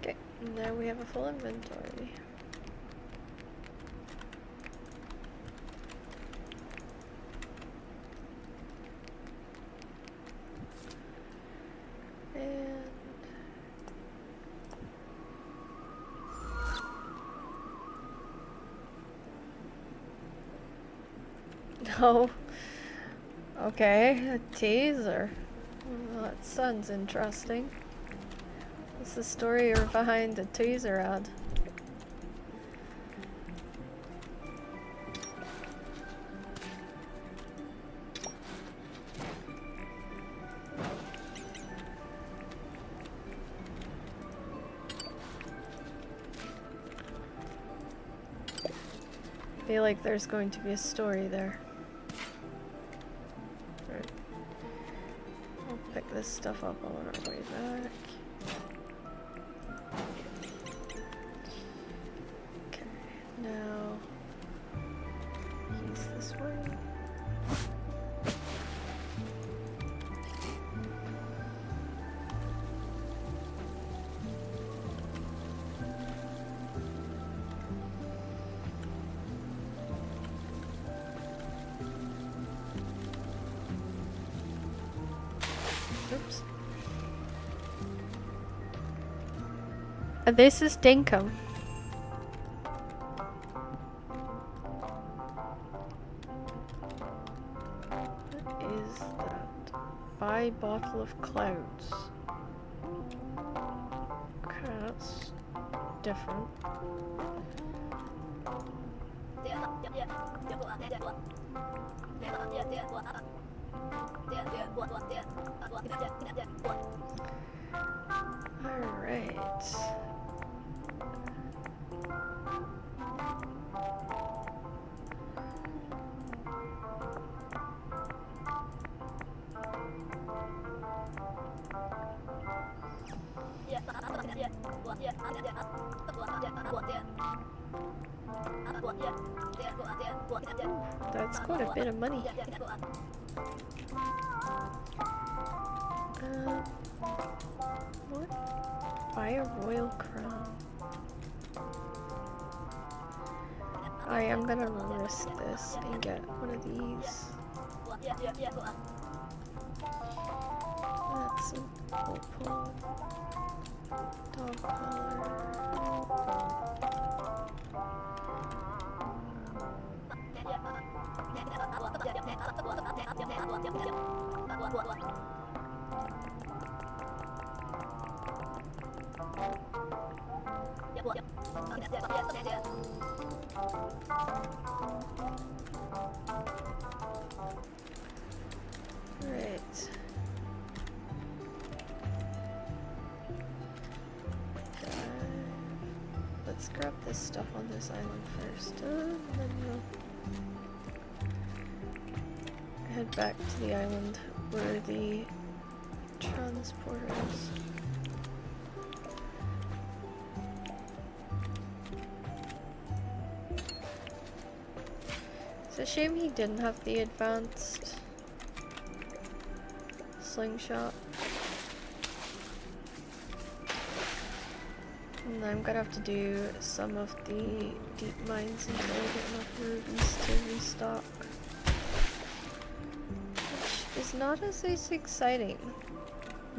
Okay, now we have a full inventory. Oh, okay, a teaser. Well, that sounds interesting. What's the story behind the teaser ad? feel like there's going to be a story there. Right. I'll pick this stuff up on our way back. Okay, now he's this way. Oops. This is Dinkum. What is that? Buy bottle of clouds. Okay, that's different. Alright. That's quite a bit of money. What? Buy a royal crown. Alright, I'm gonna risk this and get one of these. That's a opal. Dog collar. Right. Let's grab this stuff on this island first, and then we'll head back to the island where the transporter is. It's a shame he didn't have the advanced slingshot. And I'm gonna have to do some of the deep mines until I get enough rubies to restock. Which is not as exciting.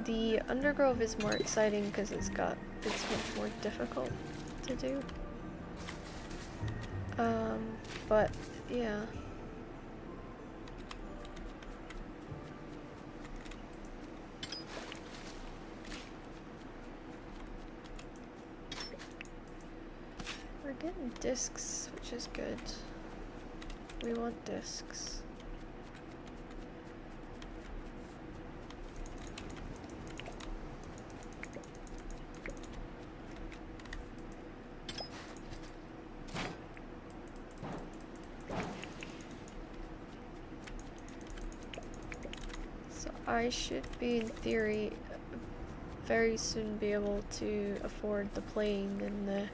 The Undergrove is more exciting because it's much more difficult to do. But yeah. We're getting discs, which is good. We want discs. So I should be, in theory, very soon be able to afford the plane and the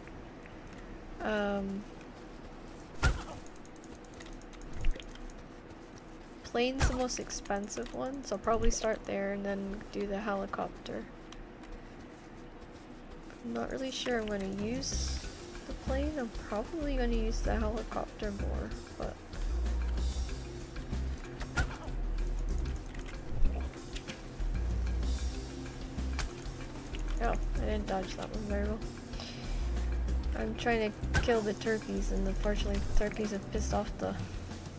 plane's the most expensive one, so I'll probably start there and then do the helicopter. I'm not really sure I'm going to use the plane. I'm probably going to use the helicopter more, but oh, I didn't dodge that one very well. I'm trying to kill the turkeys, and unfortunately the turkeys have pissed off the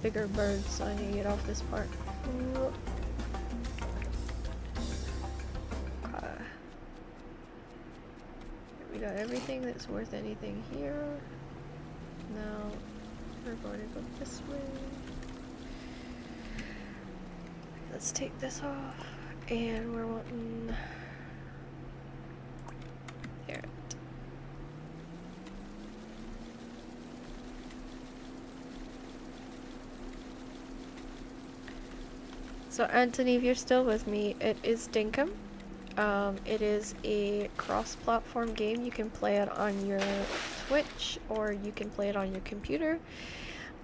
bigger birds, so I need to get off this part. Okay. We got everything that's worth anything here. Now we're going to go this way. Let's take this off, and we're wanting there. So Anthony, if you're still with me, it is Dinkum. It is a cross-platform game. You can play it on your Twitch or you can play it on your computer.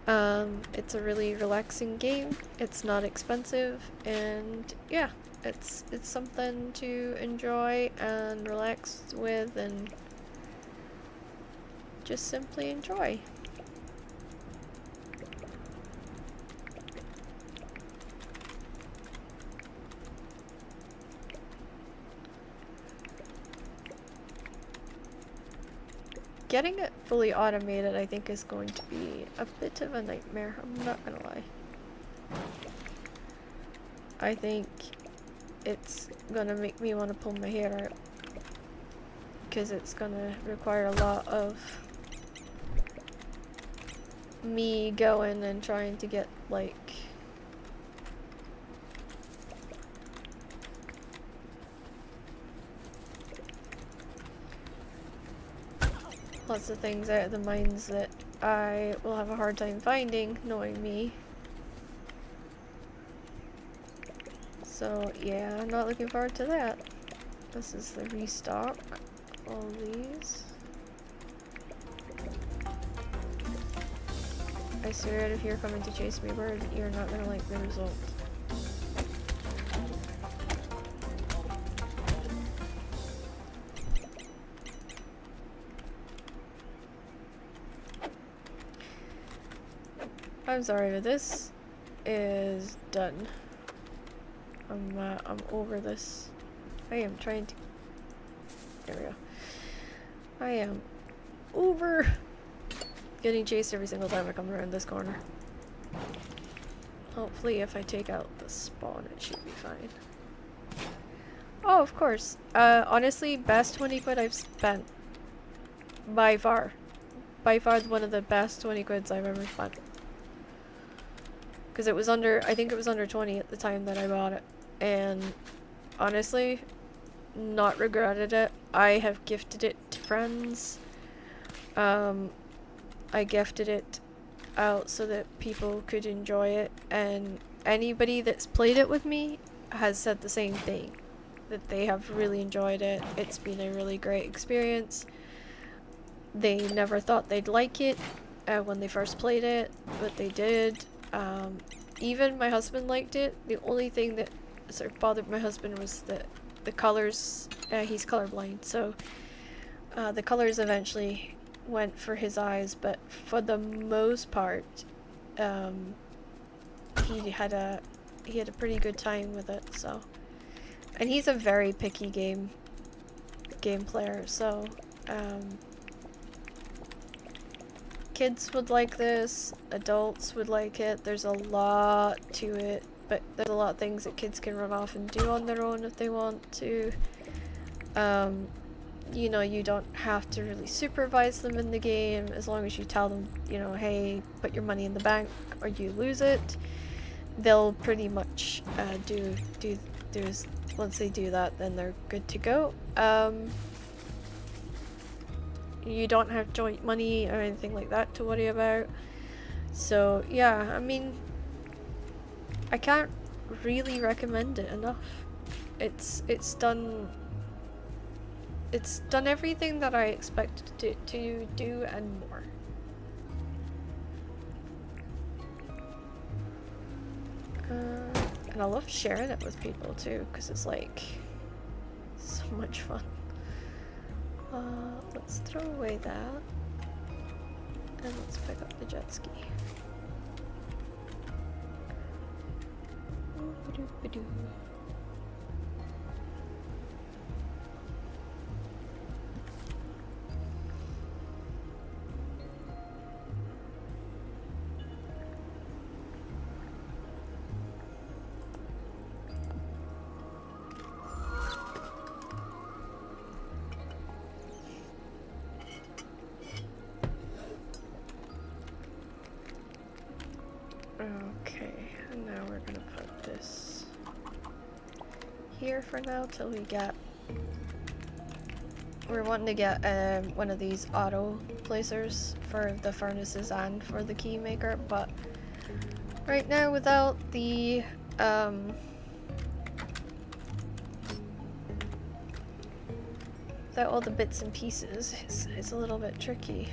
It's a really relaxing game. It's not expensive, and yeah, it's something to enjoy and relax with and just simply enjoy. Getting it fully automated, I think, is going to be a bit of a nightmare. I'm not gonna lie. I think it's gonna make me want to pull my hair out. Because it's gonna require a lot of me going and trying to get, like, lots of things out of the mines that I will have a hard time finding, knowing me. So yeah, I'm not looking forward to that. This is the restock. All these. I swear if you're coming to chase me, bird, you're not gonna like the result. I'm sorry, but this is done. I'm over this. I am trying to. There we go. I am over getting chased every single time I come around this corner. Hopefully, if I take out the spawn, it should be fine. Oh, of course. Honestly, best 20 quid I've spent. By far. By far one of the best 20 quids I've ever spent. Because it was under, I think it was under 20 at the time that I bought it. And honestly, not regretted it. I have gifted it to friends. I gifted it out so that people could enjoy it. And anybody that's played it with me has said the same thing. That they have really enjoyed it. It's been a really great experience. They never thought they'd like it when they first played it, but they did. Even my husband liked it. The only thing that sort of bothered my husband was that the colors, he's colorblind, so the colors eventually went for his eyes, but for the most part, he had a pretty good time with it, so. And he's a very picky game player, so kids would like this, adults would like it. There's a lot to it, but there's a lot of things that kids can run off and do on their own if they want to. You know, you don't have to really supervise them in the game as long as you tell them, you know, hey, put your money in the bank or you lose it. They'll pretty much once they do that, then they're good to go. You don't have joint money or anything like that to worry about. So yeah, I mean, I can't really recommend it enough. It's done everything that I expected it to do and more. And I love sharing it with people too, because it's like so much fun. Let's throw away that, and let's pick up the jet ski. Ba-doo-ba-doo. Okay, and now we're gonna put this here for now till we get. We're wanting to get one of these auto placers for the furnaces and for the key maker, but right now without the Without all the bits and pieces, it's a little bit tricky.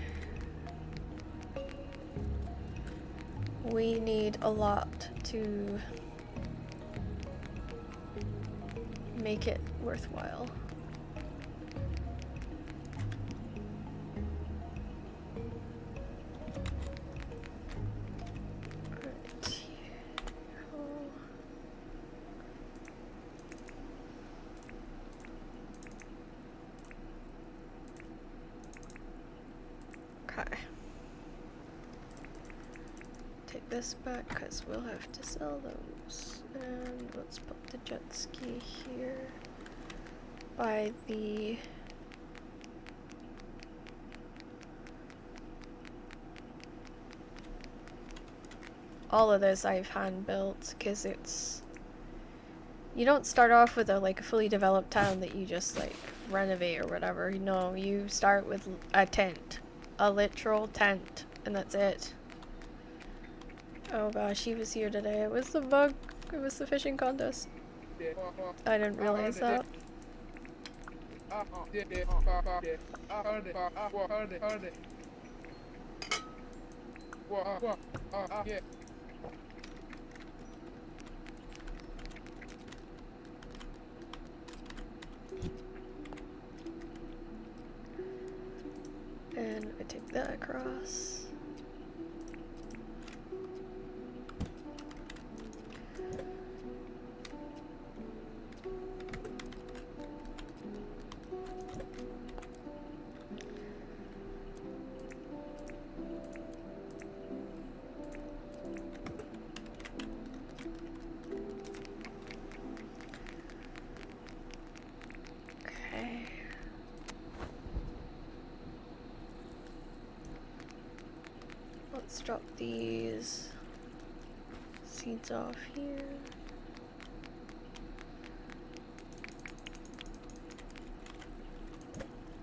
We need a lot to make it worthwhile. Right here. Okay. Take this back because we'll have to sell those. And let's put the jet ski here by the all of this I've hand built because it's you don't start off with a fully developed town that you just like renovate or whatever. No, you start with a tent, a literal tent, and that's it. Oh gosh, he was here today. It was the bug. It was the fishing contest. I didn't realize that. And I take that across. Let's drop these seeds off here.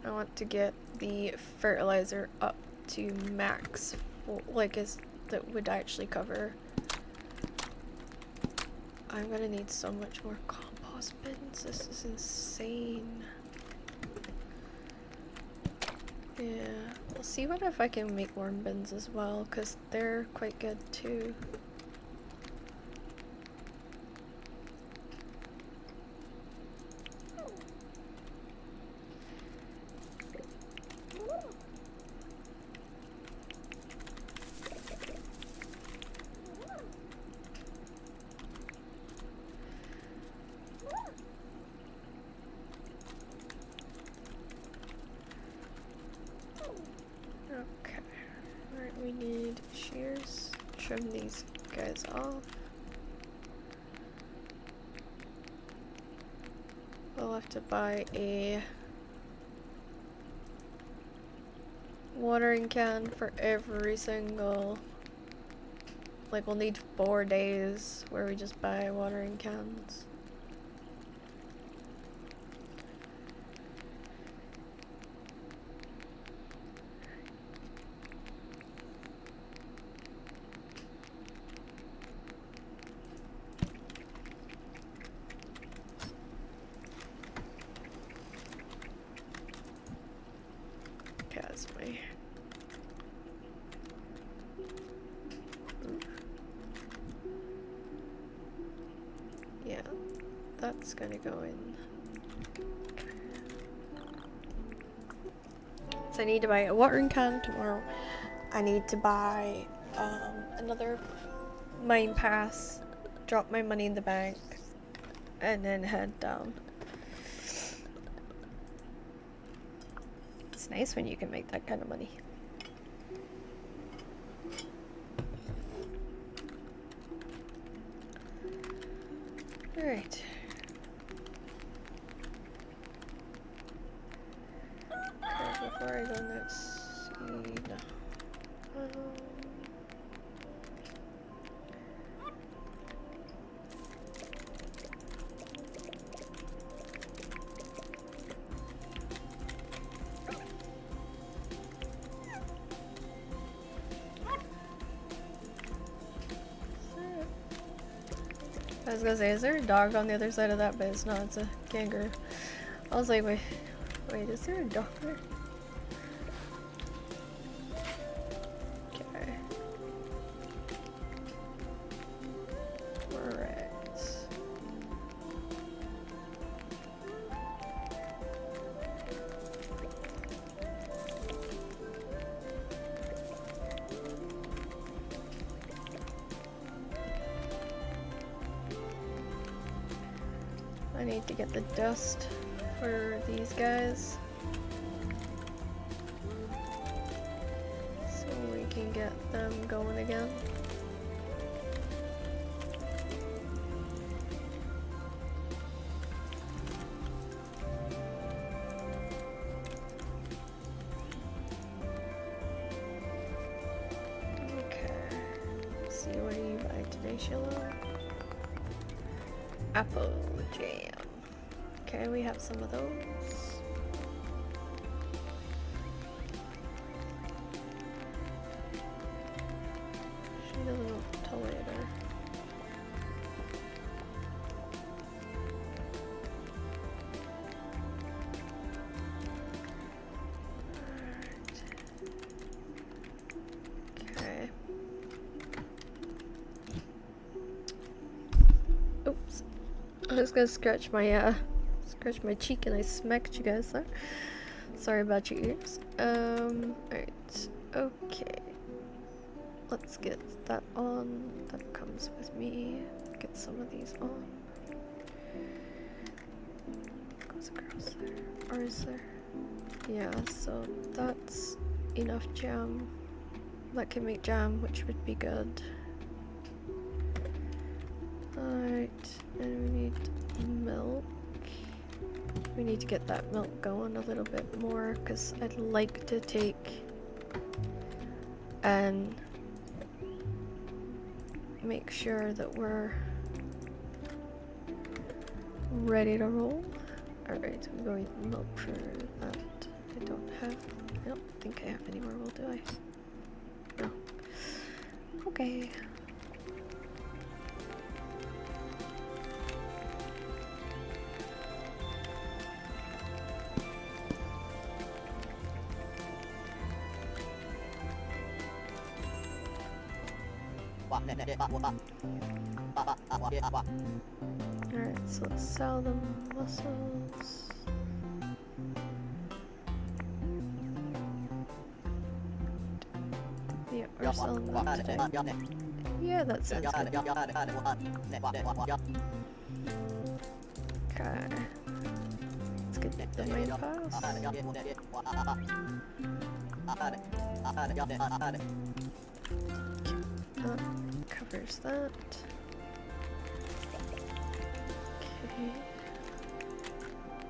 I want to get the fertilizer up to max, that would actually cover. I'm gonna need so much more compost bins. This is insane. Yeah, we'll see what if I can make worm bins as well, because they're quite good too. Okay, alright, we need shears. Trim these guys off. We'll have to buy a watering can for every single, we'll need 4 days where we just buy watering cans. Yeah, that's gonna go in. So I need to buy a watering can tomorrow. I need to buy another mine pass, drop my money in the bank, and then head down. It's nice when you can make that kind of money. Alright. Okay, before I go next, seed. was gonna say, is there a dog on the other side of that? But it's not, it's a kangaroo. I was like, wait, is there a dog there? Okay. Alright. I need to get the dust for these guys so we can get them going again. Okay, let's see, what do you buy today, Shiloh? Apple jam. Okay, we have some of those. She doesn't look till later. Okay. Oops. I was gonna scratch my cheek and I smacked you guys there. Sorry about your ears. Alright. Okay. Let's get that on. That comes with me. Get some of these on. Goes across there. Or is there? Yeah, so that's enough jam. That can make jam, which would be good. Alright, and we need milk. We need to get that milk going a little bit more because I'd like to take and make sure that we're ready to roll. Alright, we're going with milk for that. I don't think I have any more wool, do I? No. Okay. Alright, so let's sell the mussels. Yeah, we're selling that today. Yeah, that sounds good. Okay. Let's get the main files. That covers that. Okay.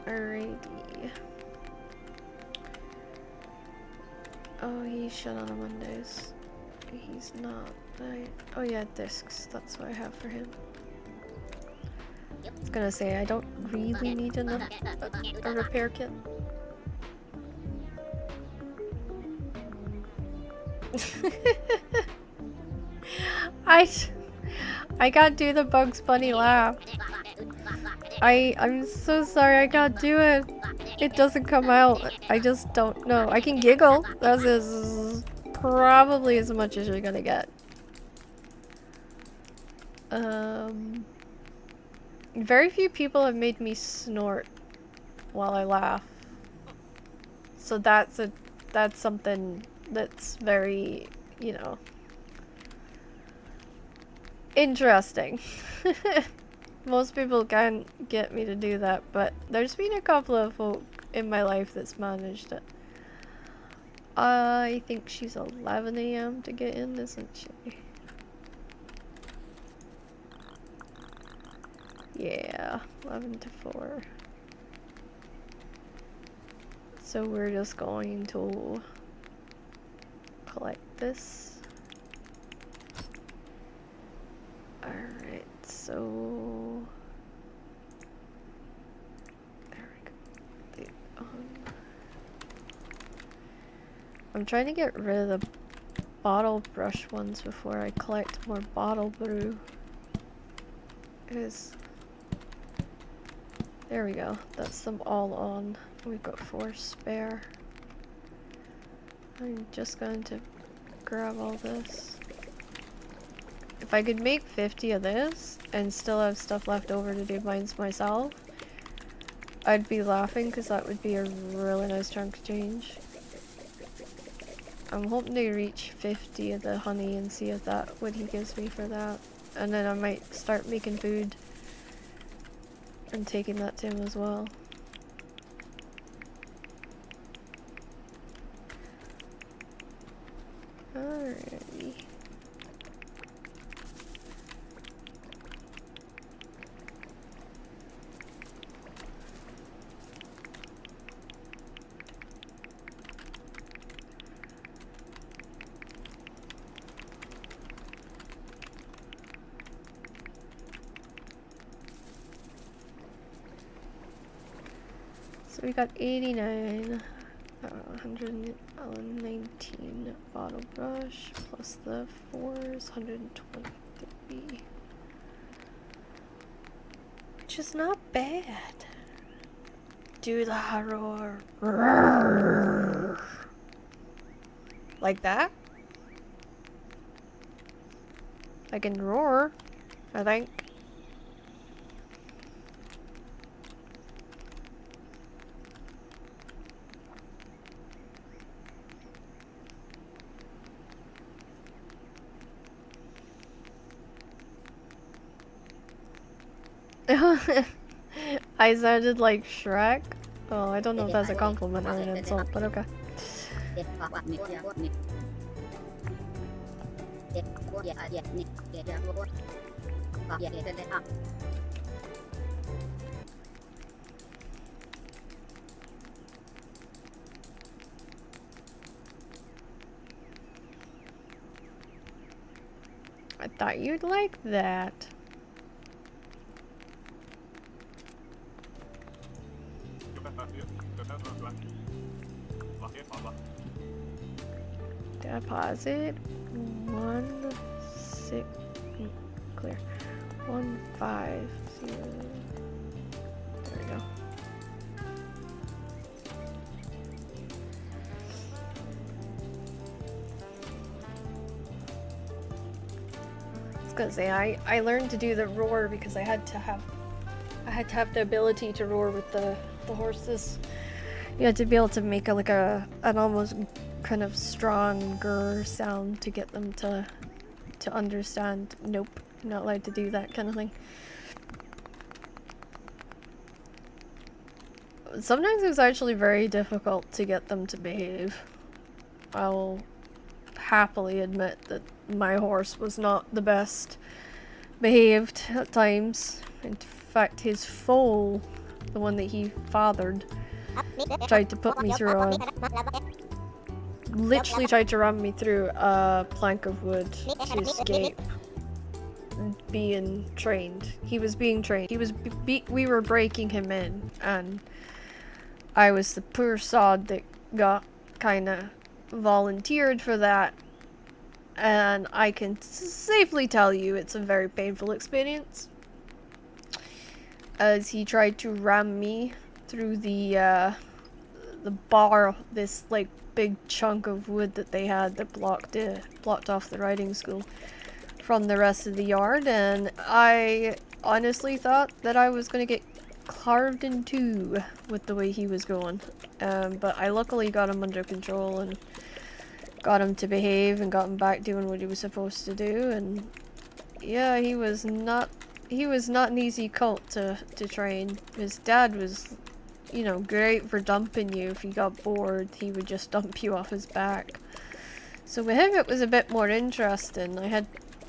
Alrighty. Oh, he's shut on Mondays. He's not. Oh yeah, discs. That's what I have for him. I was gonna say I don't really need a repair kit. I can't do the Bugs Bunny laugh. I'm so sorry, I can't do it. It doesn't come out. I just don't know. I can giggle. That's probably as much as you're gonna get. Very few people have made me snort while I laugh. So that's something that's very, you know, interesting. Most people can't get me to do that, but there's been a couple of folk in my life that's managed it. I think she's 11 AM to get in, isn't she? Yeah, 11 to 4. So we're just going to collect this. Alright, so there we go. I'm trying to get rid of the bottle brush ones before I collect more bottle brew. is... There we go. That's them all on. We've got 4 spare. I'm just going to grab all this. If I could make 50 of this and still have stuff left over to do mines myself, I'd be laughing because that would be a really nice chunk of change. I'm hoping to reach 50 of the honey and see if that what he gives me for that. And then I might start making food and taking that to him as well. Alrighty. So we got 89, 119 bottle brush, plus the 4s, 123. Which is not bad. Do the roar. Like that? I can roar, I think. I sounded like Shrek. Oh, I don't know if that's a compliment or an insult, but okay. I thought you'd like that. Deposit 1 6 clear 1 5 0. There we go. I was gonna say I learned to do the roar because I had to have the ability to roar with the horses. You had to be able to make an almost kind of stronger sound to get them to understand. Nope, not allowed to do that kind of thing. Sometimes it was actually very difficult to get them to behave. I'll happily admit that my horse was not the best behaved at times. In fact, his foal, the one that he fathered, tried to put me through literally tried to ram me through a plank of wood to escape being trained. He was being trained. We were breaking him in, and I was the poor sod that got kinda volunteered for that. And I can safely tell you it's a very painful experience, as he tried to ram me through the bar, this like big chunk of wood that they had that blocked off the riding school from the rest of the yard, and I honestly thought that I was gonna get carved in two with the way he was going. But I luckily got him under control and got him to behave and got him back doing what he was supposed to do. And yeah, he was not an easy colt to train. His dad was, you know, great for dumping you. If he got bored, he would just dump you off his back. So with him it was a bit more interesting.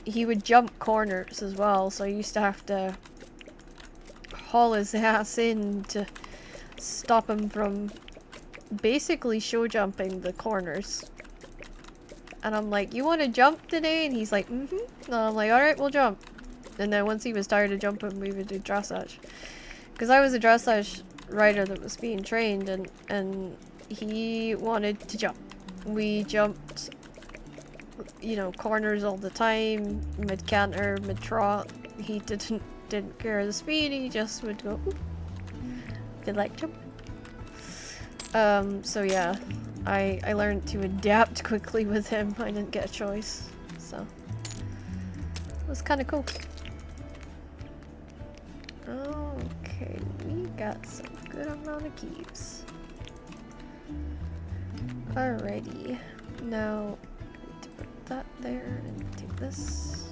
He would jump corners as well, so I used to have to haul his ass in to stop him from basically show jumping the corners. And I'm like, you want to jump today? And he's like, mm-hmm. And I'm like, alright, we'll jump. And then once he was tired of jumping, we would do dressage. Because I was a dressage rider that was being trained, and he wanted to jump. We jumped, you know, corners all the time, mid-canter, mid-trot. He didn't didn't care the speed, he just would go oop, if you liked him. So yeah, I learned to adapt quickly with him. I didn't get a choice, so it was kind of cool. Okay, we got some good amount of keys. Alrighty, now I need to put that there and take this.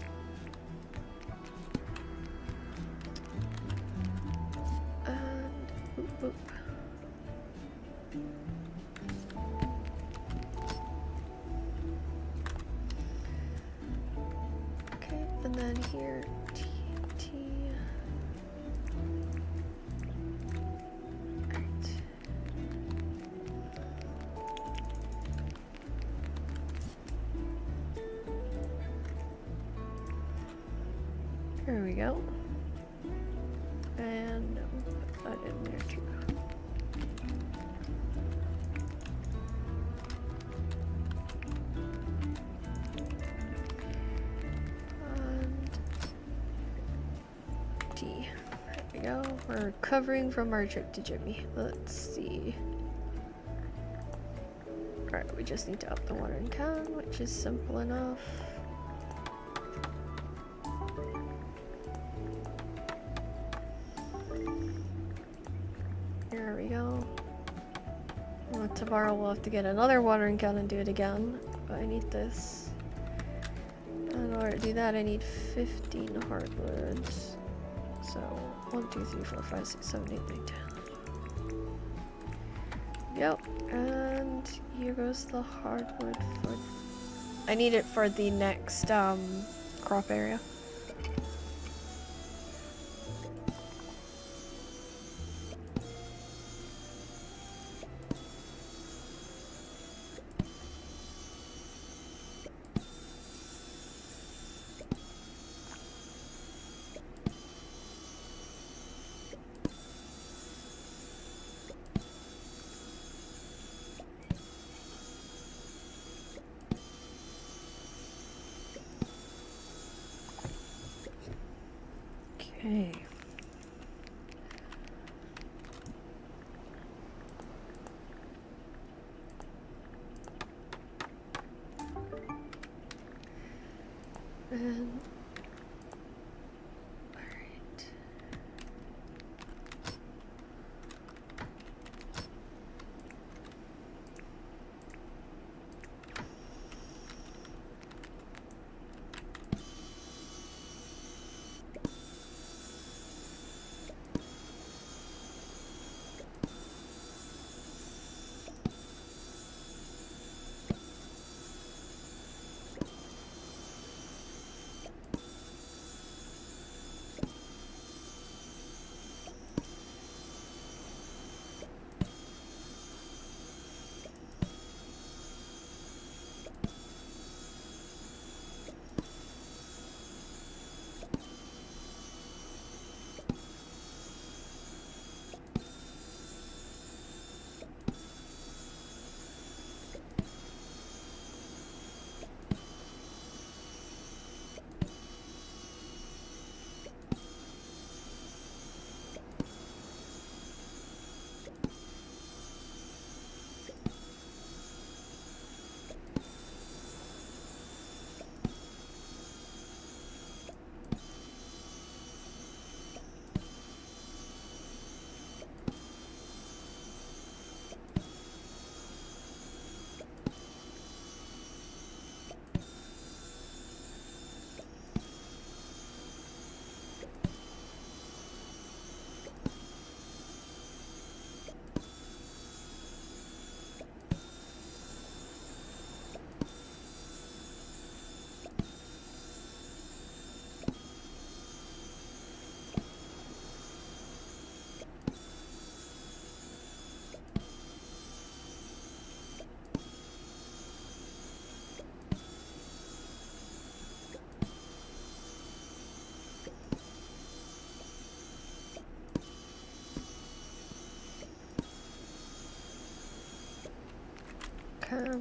And boop boop. Okay, and then here TNT. Right. Here we go. And we'll put that in there too. And T. There we go. We're recovering from our trip to Jimmy. Let's see. Alright, we just need to up the watering can, which is simple enough. There we go. Well, tomorrow we'll have to get another watering can and do it again, but I need this. In order to do that, I need 15 hardwoods. So 1, 2, 3, 4, 5, 6, 7, 8, 9, 10. Yep, and here goes the hardwood for. I need it for the next crop area. Okay. And all right.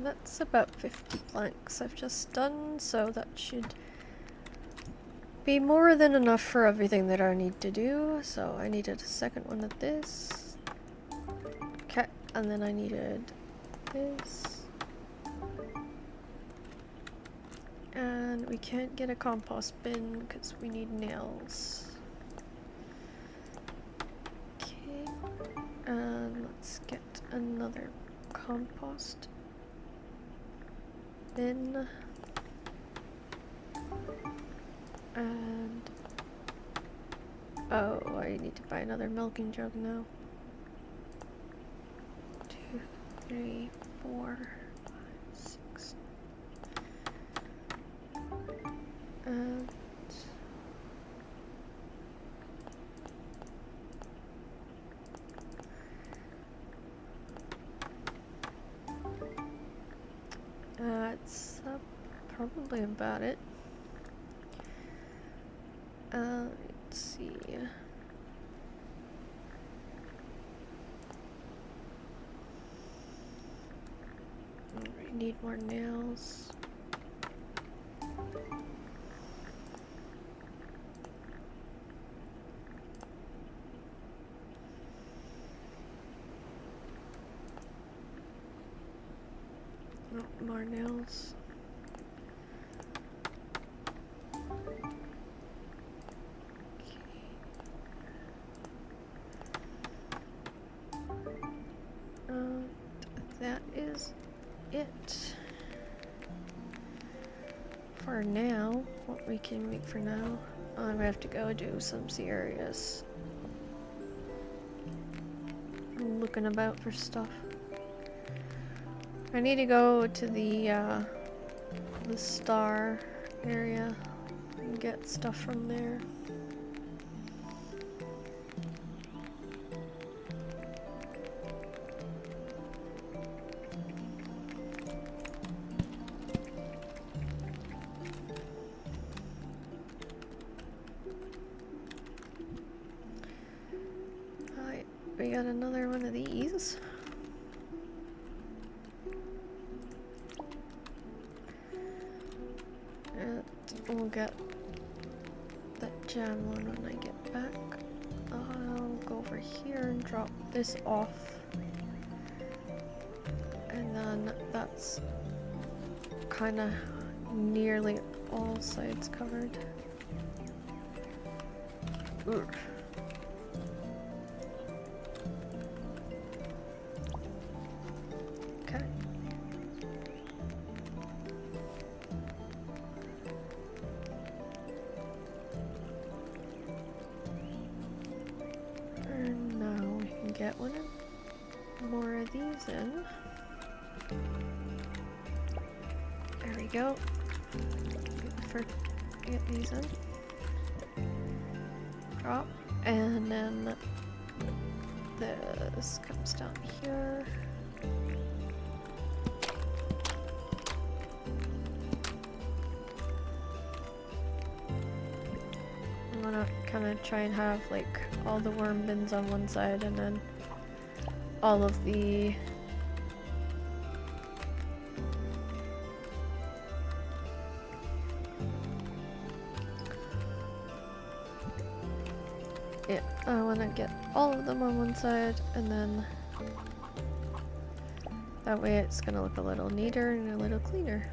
That's about 50 planks I've just done, so that should be more than enough for everything that I need to do. So I needed a second one of this. Okay, and then I needed this. And we can't get a compost bin because we need nails. Okay, and let's get another compost bin. And oh, I need to buy another milking jug now. 2, 3, 4, 5, 6. And that's probably about it. Let's see. We need more nails. Oh, more nails. That is it for now. What we can make for now. I'm gonna have to go do some serious looking about for stuff. I need to go to the star area and get stuff from there. We got another one of these. And we'll get that jam one when I get back. I'll go over here and drop this off. And then that's kind of nearly all sides covered. Ugh. Get one more of these in. There we go. Get these in. Drop. And then this comes down here. I'm gonna kind of try and have like all the worm bins on one side and then all of the I want to get all of them on one side and then that way it's gonna look a little neater and a little cleaner.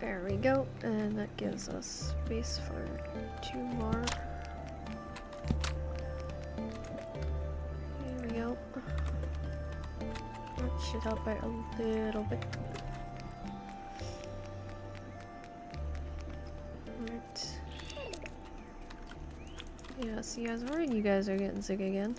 There we go, and that gives us space for 2 more. Here we go. That should help out a little bit. Right. Yeah, see, I was worried you guys are getting sick again.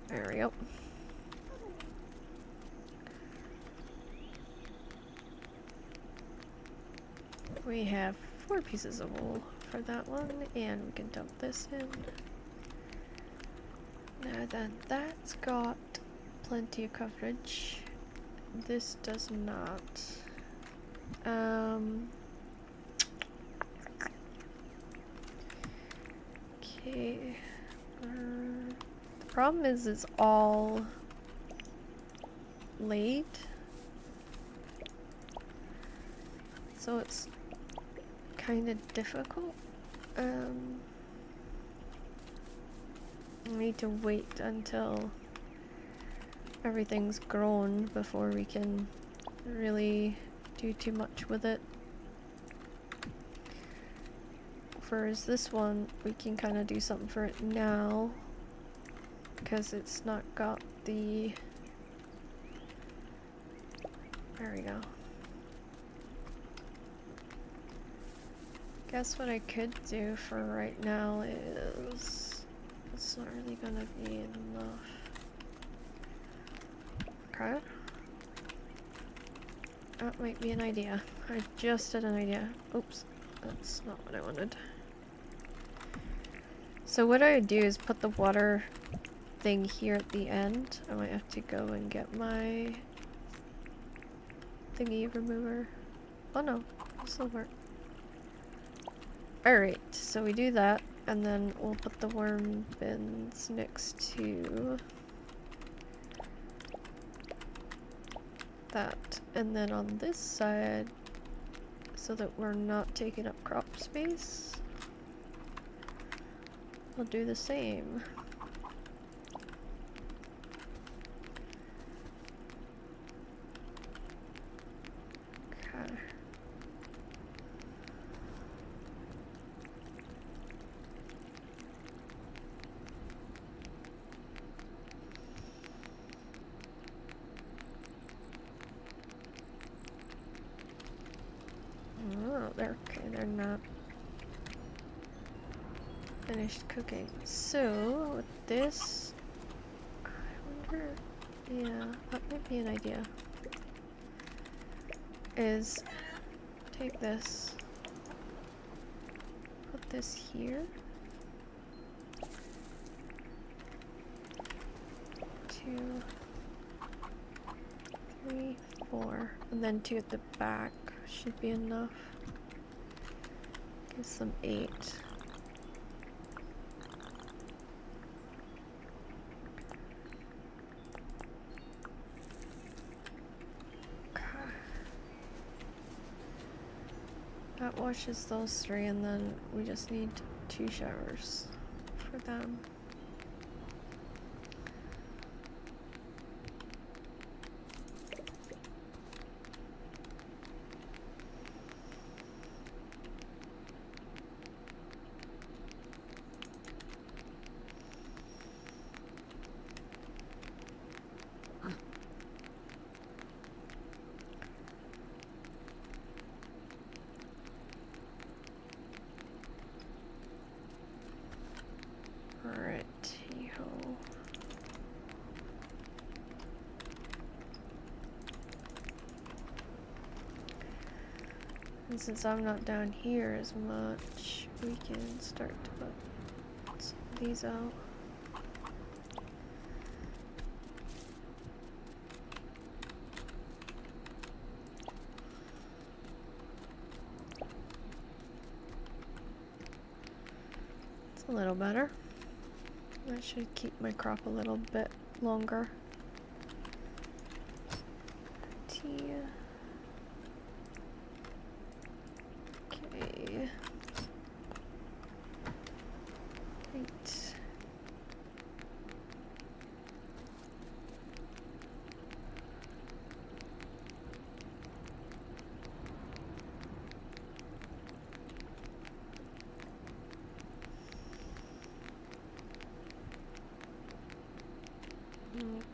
There we go. We have 4 pieces of wool for that one, and we can dump this in. Now then, that's got plenty of coverage. This does not. Okay. The problem is it's all late. So it's kind of difficult. I need to wait until everything's grown before we can really do too much with it. Whereas this one, we can kind of do something for it now because it's not got the... There we go. Guess what I could do for right now is... It's not really gonna be enough. Okay. That might be an idea. I just had an idea. Oops. That's not what I wanted. So what I would do is put the water thing here at the end. I might have to go and get my thingy remover. Oh no, this will work. Alright, so we do that, and then we'll put the worm bins next to that. And then on this side, so that we're not taking up crop space, we'll do the same. Okay. Oh, they're okay, they're not finished cooking. So, with this, I wonder, yeah, that might be an idea. Is take this, put this here, 2, 3, 4, and then 2 at the back should be enough. Gives them 8. That washes those 3, and then we just need 2 showers for them. And since I'm not down here as much, we can start to put some of these out. It's a little better. That should keep my crop a little bit longer. Okay. Right.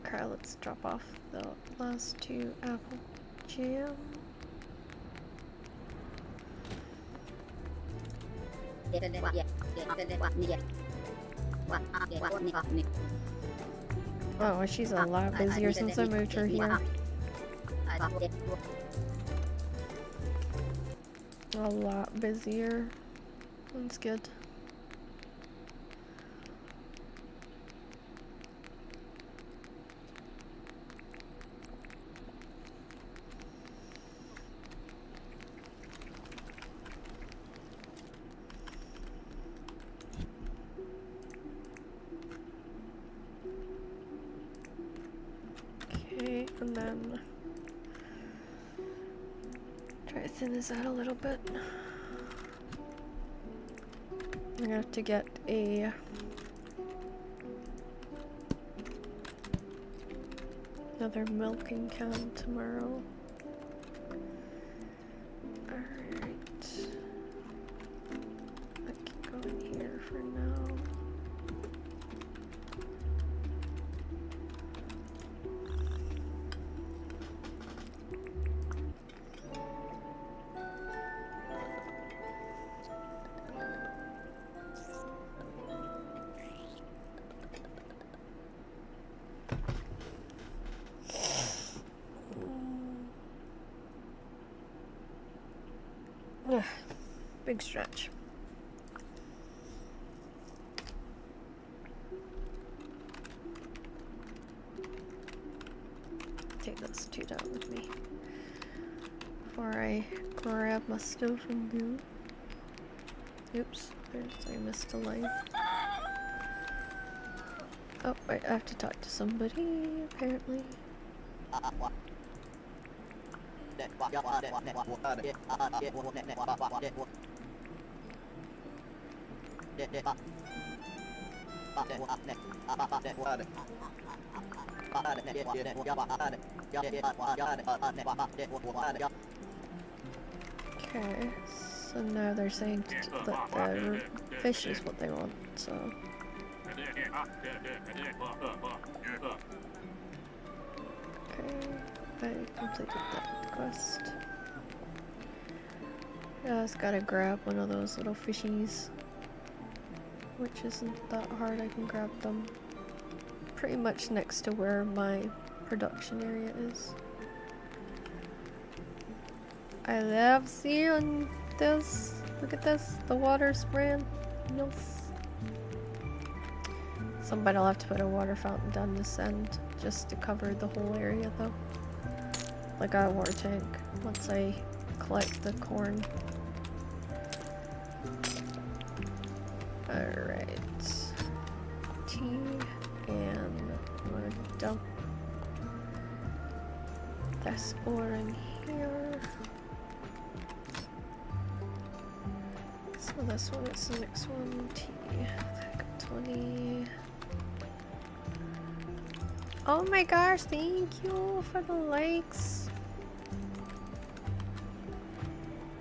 Okay, let's drop off the last 2 apple jam. Oh, she's a lot busier since I moved her here. A lot busier. That's good. Okay, and then try to thin this out a little bit. I'm gonna have to get another milking can tomorrow. Alright. I can go in here for now. Ugh, big stretch. Take those two down with me before I grab my stuff and go. Oops, I missed a line. Oh, wait, I have to talk to somebody, apparently. Okay, so now they're saying that the fish is what they want, so... Okay, I completed that quest. Yeah, I just gotta grab one of those little fishies, which isn't that hard. I can grab them pretty much next to where my production area is. I love seeing this. Look at this, the water spraying. Yes. Somebody will have to put a water fountain down this end just to cover the whole area though. Like a water tank once I collect the corn. Alright. Tea, and I'm gonna dump this ore in here. So this one is the next one. Tea. I got 20. Oh my gosh, thank you for the likes.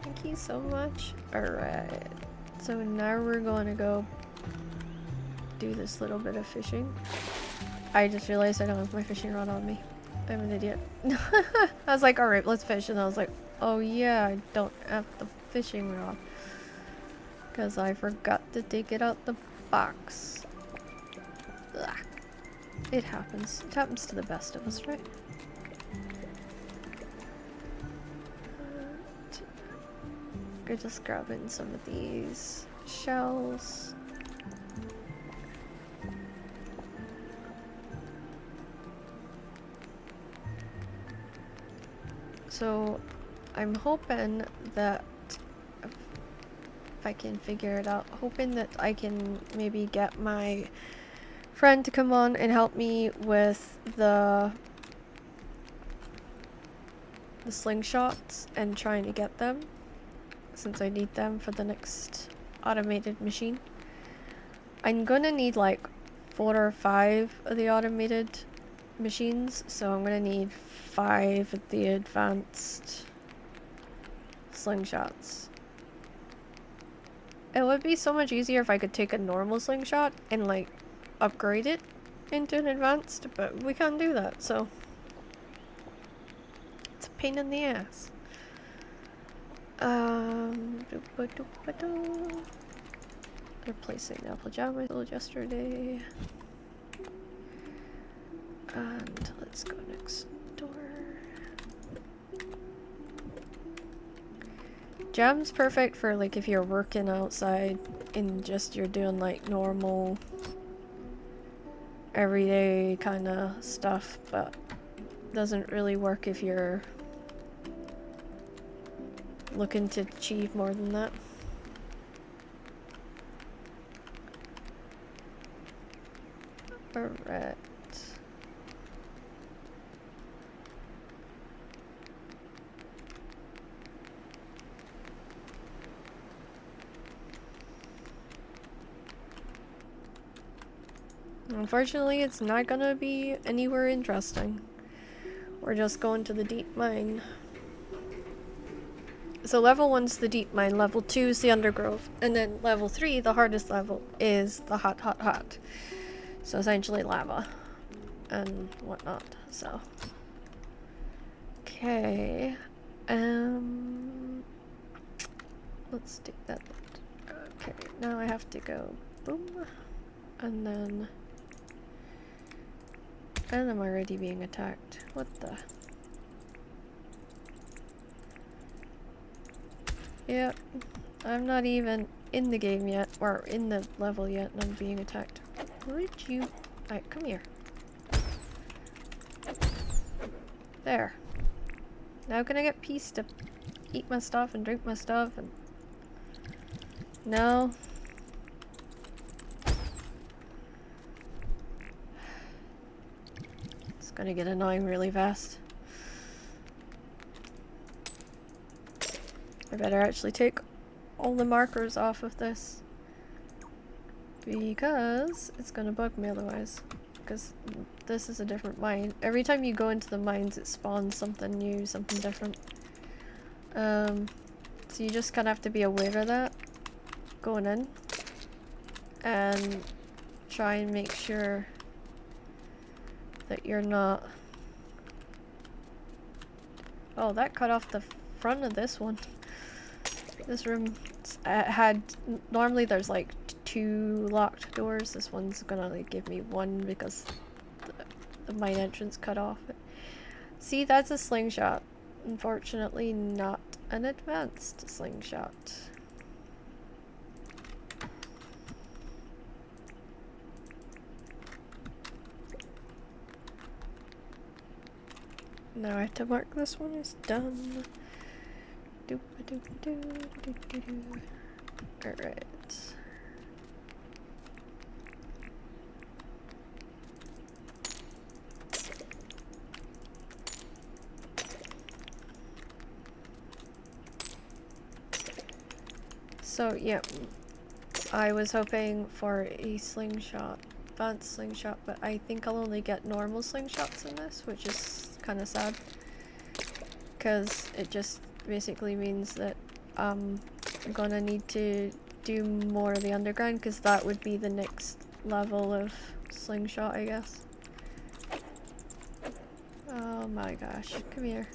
Thank you so much. Alright. So now we're going to go do this little bit of fishing. I just realized I don't have my fishing rod on me. I'm an idiot. I was like, alright, let's fish. And I was like, oh yeah, I don't have the fishing rod. Because I forgot to take it out the box. Ugh. It happens. It happens to the best of us, right? We're just grabbing some of these shells. So I'm hoping that if I can figure it out, hoping that I can maybe get my friend to come on and help me with the slingshots and trying to get them, since I need them for the next automated machine. I'm gonna need like 4 or 5 of the automated machines, so I'm gonna need 5 of the advanced slingshots. It would be so much easier if I could take a normal slingshot and like upgrade it into an advanced, but we can't do that, so it's a pain in the ass. Replacing the apple jam I sold yesterday. And let's go next door. Jam's perfect for like if you're working outside and just you're doing like normal everyday kind of stuff, but doesn't really work if you're looking to achieve more than that. Alright. Unfortunately, it's not gonna be anywhere interesting. We're just going to the deep mine. So level 1's the deep mine, level 2 is the undergrowth, and then level 3, the hardest level, is the hot. So essentially lava and whatnot, so. Okay. Let's do that. Okay, now I have to go boom, and then and I'm already being attacked. What the? Yep, I'm not even in the game yet, or in the level yet, and I'm being attacked. Would you? Alright, come here. There. Now can I get peace to eat my stuff and drink my stuff and... No. It's gonna get annoying really fast. I better actually take all the markers off of this. Because it's gonna bug me otherwise. Because this is a different mine. Every time you go into the mines it spawns something new, something different. So you just kind of have to be aware of that going in. And try and make sure that you're not... Oh, that cut off the front of this one. This room had... Normally there's like 2 locked doors. This one's gonna like give me 1 because the mine entrance cut off. See, that's a slingshot. Unfortunately not an advanced slingshot. Now I have to mark this one is done. Alright. So, yeah, I was hoping for a slingshot, advanced slingshot, but I think I'll only get normal slingshots in this, which is kind of sad. Because it just basically means that I'm gonna need to do more of the underground, because that would be the next level of slingshot, I guess. Oh my gosh, come here.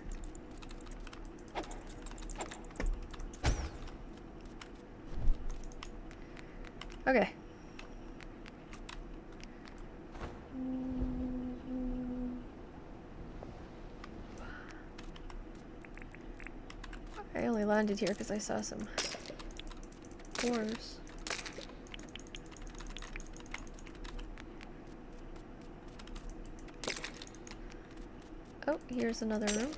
Okay. I only landed here because I saw some ores. Oh, here's another room.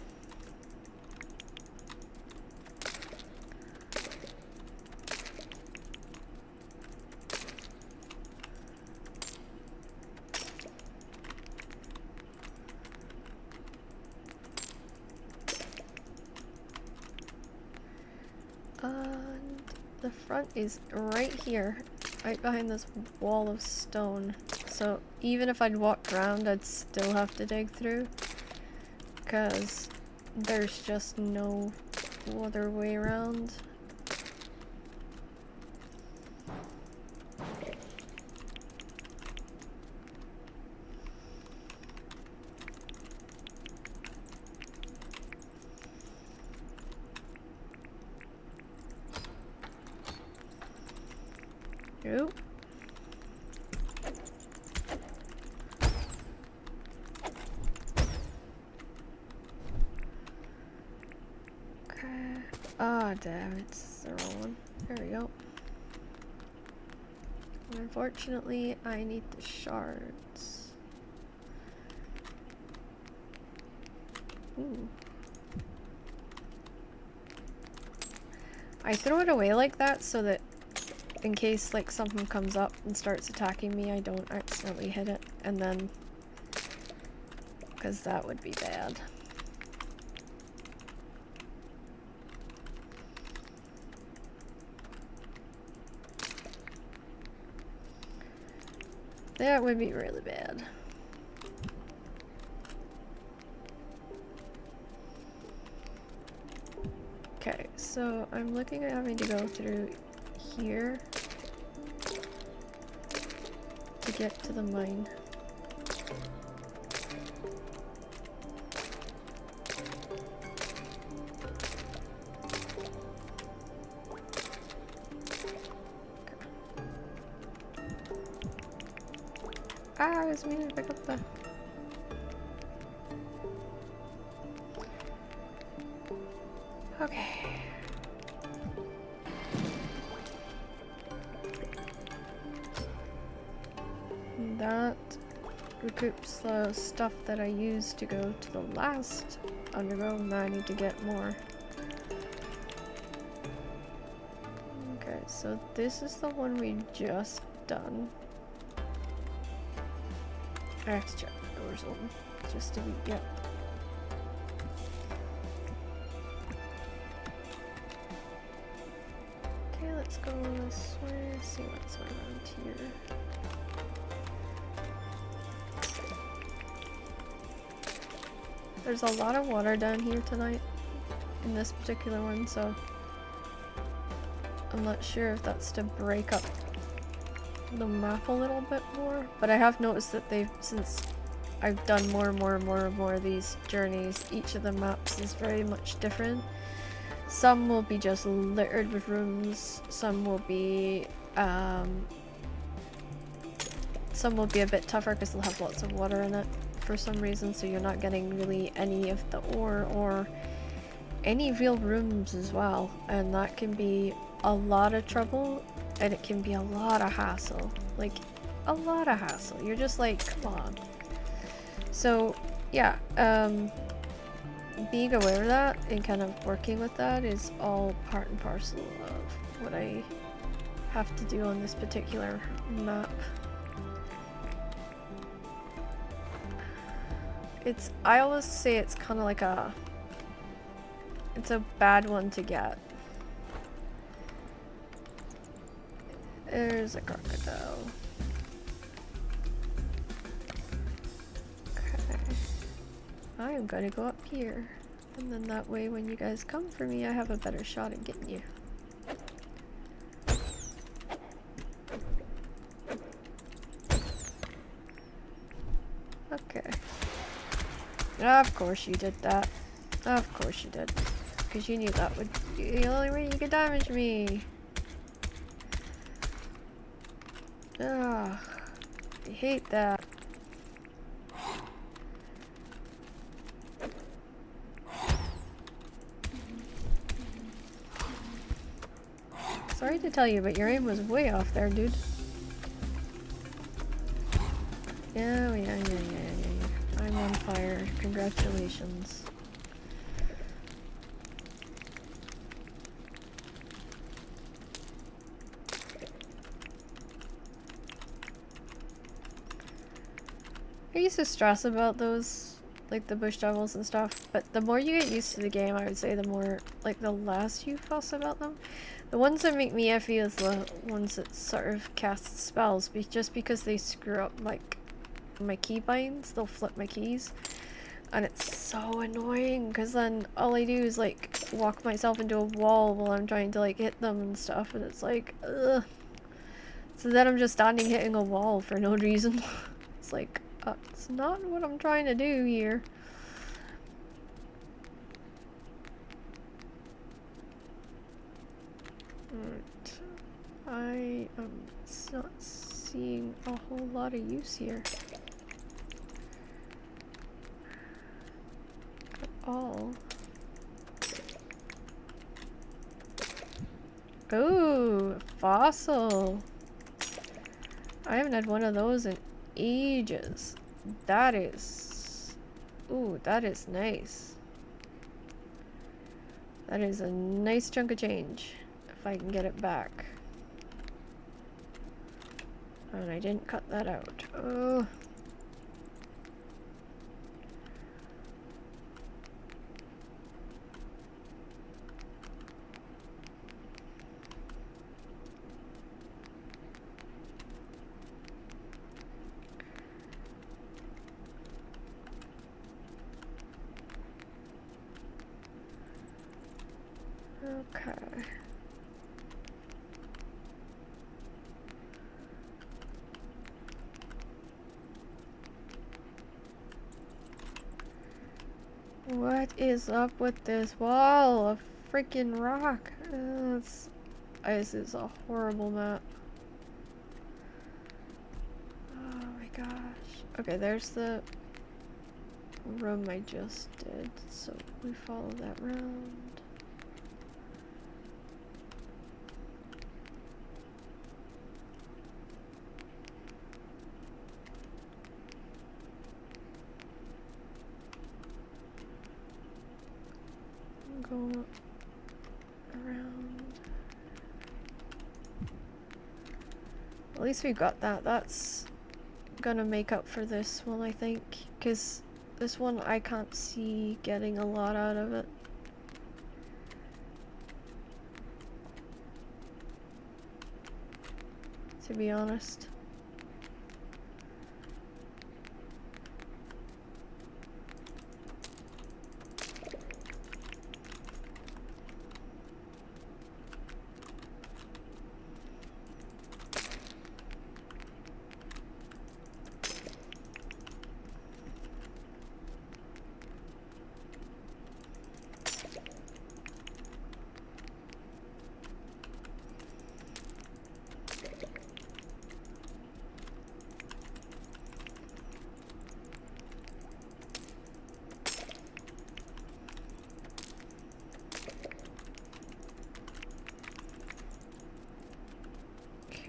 And the front is right here, right behind this wall of stone. So even if I'd walked around, I'd still have to dig through. Because there's just no other way around. Nope. Oh damn, it's the wrong one. There we go. Unfortunately, I need the shards. Ooh. I throw it away like that so that in case like something comes up and starts attacking me, I don't accidentally hit it, and then because that would be bad. That would be really bad. Okay, so I'm looking at having to go through here to get to the mine. Ah, I was meaning to pick up the... Okay. That recoups the stuff that I used to go to the last underground. Now I need to get more. Okay, so this is the one we just done. I have to check the doors open just to be, yep. Okay, let's go this way, see what's around here. There's a lot of water down here tonight in this particular one, so I'm not sure if that's to break up the map a little bit more, but I have noticed that since I've done more of these journeys, each of the maps is very much different. Some will be just littered with rooms, some will be a bit tougher because they'll have lots of water in it for some reason, so you're not getting really any of the ore or any real rooms as well, and that can be a lot of trouble. And it can be a lot of hassle, like a lot of hassle. You're just like, come on. So yeah, being aware of that and kind of working with that is all part and parcel of what I have to do on this particular map. I always say it's kind of like it's a bad one to get. There's a crocodile. Okay. I am gonna go up here. And then that way when you guys come for me, I have a better shot at getting you. Okay. Of course you did that. Of course you did. Because you knew that would be the only way you could damage me. Ugh, I hate that. Sorry to tell you, but your aim was way off there, dude. Yeah. I'm on fire. Congratulations. I used to stress about those, like the bush devils and stuff, but the more you get used to the game, I would say the more, like, the less you fuss about them. The ones that make me iffy is the ones that sort of cast spells, just because they screw up, like, my key binds. They'll flip my keys, and it's so annoying, because then all I do is, like, walk myself into a wall while I'm trying to, like, hit them and stuff, and it's like, ugh. So then I'm just standing hitting a wall for no reason. It's like, it's not what I'm trying to do here. Right. I am not seeing a whole lot of use here. At all. Ooh, fossil. I haven't had one of those in ages. That is... Ooh, that is nice. That is a nice chunk of change, if I can get it back. And I didn't cut that out. Oh. Okay. What is up with this wall of freaking rock? This is a horrible map. Oh my gosh. Okay, there's the room I just did, so we follow that round. Go around. At least we got that. That's gonna make up for this one, I think, because this one I can't see getting a lot out of it. To be honest.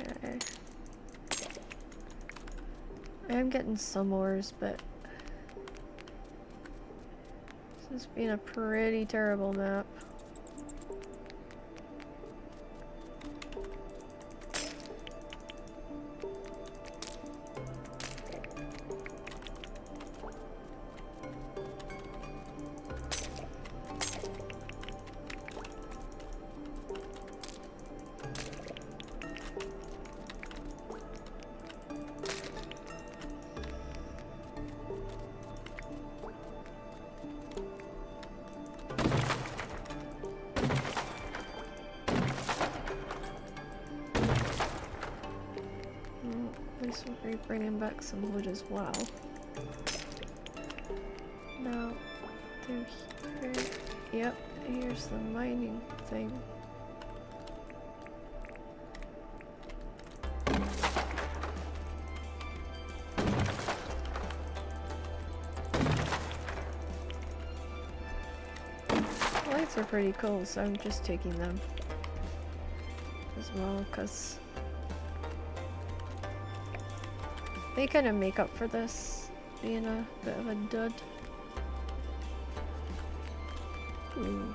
Okay. I am getting some ores, but this has been a pretty terrible map. We'll be bringing back some wood as well. Now, through here. Yep, here's the mining thing. Lights are pretty cool, so I'm just taking them as well, because they kind of make up for this being a bit of a dud. Ooh.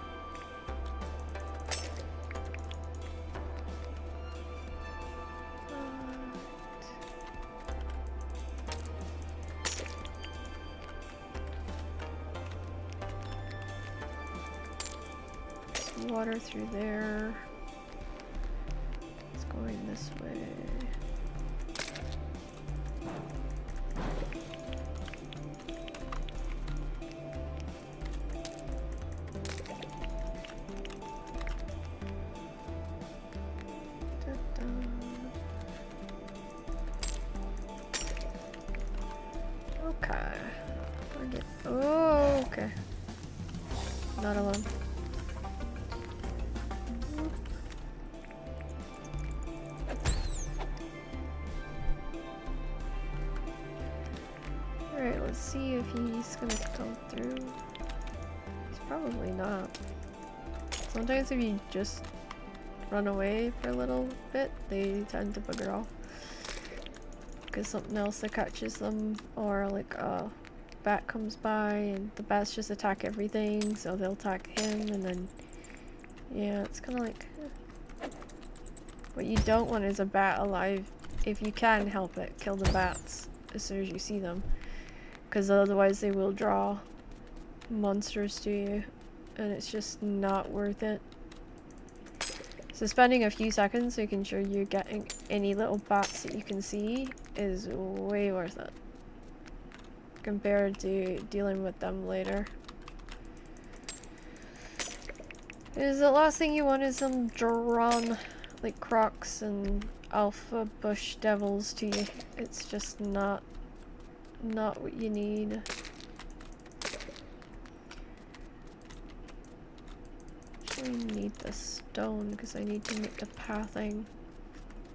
Water through there. It's going this way. Okay. Oh, okay. Not alone. Alright, let's see if he's gonna come through. He's probably not. Sometimes if you just run away for a little bit, they tend to bugger off. Because something else that catches them, or like a bat comes by and the bats just attack everything, so they'll attack him, and then yeah, it's kind of like what you don't want is a bat alive. If you can help it, kill the bats as soon as you see them, because otherwise they will draw monsters to you and it's just not worth it. So spending a few seconds making sure you're getting any little bats that you can see is way worth it compared to dealing with them later. Is the last thing you want is some drawn, like, crocs and alpha bush devils to you. It's just not what you need. Actually need the stone because I need to make the pathing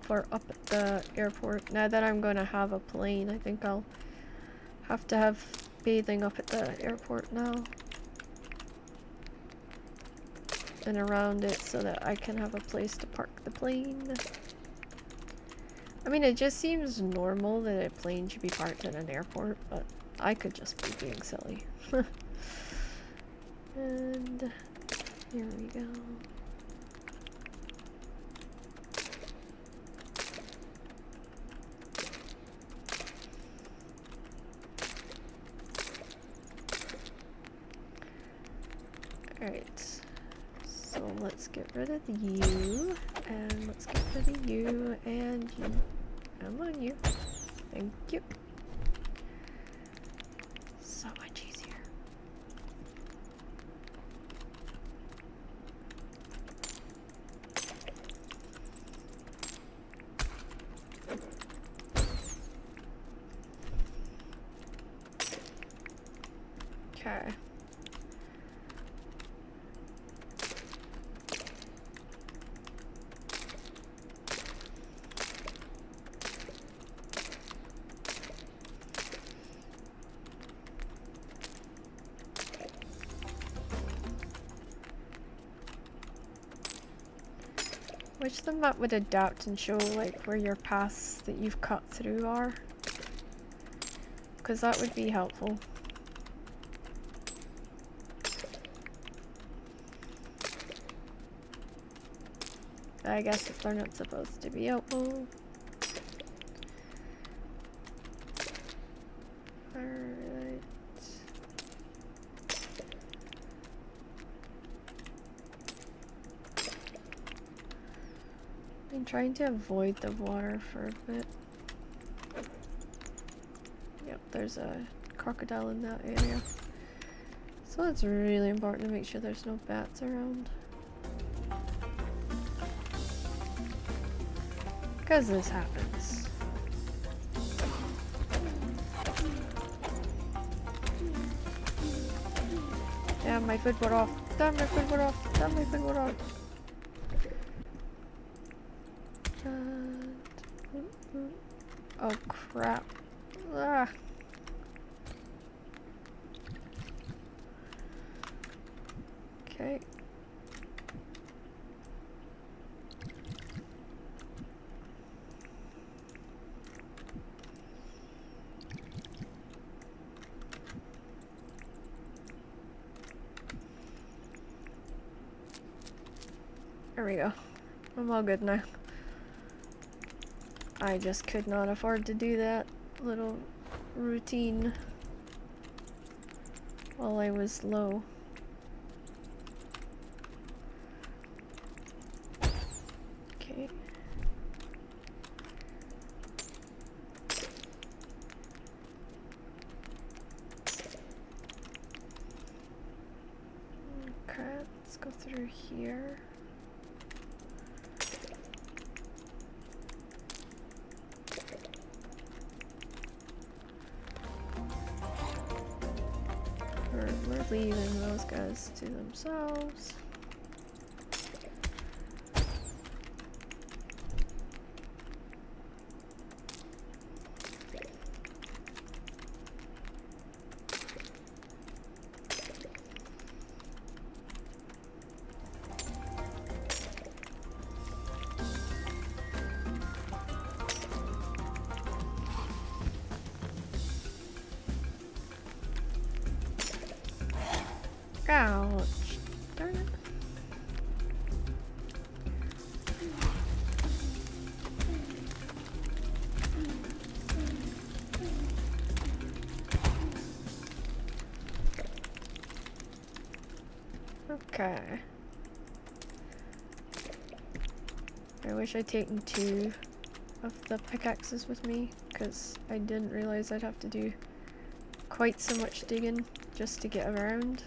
for up at the airport. Now that I'm gonna have a plane, I think I'll have to have bathing up at the airport now. And around it so that I can have a place to park the plane. I mean, it just seems normal that a plane should be parked at an airport, but I could just be being silly. And here we go. Alright. So let's get rid of you, and let's get rid of you, and you. Come on, you. Thank you. So much easier. Okay. Wish the map would adapt and show like where your paths that you've cut through are, because that would be helpful. I guess if they're not supposed to be helpful. Alright. I'm trying to avoid the water for a bit. Yep, there's a crocodile in that area. So it's really important to make sure there's no bats around. Because this happens. Damn, my foot went off. Damn, my foot went off. Damn, my foot went off. Oh crap. Ah. Okay. There we go. I'm all good now. I just could not afford to do that little routine while I was low. Okay. Okay, let's go through here. We're leaving those guys to themselves. Ouch. Darn it. Okay. I wish I'd taken 2 of the pickaxes with me, because I didn't realize I'd have to do quite so much digging just to get around.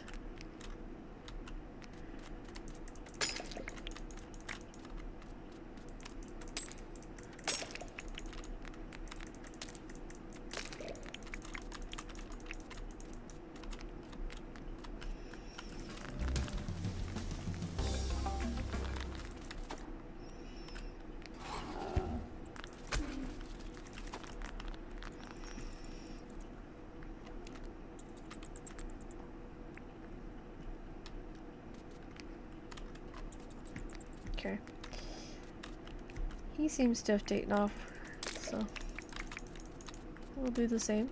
Okay. He seems to have taken off, so we'll do the same.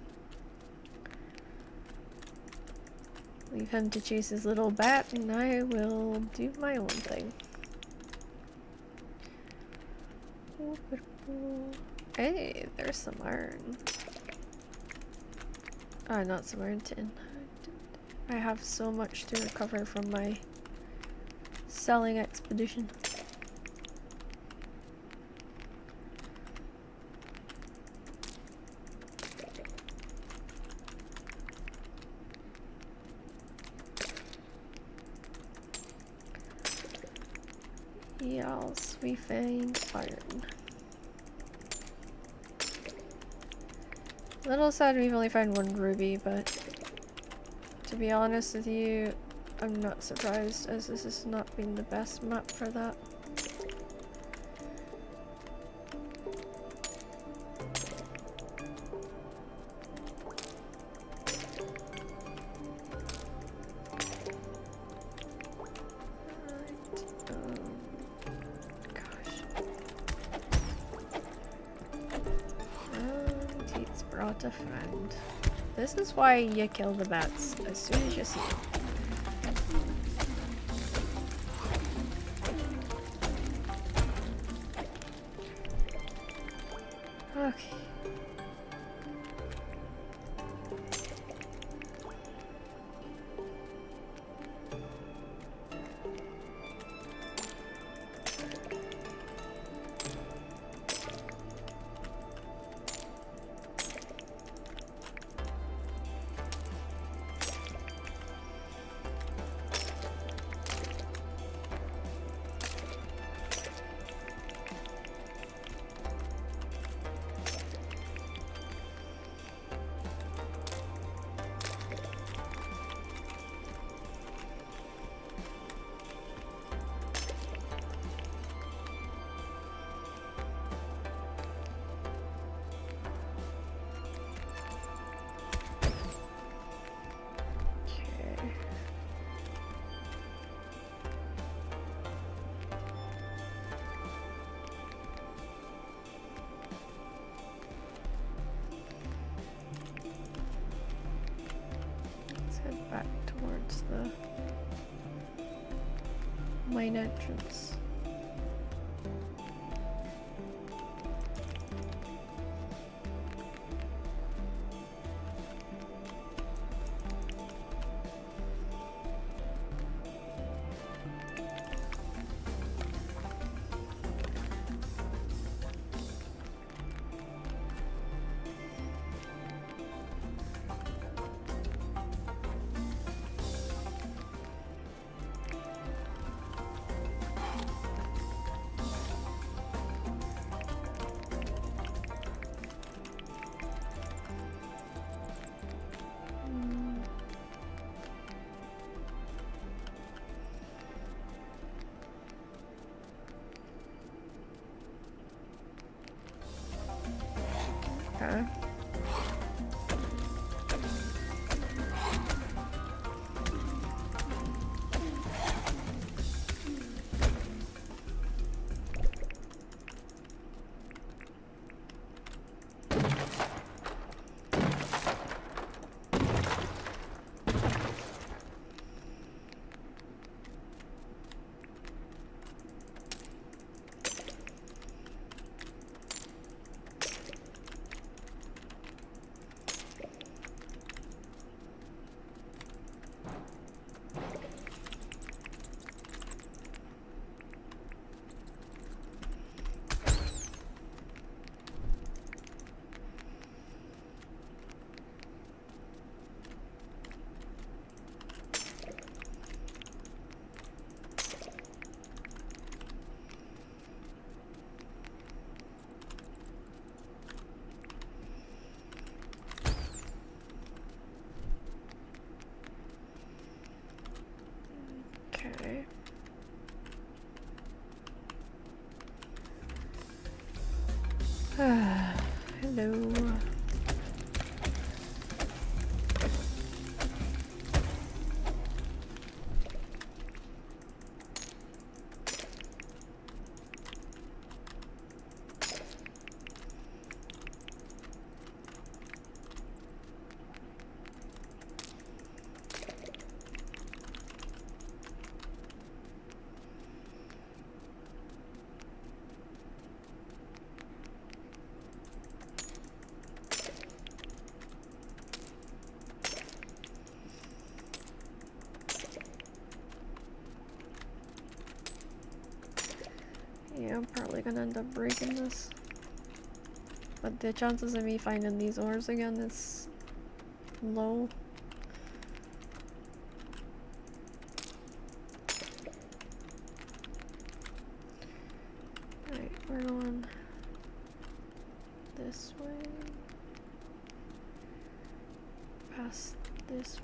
Leave him to chase his little bat, and I will do my own thing. Hey, there's some iron. Ah, not some iron, tin. I have so much to recover from my selling expedition. Else we find iron. Little sad we've only found one ruby, but to be honest with you, I'm not surprised, as this has not been the best map for that. A friend. This is why you kill the bats as soon as you see them. Okay. Back towards the main entrance. Okay. Okay. Hello. I'm probably gonna end up breaking this. But the chances of me finding these ores again is low. Alright, we're going this way. Past this.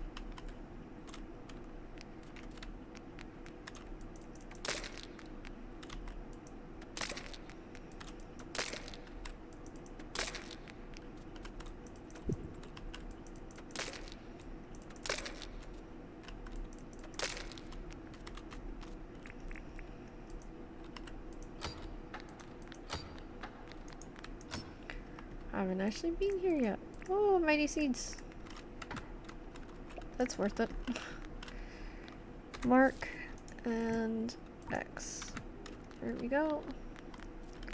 I haven't actually been here yet. Oh, mighty seeds. That's worth it. Mark and X. There we go.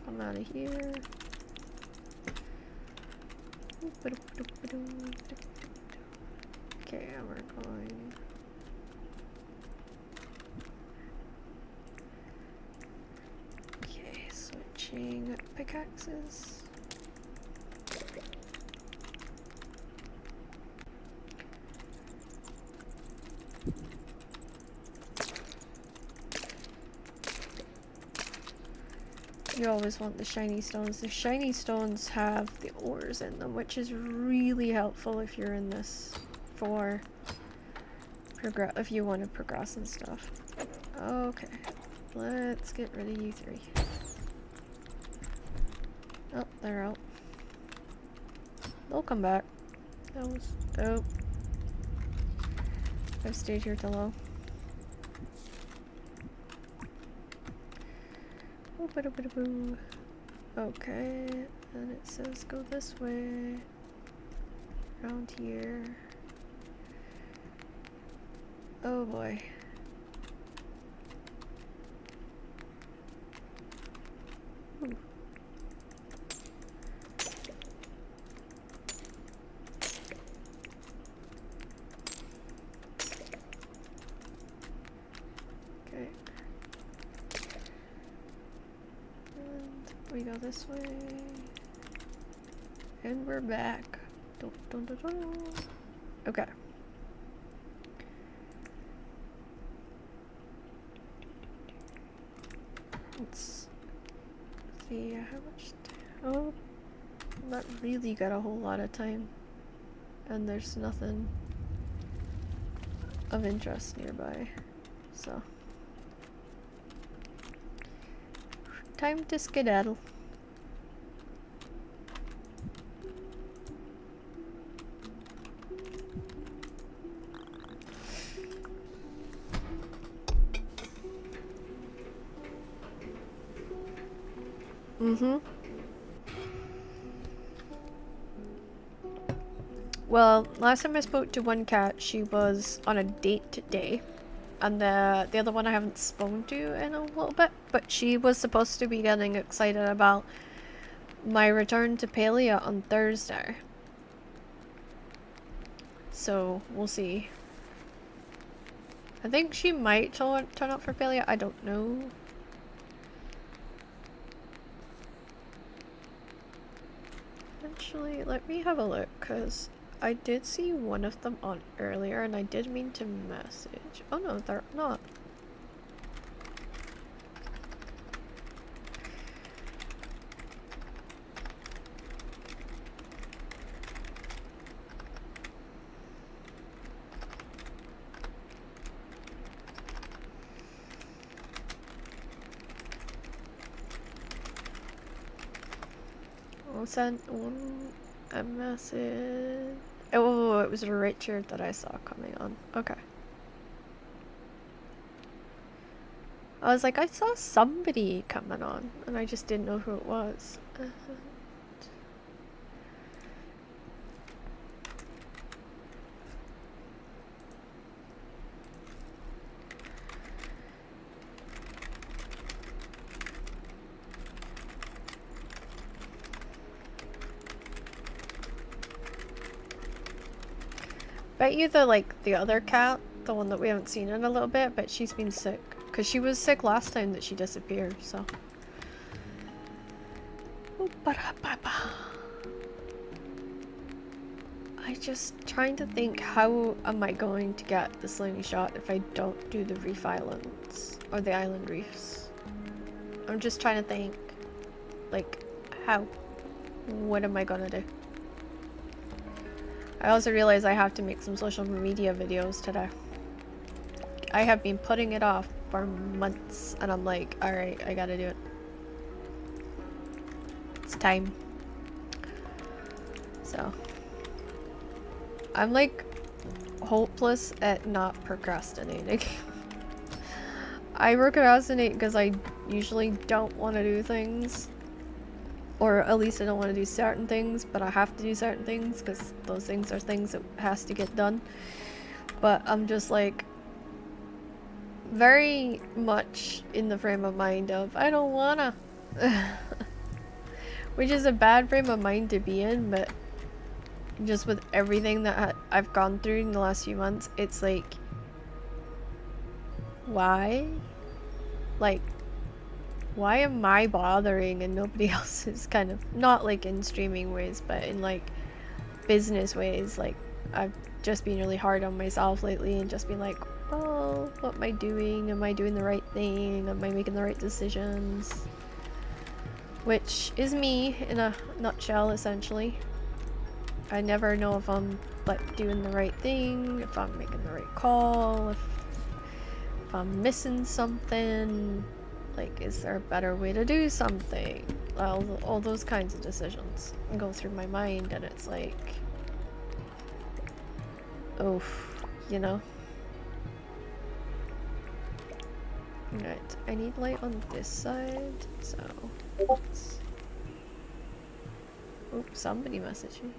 Come out of here. Okay, we're going. Okay, switching pickaxes. You always want the shiny stones. The shiny stones have the ores in them, which is really helpful if you're in this for if you want to progress and stuff. Okay, let's get rid of you three. Oh, they're out. They'll come back. Oh. I've stayed here too long. Okay, and it says go this way, around here. Oh boy. Ooh. Okay. We go this way, and we're back. Dun, dun, dun, dun. Okay. Let's see how much. Oh, not really got a whole lot of time, and there's nothing of interest nearby, so. Time to skedaddle. Well, last time I spoke to one cat, she was on a date today. And the other one I haven't spoken to in a little bit, but she was supposed to be getting excited about my return to Palia on Thursday. So, we'll see. I think she might turn up for Palia, I don't know. Actually, let me have a look, because I did see one of them on earlier, and I did mean to message. Oh no, they're not. I'll send a message. Oh, it was Richard that I saw coming on. Okay. I was like, I saw somebody coming on, and I just didn't know who it was. Bet you the other cat, the one that we haven't seen in a little bit, but she's been sick. Because she was sick last time that she disappeared, so. I just trying to think, how am I going to get the slingshot if I don't do the reef islands or the island reefs? I'm just trying to think, like, how? What am I gonna do? I also realize I have to make some social media videos today. I have been putting it off for months and I'm like, alright, I gotta do it. It's time. So I'm like hopeless at not procrastinating. I procrastinate because I usually don't want to do things, or at least I don't want to do certain things, but I have to do certain things because those things are things that has to get done. But I'm just like very much in the frame of mind of I don't wanna. Which is a bad frame of mind to be in, but just with everything that I've gone through in the last few months, it's like, why? Like, why am I bothering and nobody else is kind of, not like in streaming ways, but in like business ways. Like, I've just been really hard on myself lately and just been like, well, what am I doing? Am I doing the right thing? Am I making the right decisions? Which is me in a nutshell, essentially. I never know if I'm like doing the right thing, if I'm making the right call, if I'm missing something, like is there a better way to do something? All those kinds of decisions go through my mind and it's like, oof, you know? Right, I need light on this side, so let's... Oop, somebody messaged me.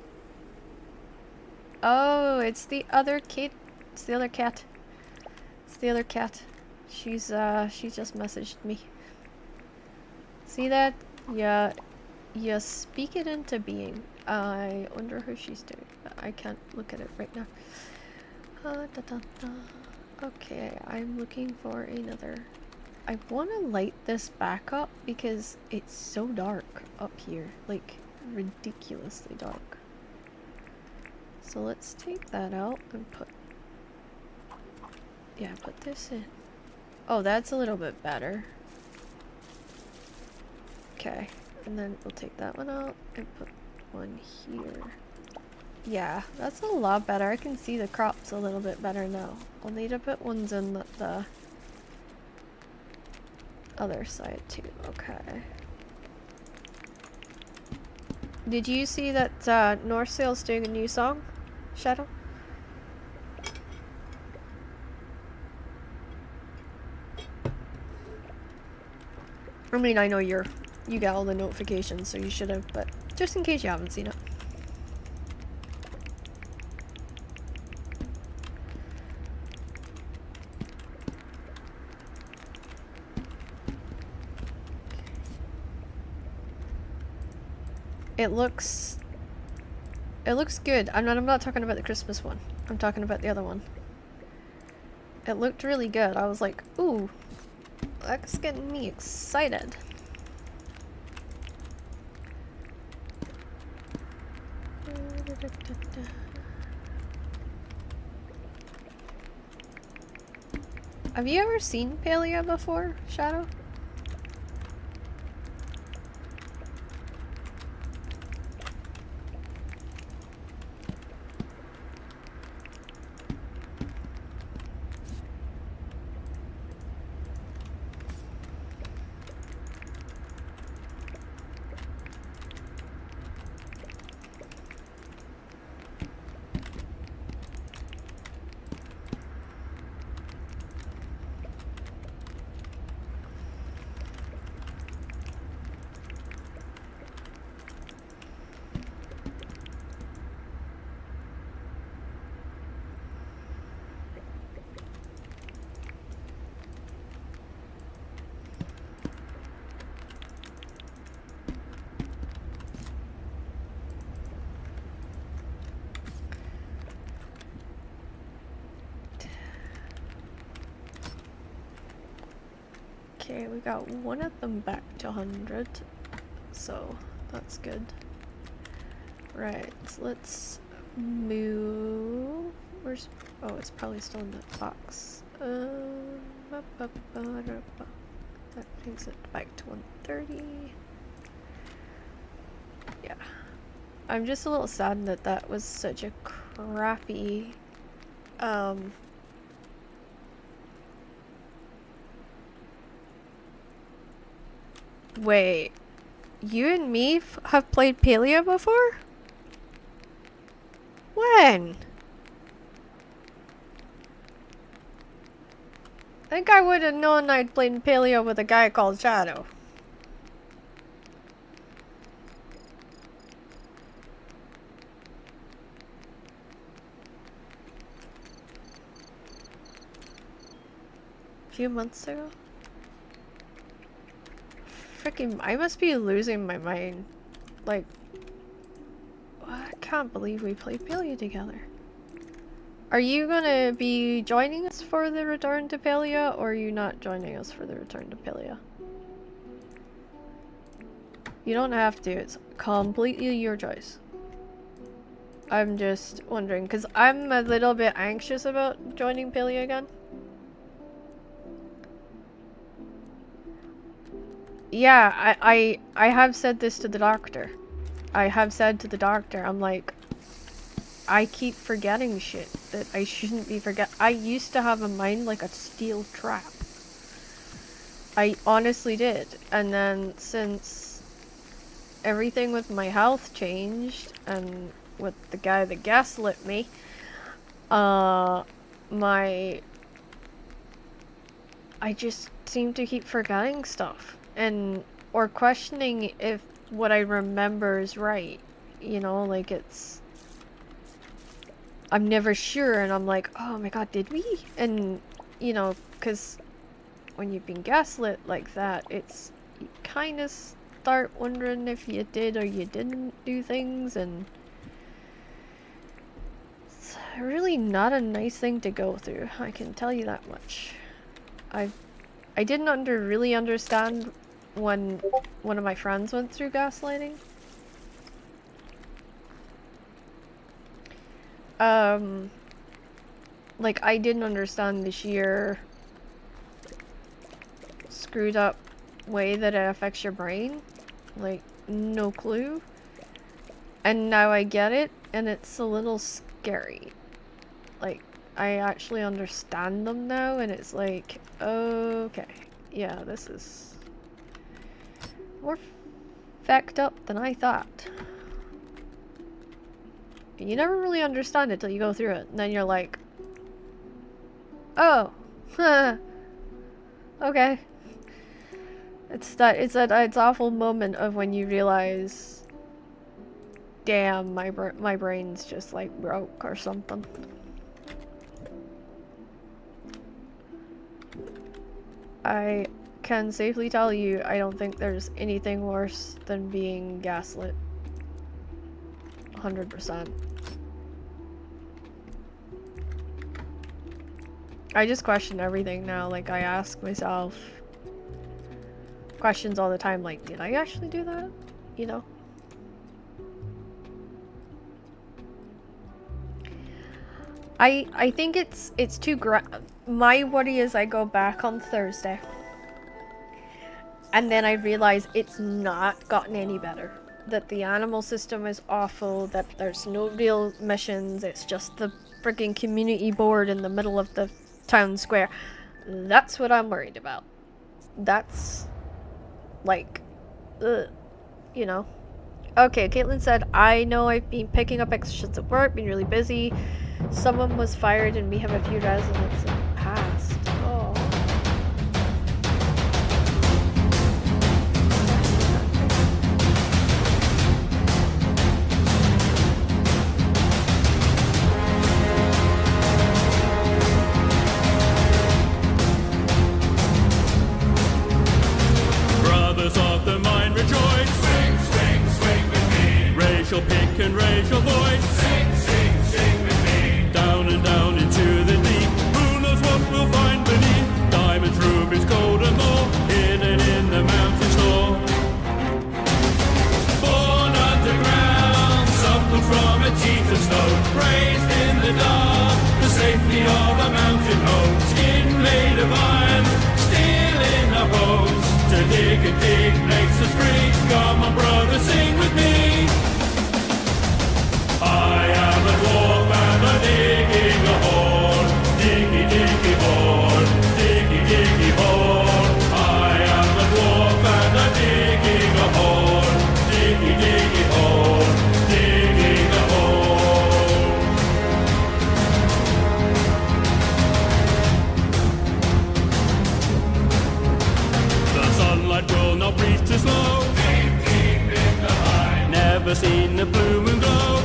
Oh, it's the other kid. It's the other cat. It's the other cat. She just messaged me. See that? Yeah, you speak it into being. I wonder who she's doing. I can't look at it right now. Okay, I'm looking for another. I want to light this back up because it's so dark up here. Like, ridiculously dark. So let's take that out and put... Yeah, put this in. Oh, that's a little bit better. Okay, and then we'll take that one out and put one here. Yeah, that's a lot better. I can see the crops a little bit better now. I'll need to put ones in the other side too. Okay. Did you see that North Sail's doing a new song, Shadow? I mean, I know you get all the notifications, so you should have, but just in case you haven't seen it. It looks good. I'm not talking about the Christmas one. I'm talking about the other one. It looked really good. I was like, ooh, that's getting me excited. Have you ever seen Palia before, Shadow? Okay, we got one of them back to 100, so That's good. Right, so let's move. Where's... Oh, it's probably still in that box. That takes it back to 130. Yeah. I'm just a little sad that that was such a crappy... Wait. You and me have played Paleo before? When? I think I would have known I'd played Paleo with a guy called Shadow. A few months ago? Freaking, I must be losing my mind. Like, I can't believe we played Paleo together. Are you gonna be joining us for the return to Paleo, or are you not joining us for the return to Paleo? You don't have to, it's completely your choice. I'm just wondering, because I'm a little bit anxious about joining Paleo again. Yeah, I have said this to the doctor. I have said to the doctor, I'm like, I keep forgetting shit that I shouldn't be I used to have a mind like a steel trap. I honestly did. And then since everything with my health changed, and with the guy that gaslit me, I just seem to keep forgetting stuff. And or questioning if what I remember is right, you know, like I'm never sure, and I'm like, oh my god, did we? And you know, because when you've been gaslit like that, you kind of start wondering if you did or you didn't do things, and it's really not a nice thing to go through, I can tell you that much. I didn't really understand when one of my friends went through gaslighting. Like, I didn't understand the sheer screwed up way that it affects your brain. Like, no clue. And now I get it, and it's a little scary. Like, I actually understand them now, and it's like, okay, yeah, this is more fucked up than I thought. You never really understand it till you go through it, and then you're like, oh, okay. It's that awful moment of when you realize, damn, my brain's just like broke or something. I can safely tell you, I don't think there's anything worse than being gaslit. 100%. I just question everything now. Like, I ask myself questions all the time, like, did I actually do that? You know? I think it's too my worry is I go back on Thursday, and then I realize it's not gotten any better. That the animal system is awful, that there's no real missions, it's just the freaking community board in the middle of the town square. That's what I'm worried about. That's like, you know. Okay, Caitlin said, I know I've been picking up extra shifts at work, been really busy. Someone was fired and we have a few residents that passed. Oh. Brothers of the mind rejoice. Swing, swing, swing with me. Racial pick and raise your voice. Sing, sing, sing with me. Down and down into the deep. Who knows what of iron, steel in our bones. To dig and dig makes us free. Come on, brother, sing with me. I am a dwarf and I'm digging a hole. Diggy, diggy hole. Diggy, diggy hole. I am a dwarf and I'm digging a hole. Diggy, diggy hole. Digging a hole. The sunlight will not reach too slow. Deep, deep in the line. Never seen a blue moon glow.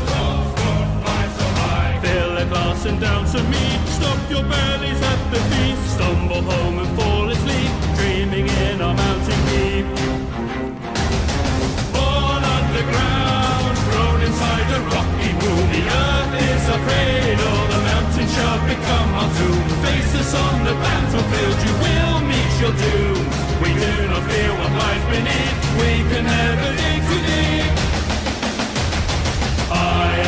Fill a glass and down some meat. Stop your bellies at the feast. Stumble home and fall asleep, dreaming in our mountain peak. Born underground, grown inside a rocky womb. The earth is our cradle, the mountain shall become our tomb. Face us on the battlefield, you will meet your doom. We do not fear what lies beneath, we can never dig too deep. I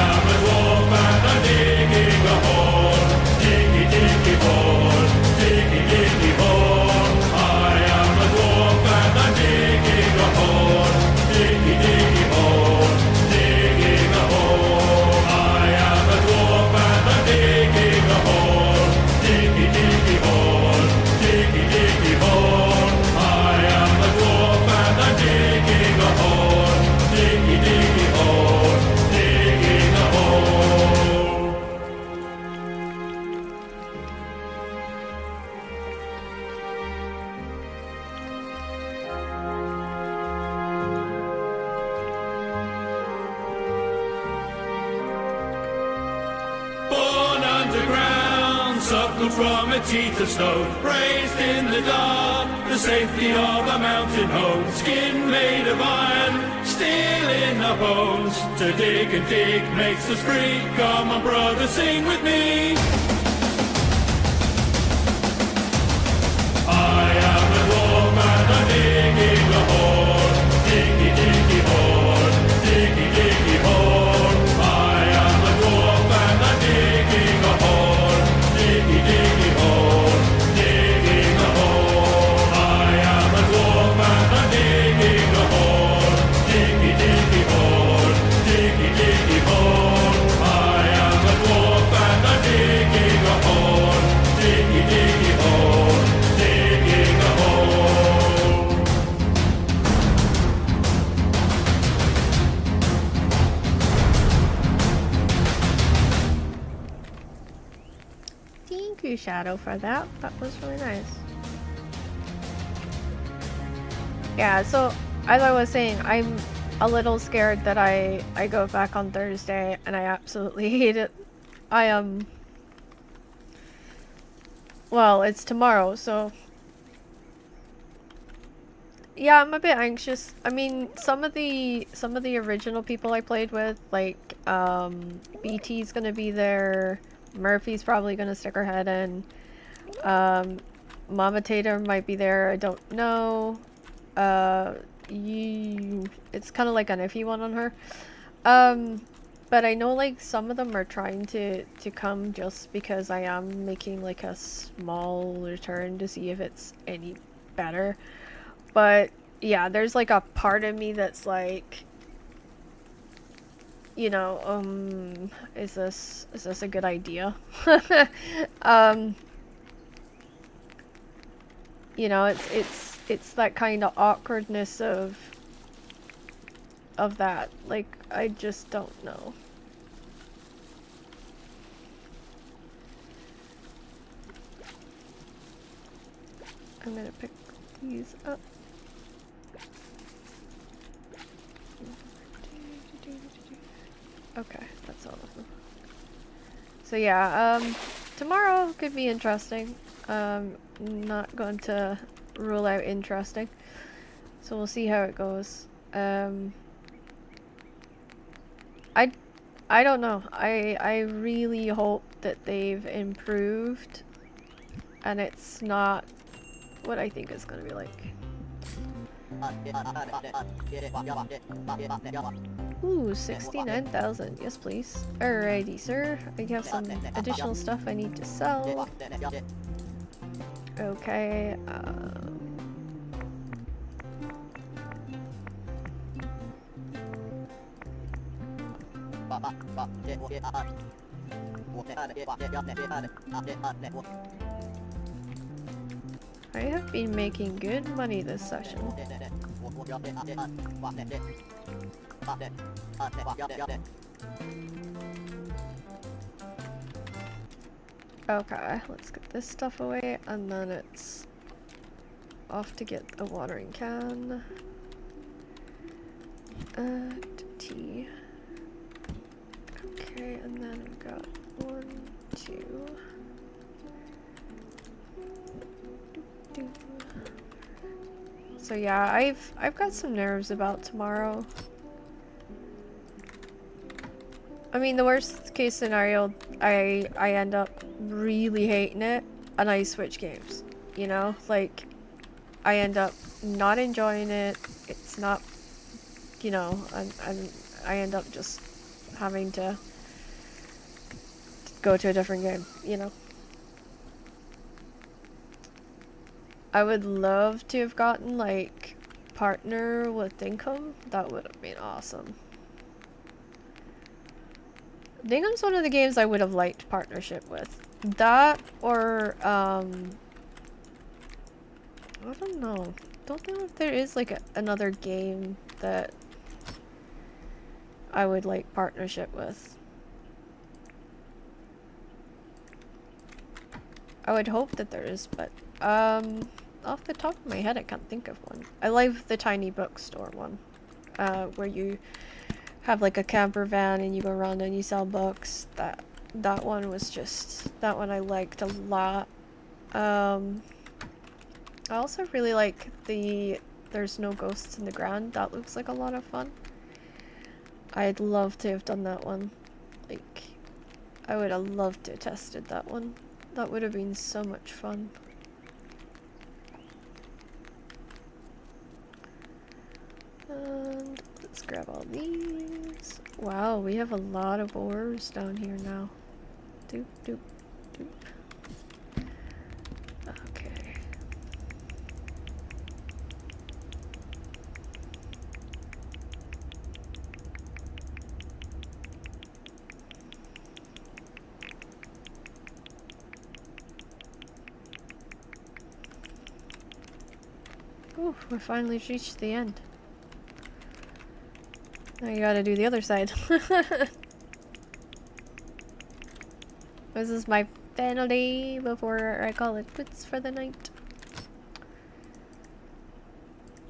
am a dwarf and I'm digging a hole. Diggy, diggy hole. Diggy, diggy hole. I am a dwarf and I'm digging a hole. Diggy, diggy hole. Digging a hole. I am a dwarf and I'm digging a hole. Diggy, diggy hole. Diggy, diggy hole. I am a dwarf and I'm digging a hole. Diggy, diggy hole. Digging a hole. Born underground, suckled from a teeth of stone, raised in the dark, the safety of a mountain home. Skin made of iron, steel in our bones. To dig and dig makes us free. Come on, brother, sing with me. I am a dwarf and I'm digging a hole. Diggy, diggy hole. Diggy, diggy hole. I am a dwarf and I'm digging a hole. Diggy, diggy hole. Digging a hole. I am a dwarf and I'm digging a hole. Diggy, diggy hole. Diggy, diggy hole. I am a dwarf and I'm digging a hole. Diggy, diggy hole. Digging a hole. Thank you, Shadow, for that. That was really nice. Yeah, so as I was saying, I'm a little scared that I go back on Thursday and I absolutely hate it. I well, it's tomorrow, so yeah, I'm a bit anxious. I mean, some of the original people I played with, like BT's gonna be there, Murphy's probably gonna stick her head in, Mama Tater might be there, I don't know. It's kind of like an iffy one on her. But I know like some of them are trying to come just because I am making like a small return to see if it's any better. But yeah, there's like a part of me that's like, you know, is this a good idea? You know, it's that kind of awkwardness of that. Like, I just don't know. I'm gonna pick these up. Okay, that's all of them. So yeah, tomorrow could be interesting. Not going to rule out interesting. So we'll see how it goes. I don't know. I really hope that they've improved and it's not what I think it's gonna be like. Ooh, 69,000. Yes, please. Alrighty, sir. I have some additional stuff I need to sell. Okay, I have been making good money this session. Okay, let's get this stuff away, and then it's off to get a watering can. Tea. Okay, and then we've got 1, 2. So yeah, I've got some nerves about tomorrow. I mean, the worst case scenario, I end up really hating it and I switch games. You know, like I end up not enjoying it. It's not, you know, and I end up just having to go to a different game, you know. I would love to have gotten like partner with Dinkum. That would have been awesome. Dinkum's one of the games I would have liked partnership with. That or I don't know. Don't know if there is like another game that I would like partnership with. I would hope that there is, but off the top of my head I can't think of one. I like the tiny bookstore one, where you have like a camper van and you go around and you sell books. That one was just, that one I liked a lot. I also really like the There's No Ghosts in the Ground. That looks like a lot of fun. I'd love to have done that one. Like, I would have loved to have tested that one. That would have been so much fun. And let's grab all these. Wow, we have a lot of ores down here now. Doop, doop, doop. Okay. Ooh, we finally reached the end. Now you gotta do the other side. This is my final day before I call it quits for the night.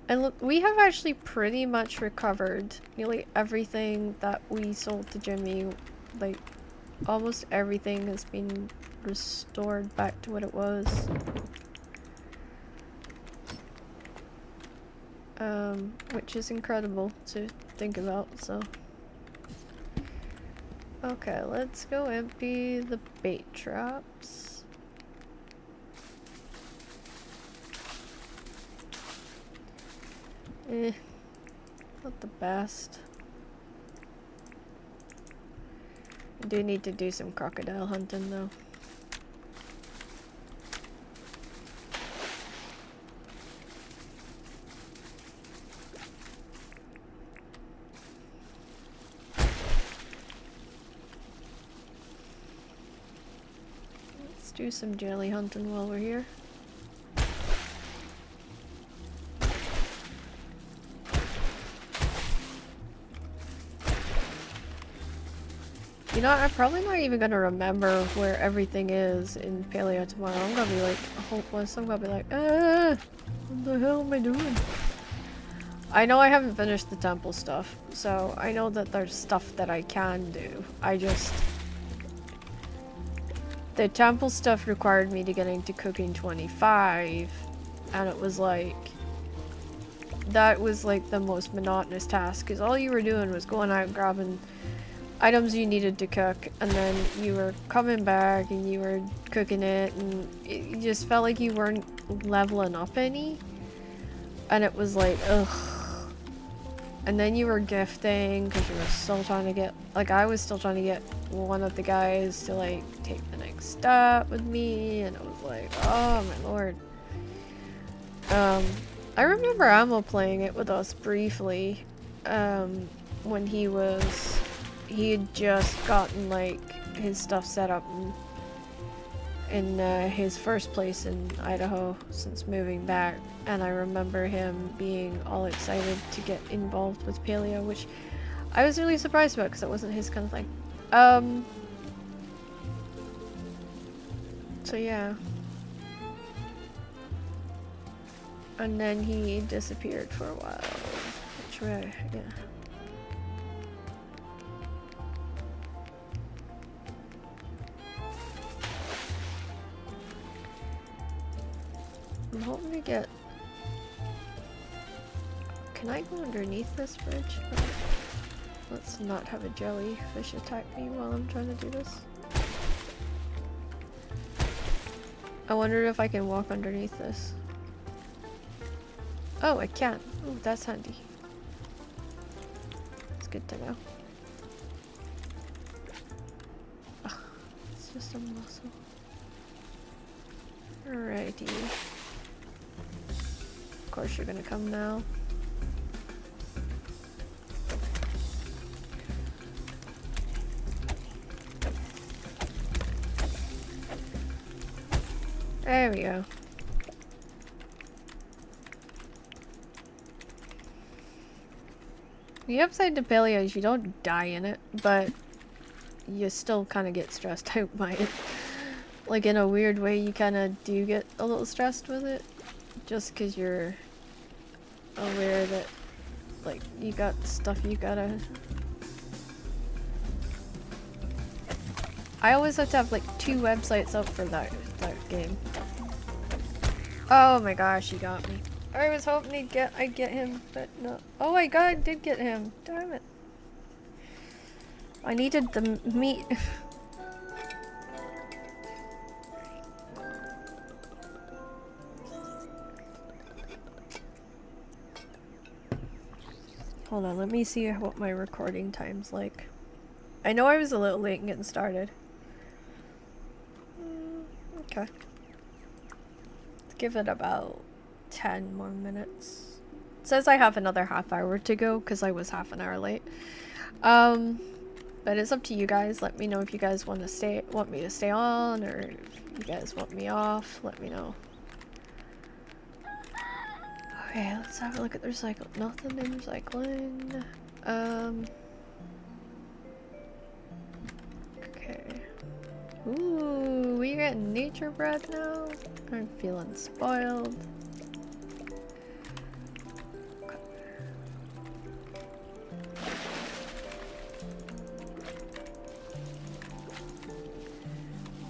And look, we have actually pretty much recovered nearly everything that we sold to Jimmy. Like, almost everything has been restored back to what it was. Which is incredible to think about, so. Okay, let's go empty the bait traps. Not the best. I do need to do some crocodile hunting though. Do some jelly hunting while we're here. You know, I'm probably not even gonna remember where everything is in Paleo tomorrow. I'm gonna be like hopeless. I'm gonna be like, what the hell am I doing? I know I haven't finished the temple stuff, so I know that there's stuff that I can do. The temple stuff required me to get into cooking 25, and it was like, that was like the most monotonous task, because all you were doing was going out and grabbing items you needed to cook, and then you were coming back and you were cooking it, and it just felt like you weren't leveling up any, and it was like, ugh. And then you were gifting because you were still trying to get, like, I was still trying to get one of the guys to, like, take the next step with me, and I was like, oh my lord. I remember Amo playing it with us briefly, when he had just gotten, like, his stuff set up in his first place in Idaho since moving back, and I remember him being all excited to get involved with paleo, which I was really surprised about because it wasn't his kind of thing. So yeah. And then he disappeared for a while, which way, yeah. I'm hoping to get... Can I go underneath this bridge? Oh, let's not have a jellyfish attack me while I'm trying to do this. I wonder if I can walk underneath this. Oh, I can. Oh, that's handy. It's good to know. Ugh, it's just a muscle. Alrighty. Of course you're gonna come now. There we go. The upside to paleo is you don't die in it, but you still kind of get stressed out by it. Like, in a weird way, you kind of do get a little stressed with it. Just because you're aware that, like, you got stuff you gotta... I always have to have, like, 2 websites up for that game. Oh my gosh, he got me. I was hoping I'd get him, but no. Oh my god, I did get him. Damn it. I needed the meat. Hold on, let me see what my recording time's like. I know I was a little late in getting started. Okay. Let's give it about 10 more minutes. It says I have another half hour to go because I was half an hour late. But it's up to you guys. Let me know if you guys want me to stay on, or if you guys want me off. Let me know. Okay, let's have a look at the recycle. Nothing in recycling. Okay. Ooh, we getting nature bread now? I'm feeling spoiled.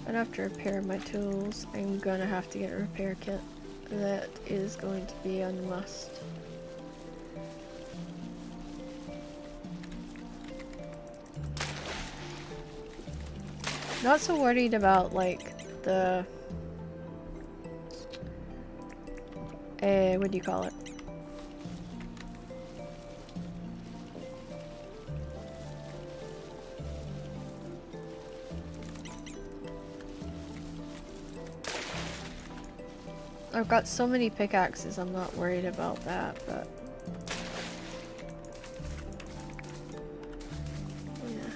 I'd have to repair my tools. I'm gonna have to get a repair kit. That is going to be a must. Not so worried about, like, the... what do you call it? I've got so many pickaxes, I'm not worried about that, but... yeah.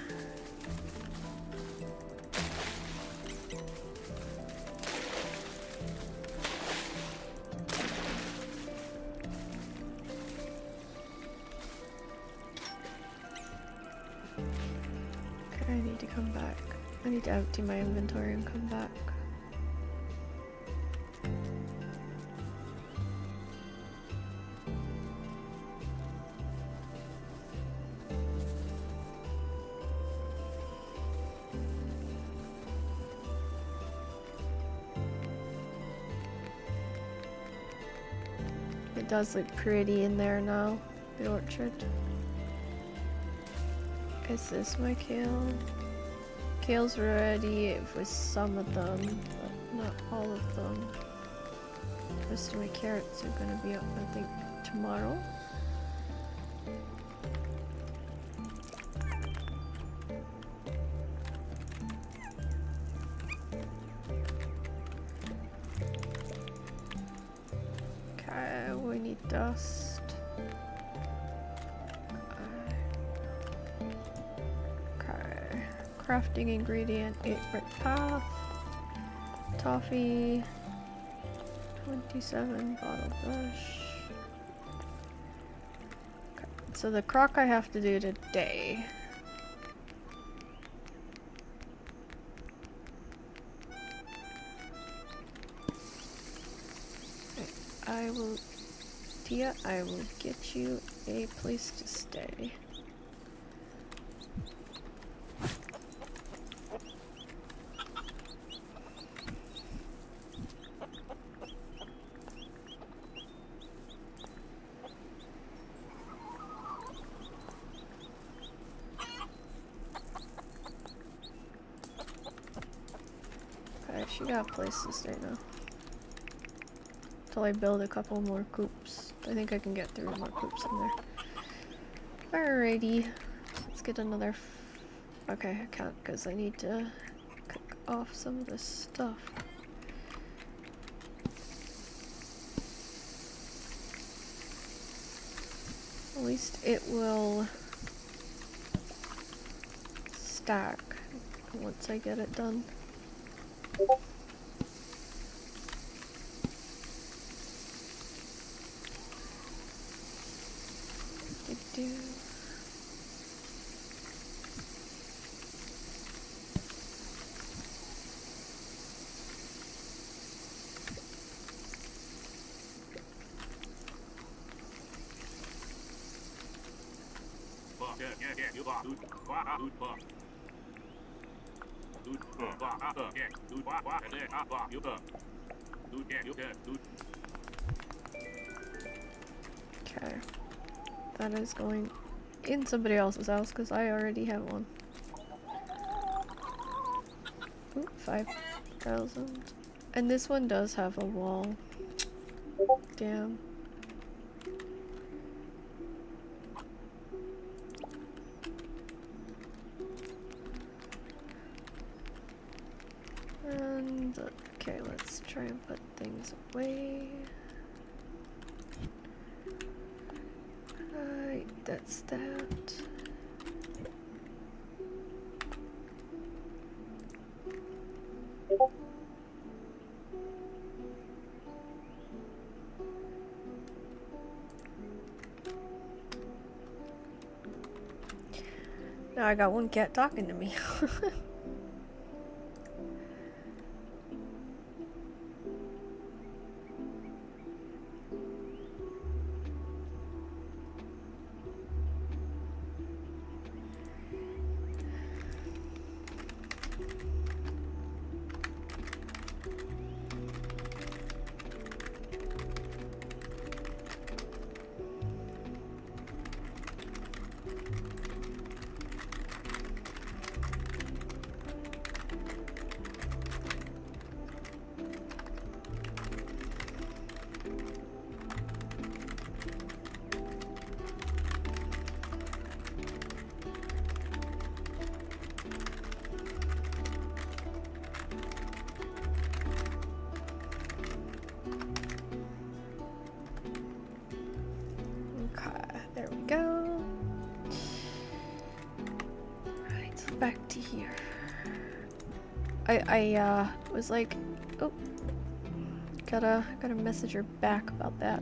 Okay, I need to come back. I need to empty my inventory and come back. It does look pretty in there now, the orchard. Is this my kale? Kale's ready with some of them, but not all of them. The rest of my carrots are gonna be up, I think, tomorrow. need dust. Okay. Crafting ingredient, 8 brick path. Toffee. 27 bottle brush. Okay. So the crock I have to do today. I will, Tia, I will get you a place to stay. Okay, she got a place to stay now. Till I build a couple more coops. I think I can get 3 more coops in there. Alrighty. Let's get another... okay, I can't because I need to cook off some of this stuff. At least it will stack once I get it done. Okay, that is going in somebody else's house because I already have one. Ooh, 5,000. And this one does have a wall. Damn. And okay, let's try and put things away. Right, that's that. Now I got one cat talking to me. There we go. Right, so back to here. I was like, oh, gotta message her back about that.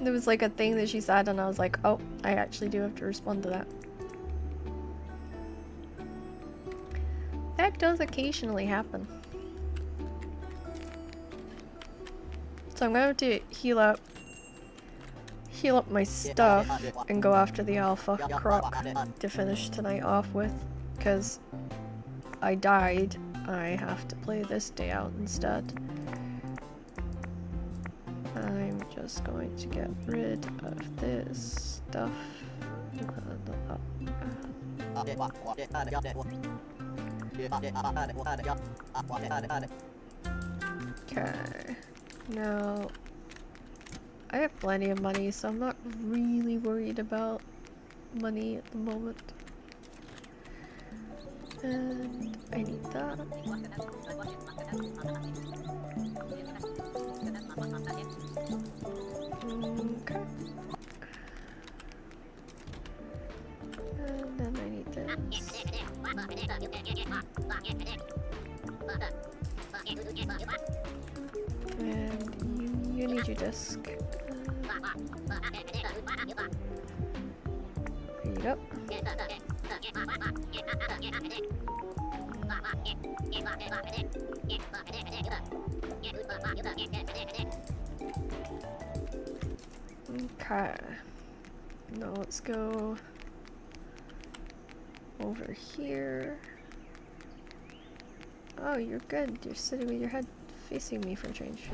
There was like a thing that she said and I was like, oh, I actually do have to respond to that. That does occasionally happen. So I'm gonna have to heal up my stuff and go after the alpha croc to finish tonight off with, because I died. I have to play this day out instead. I'm just going to get rid of this stuff. Okay, now I have plenty of money, so I'm not really worried about money at the moment. And I need that. Okay. disc. There you go. Okay. Now let's go over here. Oh, you're good. You're sitting with your head facing me for a change.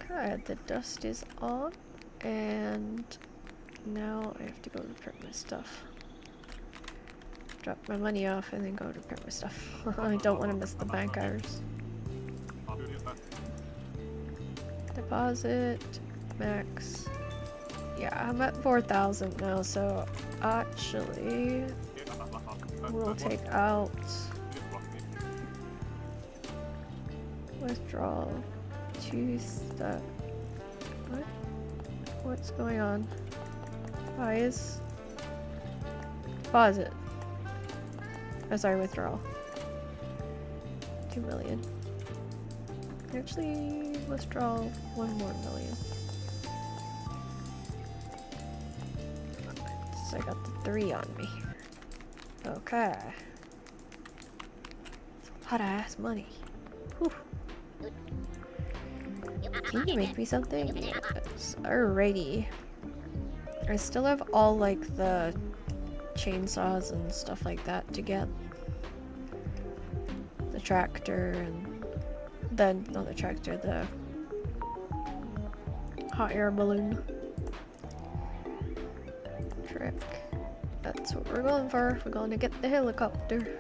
Okay, the dust is on, and now I have to go repair my stuff. Drop my money off and then go repair my stuff. I don't want to miss the bank hours. Deposit, max. Yeah, I'm at 4,000 now, so actually we'll take out withdrawal. Choose that. What? What's going on? Buys. Deposit. Oh, sorry, withdrawal. 2 million. Actually, withdraw 1 more million. So I got the 3 on me. Okay. It's a lot of ass money. Whew. Can you make me something? Yes. Alrighty. I still have all like the chainsaws and stuff like that to get. The tractor and then not the tractor, the hot air balloon trick. That's what we're going for. We're going to get the helicopter.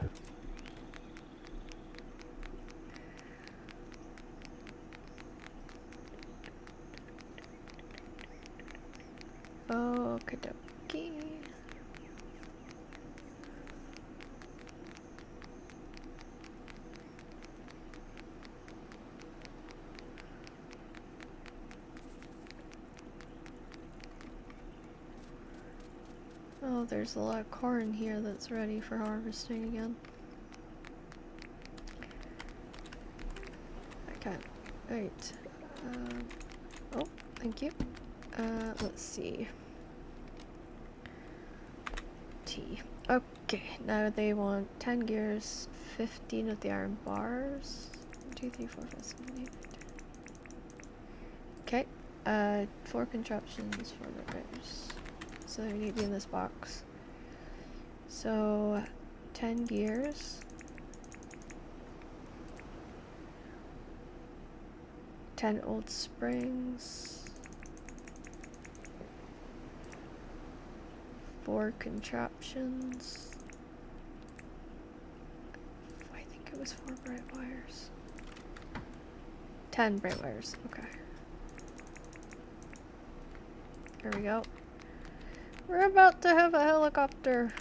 Okie dokie. Oh, there's a lot of corn here that's ready for harvesting again. Okay, right. Oh, thank you. Let's see. T. Okay, now they want 10 gears, 15 of the iron bars. 1, 2, 3, 4, 5, 6, 7, 8. Okay, 4 contraptions for repairs. So they need to be in this box. So 10 gears. 10 old springs. 4 contraptions. I think it was 4 bright wires. 10 bright wires, okay. Here we go. We're about to have a helicopter.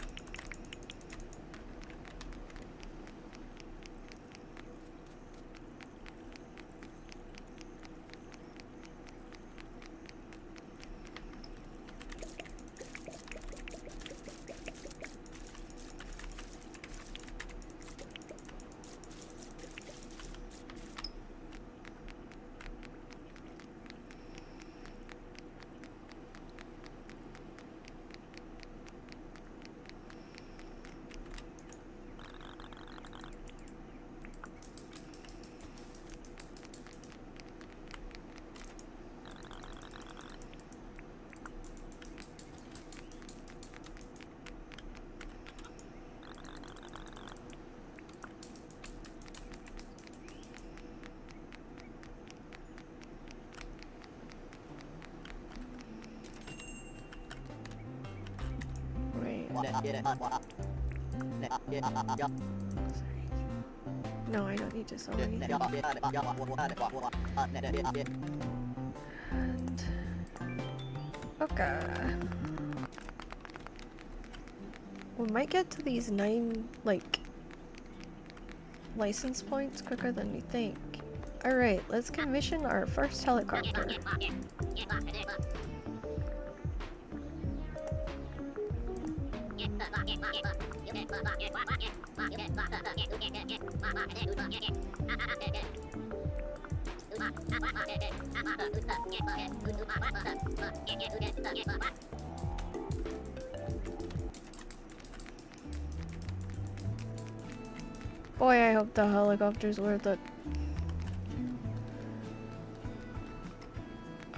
No, I don't need to sell anything. And okay. We might get to these 9 like license points quicker than we think. Alright, let's commission our first helicopter. Boy, I hope the helicopter's worth it.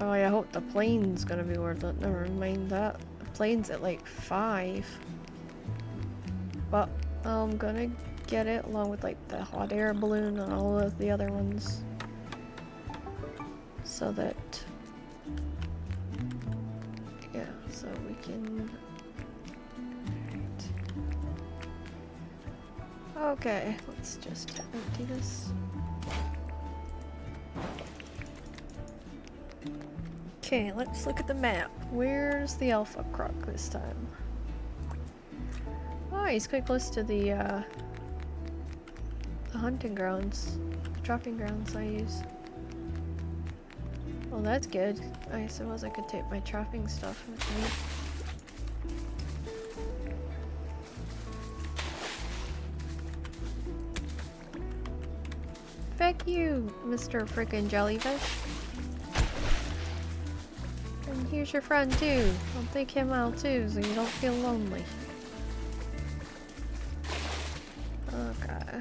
Oh, I hope the plane's gonna be worth it. Never mind that. The plane's at like 5. But I'm gonna get it along with like the hot air balloon and all of the other ones. So that... yeah, so we can... Okay, let's just empty this. Okay, let's look at the map. Where's the Alpha Croc this time? Oh, he's quite close to the hunting grounds. Dropping grounds I use. Well, that's good. I suppose I could take my trapping stuff with me. Heck you, Mr. Frickin' Jellyfish. And here's your friend too. I'll take him out too so you don't feel lonely. Okay.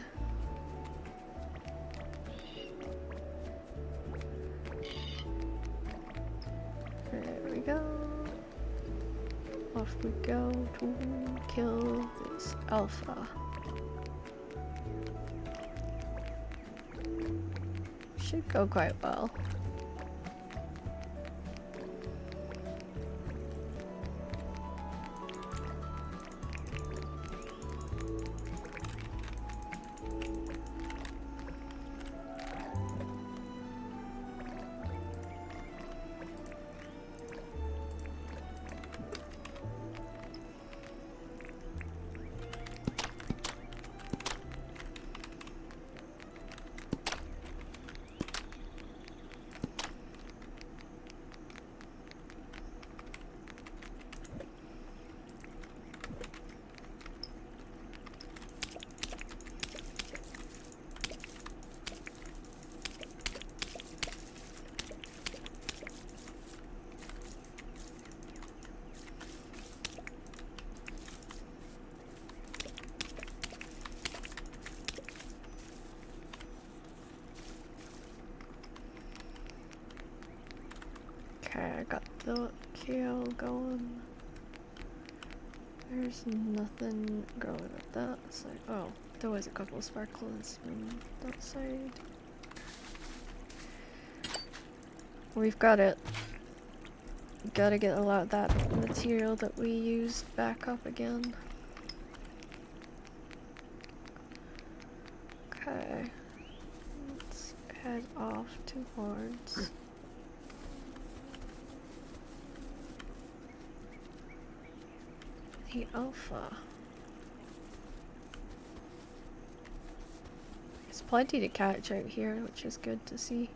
There we go. Off we go to kill this alpha. Should go quite well. Okay, I got the kale going. There's nothing growing at that side. Oh, there was a couple of sparklers on that side. We've got it. Gotta get a lot of that material that we used back up again. Okay. Let's head off towards... the Alpha. There's plenty to catch out here, which is good to see.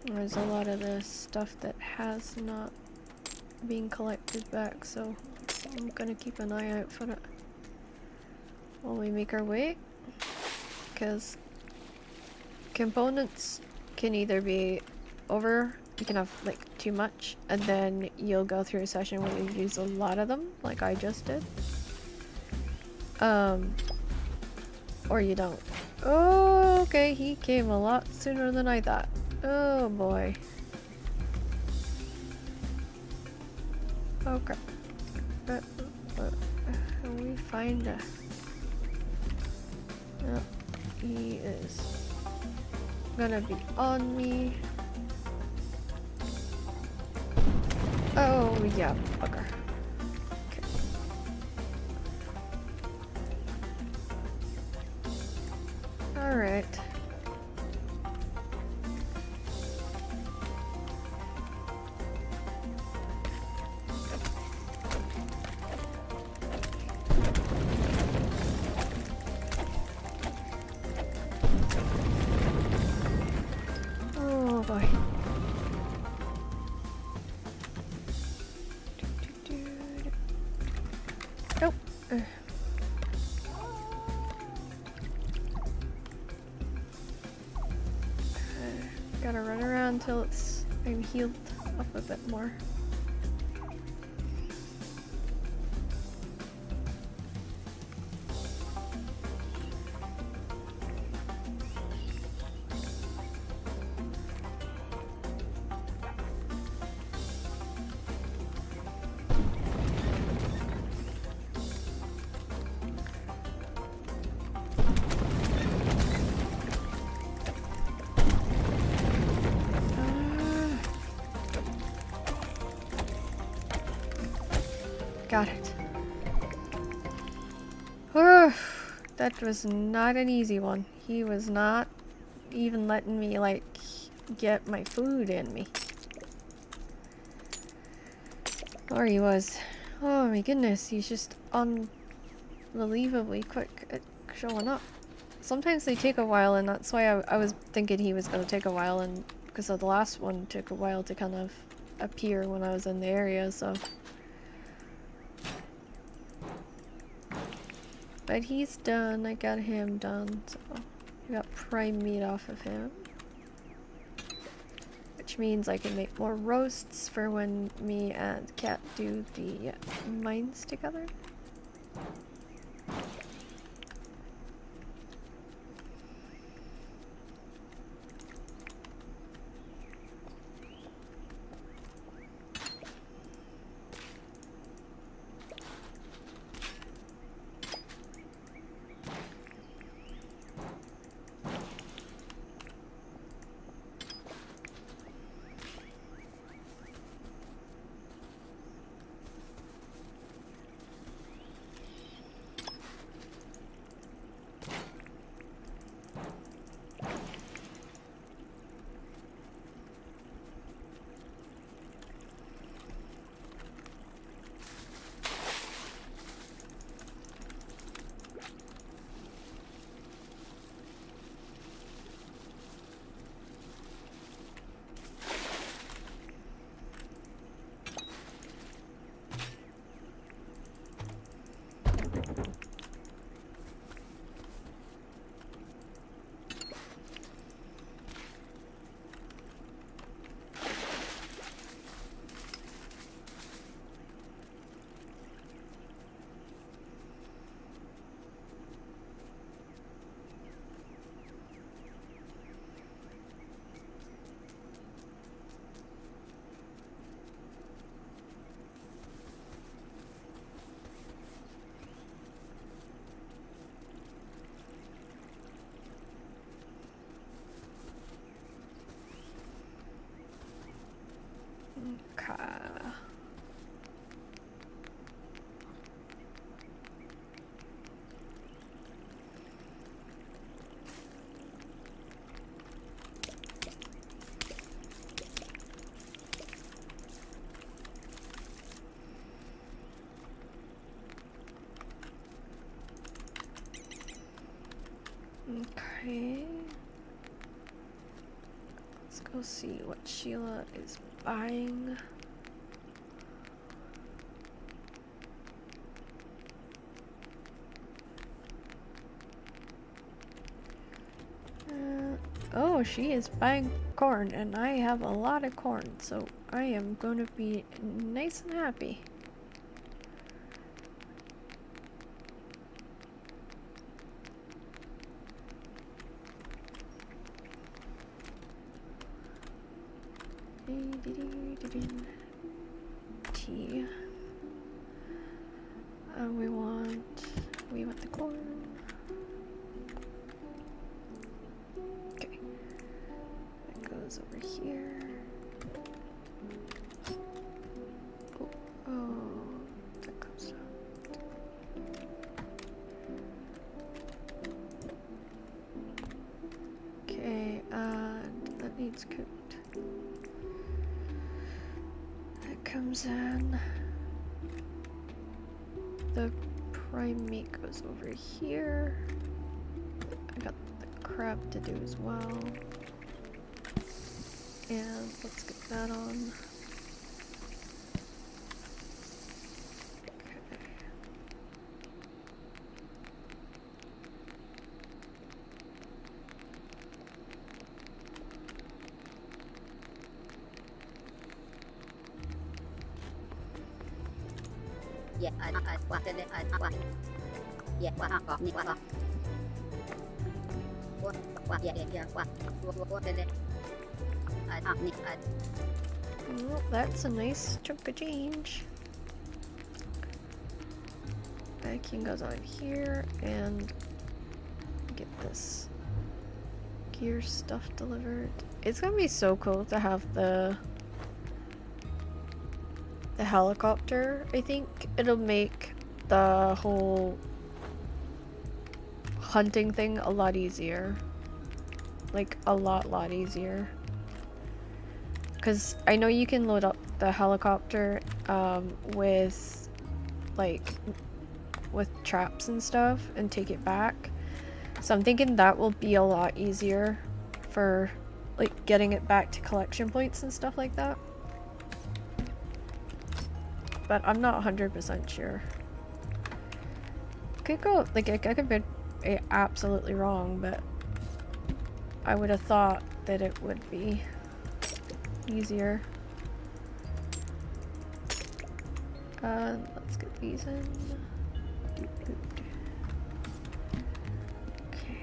There's a lot of the stuff that has not been collected back, so I'm gonna keep an eye out for it while we make our way, because components can either be over, you can have like too much, and then you'll go through a session where you use a lot of them, like I just did, or you don't. Oh, okay, he came a lot sooner than I thought. Oh boy. Okay. We find a... Oh, he is gonna be on me. Oh yeah, bugger. Okay. Alright. Oh boy. Nope. Gotta run around until I'm healed up a bit more. Got it. That was not an easy one. He was not even letting me, like, get my food in me. Or he was. Oh my goodness, he's just unbelievably quick at showing up. Sometimes they take a while, and that's why I was thinking he was going to take a while, and because the last one took a while to kind of appear when I was in the area, so... But he's done. I got him done, so I got prime meat off of him. Which means I can make more roasts for when me and Kat do the mines together. Okay. Let's go see what Sheila is buying. Oh, she is buying corn, and I have a lot of corn, so I am going to be nice and happy. Tea. We want the corn. Okay. That goes over here. Oh, that comes down. comes in. The primate goes over here. I got the crab to do as well. And let's get that on. Well, that's a nice chunk of change. Vacuum goes on here and get this gear stuff delivered. It's gonna be so cool to have the helicopter. I think it'll make the whole hunting thing a lot easier. Like a lot easier. Because I know you can load up the helicopter with traps and stuff and take it back. So I'm thinking that will be a lot easier for like getting it back to collection points and stuff like that. But I'm not 100% sure. Could go, like, I could be absolutely wrong, but I would have thought that it would be easier. Let's get these in. Okay.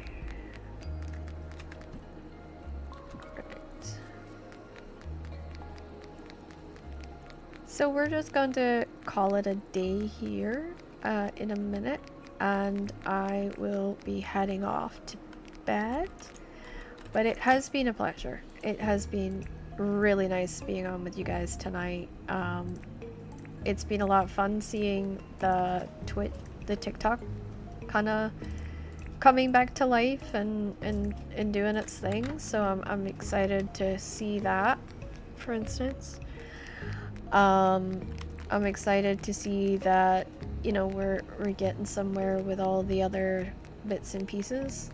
Right. So we're just going to call it a day here in a minute, and I will be heading off to bed. But it has been a pleasure. It has been really nice being on with you guys tonight. It's been a lot of fun seeing the TikTok kind of coming back to life and doing its thing. So I'm excited to see that, for instance. I'm excited to see that, you know, we're getting somewhere with all the other bits and pieces.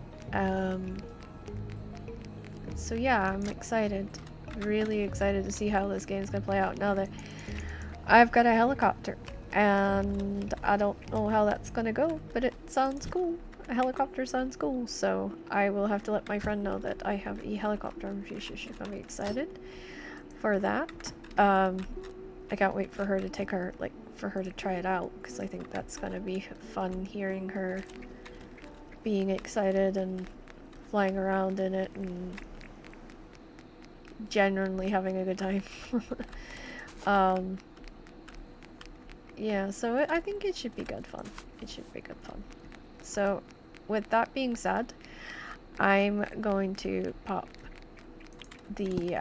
So yeah, I'm excited. Really excited to see how this game's gonna play out now that I've got a helicopter. And I don't know how that's gonna go, but it sounds cool. A helicopter sounds cool, so I will have to let my friend know that I have a helicopter. I'm sure she's gonna be excited for that. I can't wait for her to for her to try it out, because I think that's gonna be fun hearing her being excited and flying around in it and genuinely having a good time. Yeah, so I think it should be good fun. It should be good fun. So, with that being said, I'm going to pop the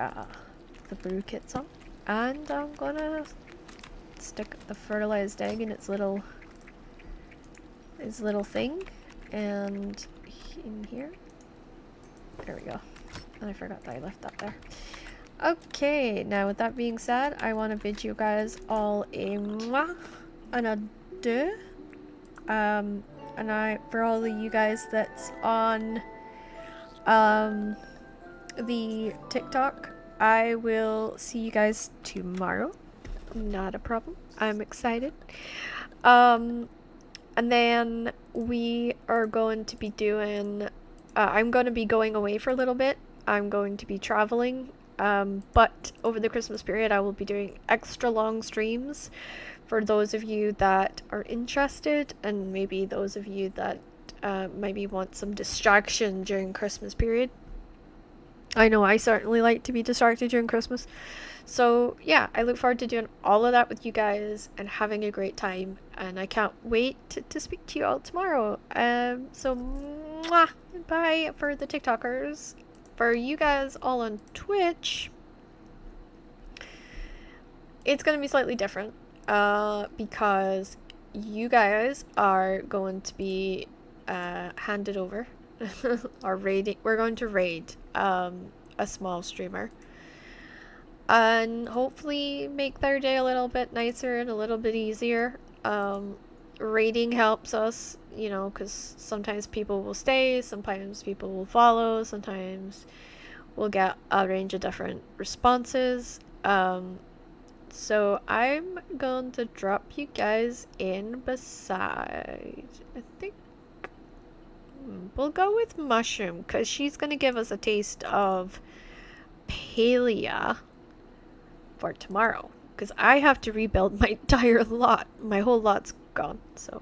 brew kits on, and I'm gonna stick the fertilized egg in its little thing, and in here. There we go. And I forgot that I left that there. Okay, now with that being said, I want to bid you guys all a mwah and a deux. And for all of you guys that's on the TikTok, I will see you guys tomorrow. Not a problem. I'm excited. And then we are going to be doing I'm going to be going away for a little bit. I'm going to be traveling. But over the Christmas period, I will be doing extra long streams for those of you that are interested, and maybe those of you that maybe want some distraction during Christmas period. I know I certainly like to be distracted during Christmas. So yeah, I look forward to doing all of that with you guys and having a great time. And I can't wait to speak to you all tomorrow. So mwah, bye for the TikTokers. For you guys all on Twitch, it's going to be slightly different because you guys are going to be handed over or raiding. We're going to raid a small streamer, and hopefully make their day a little bit nicer and a little bit easier. Rating helps us, you know, because sometimes people will stay, sometimes people will follow, sometimes we'll get a range of different responses. So I'm going to drop you guys in beside, I think we'll go with Mushroom, because she's going to give us a taste of Palia for tomorrow. Because I have to rebuild my entire lot. My whole lot's gone, so.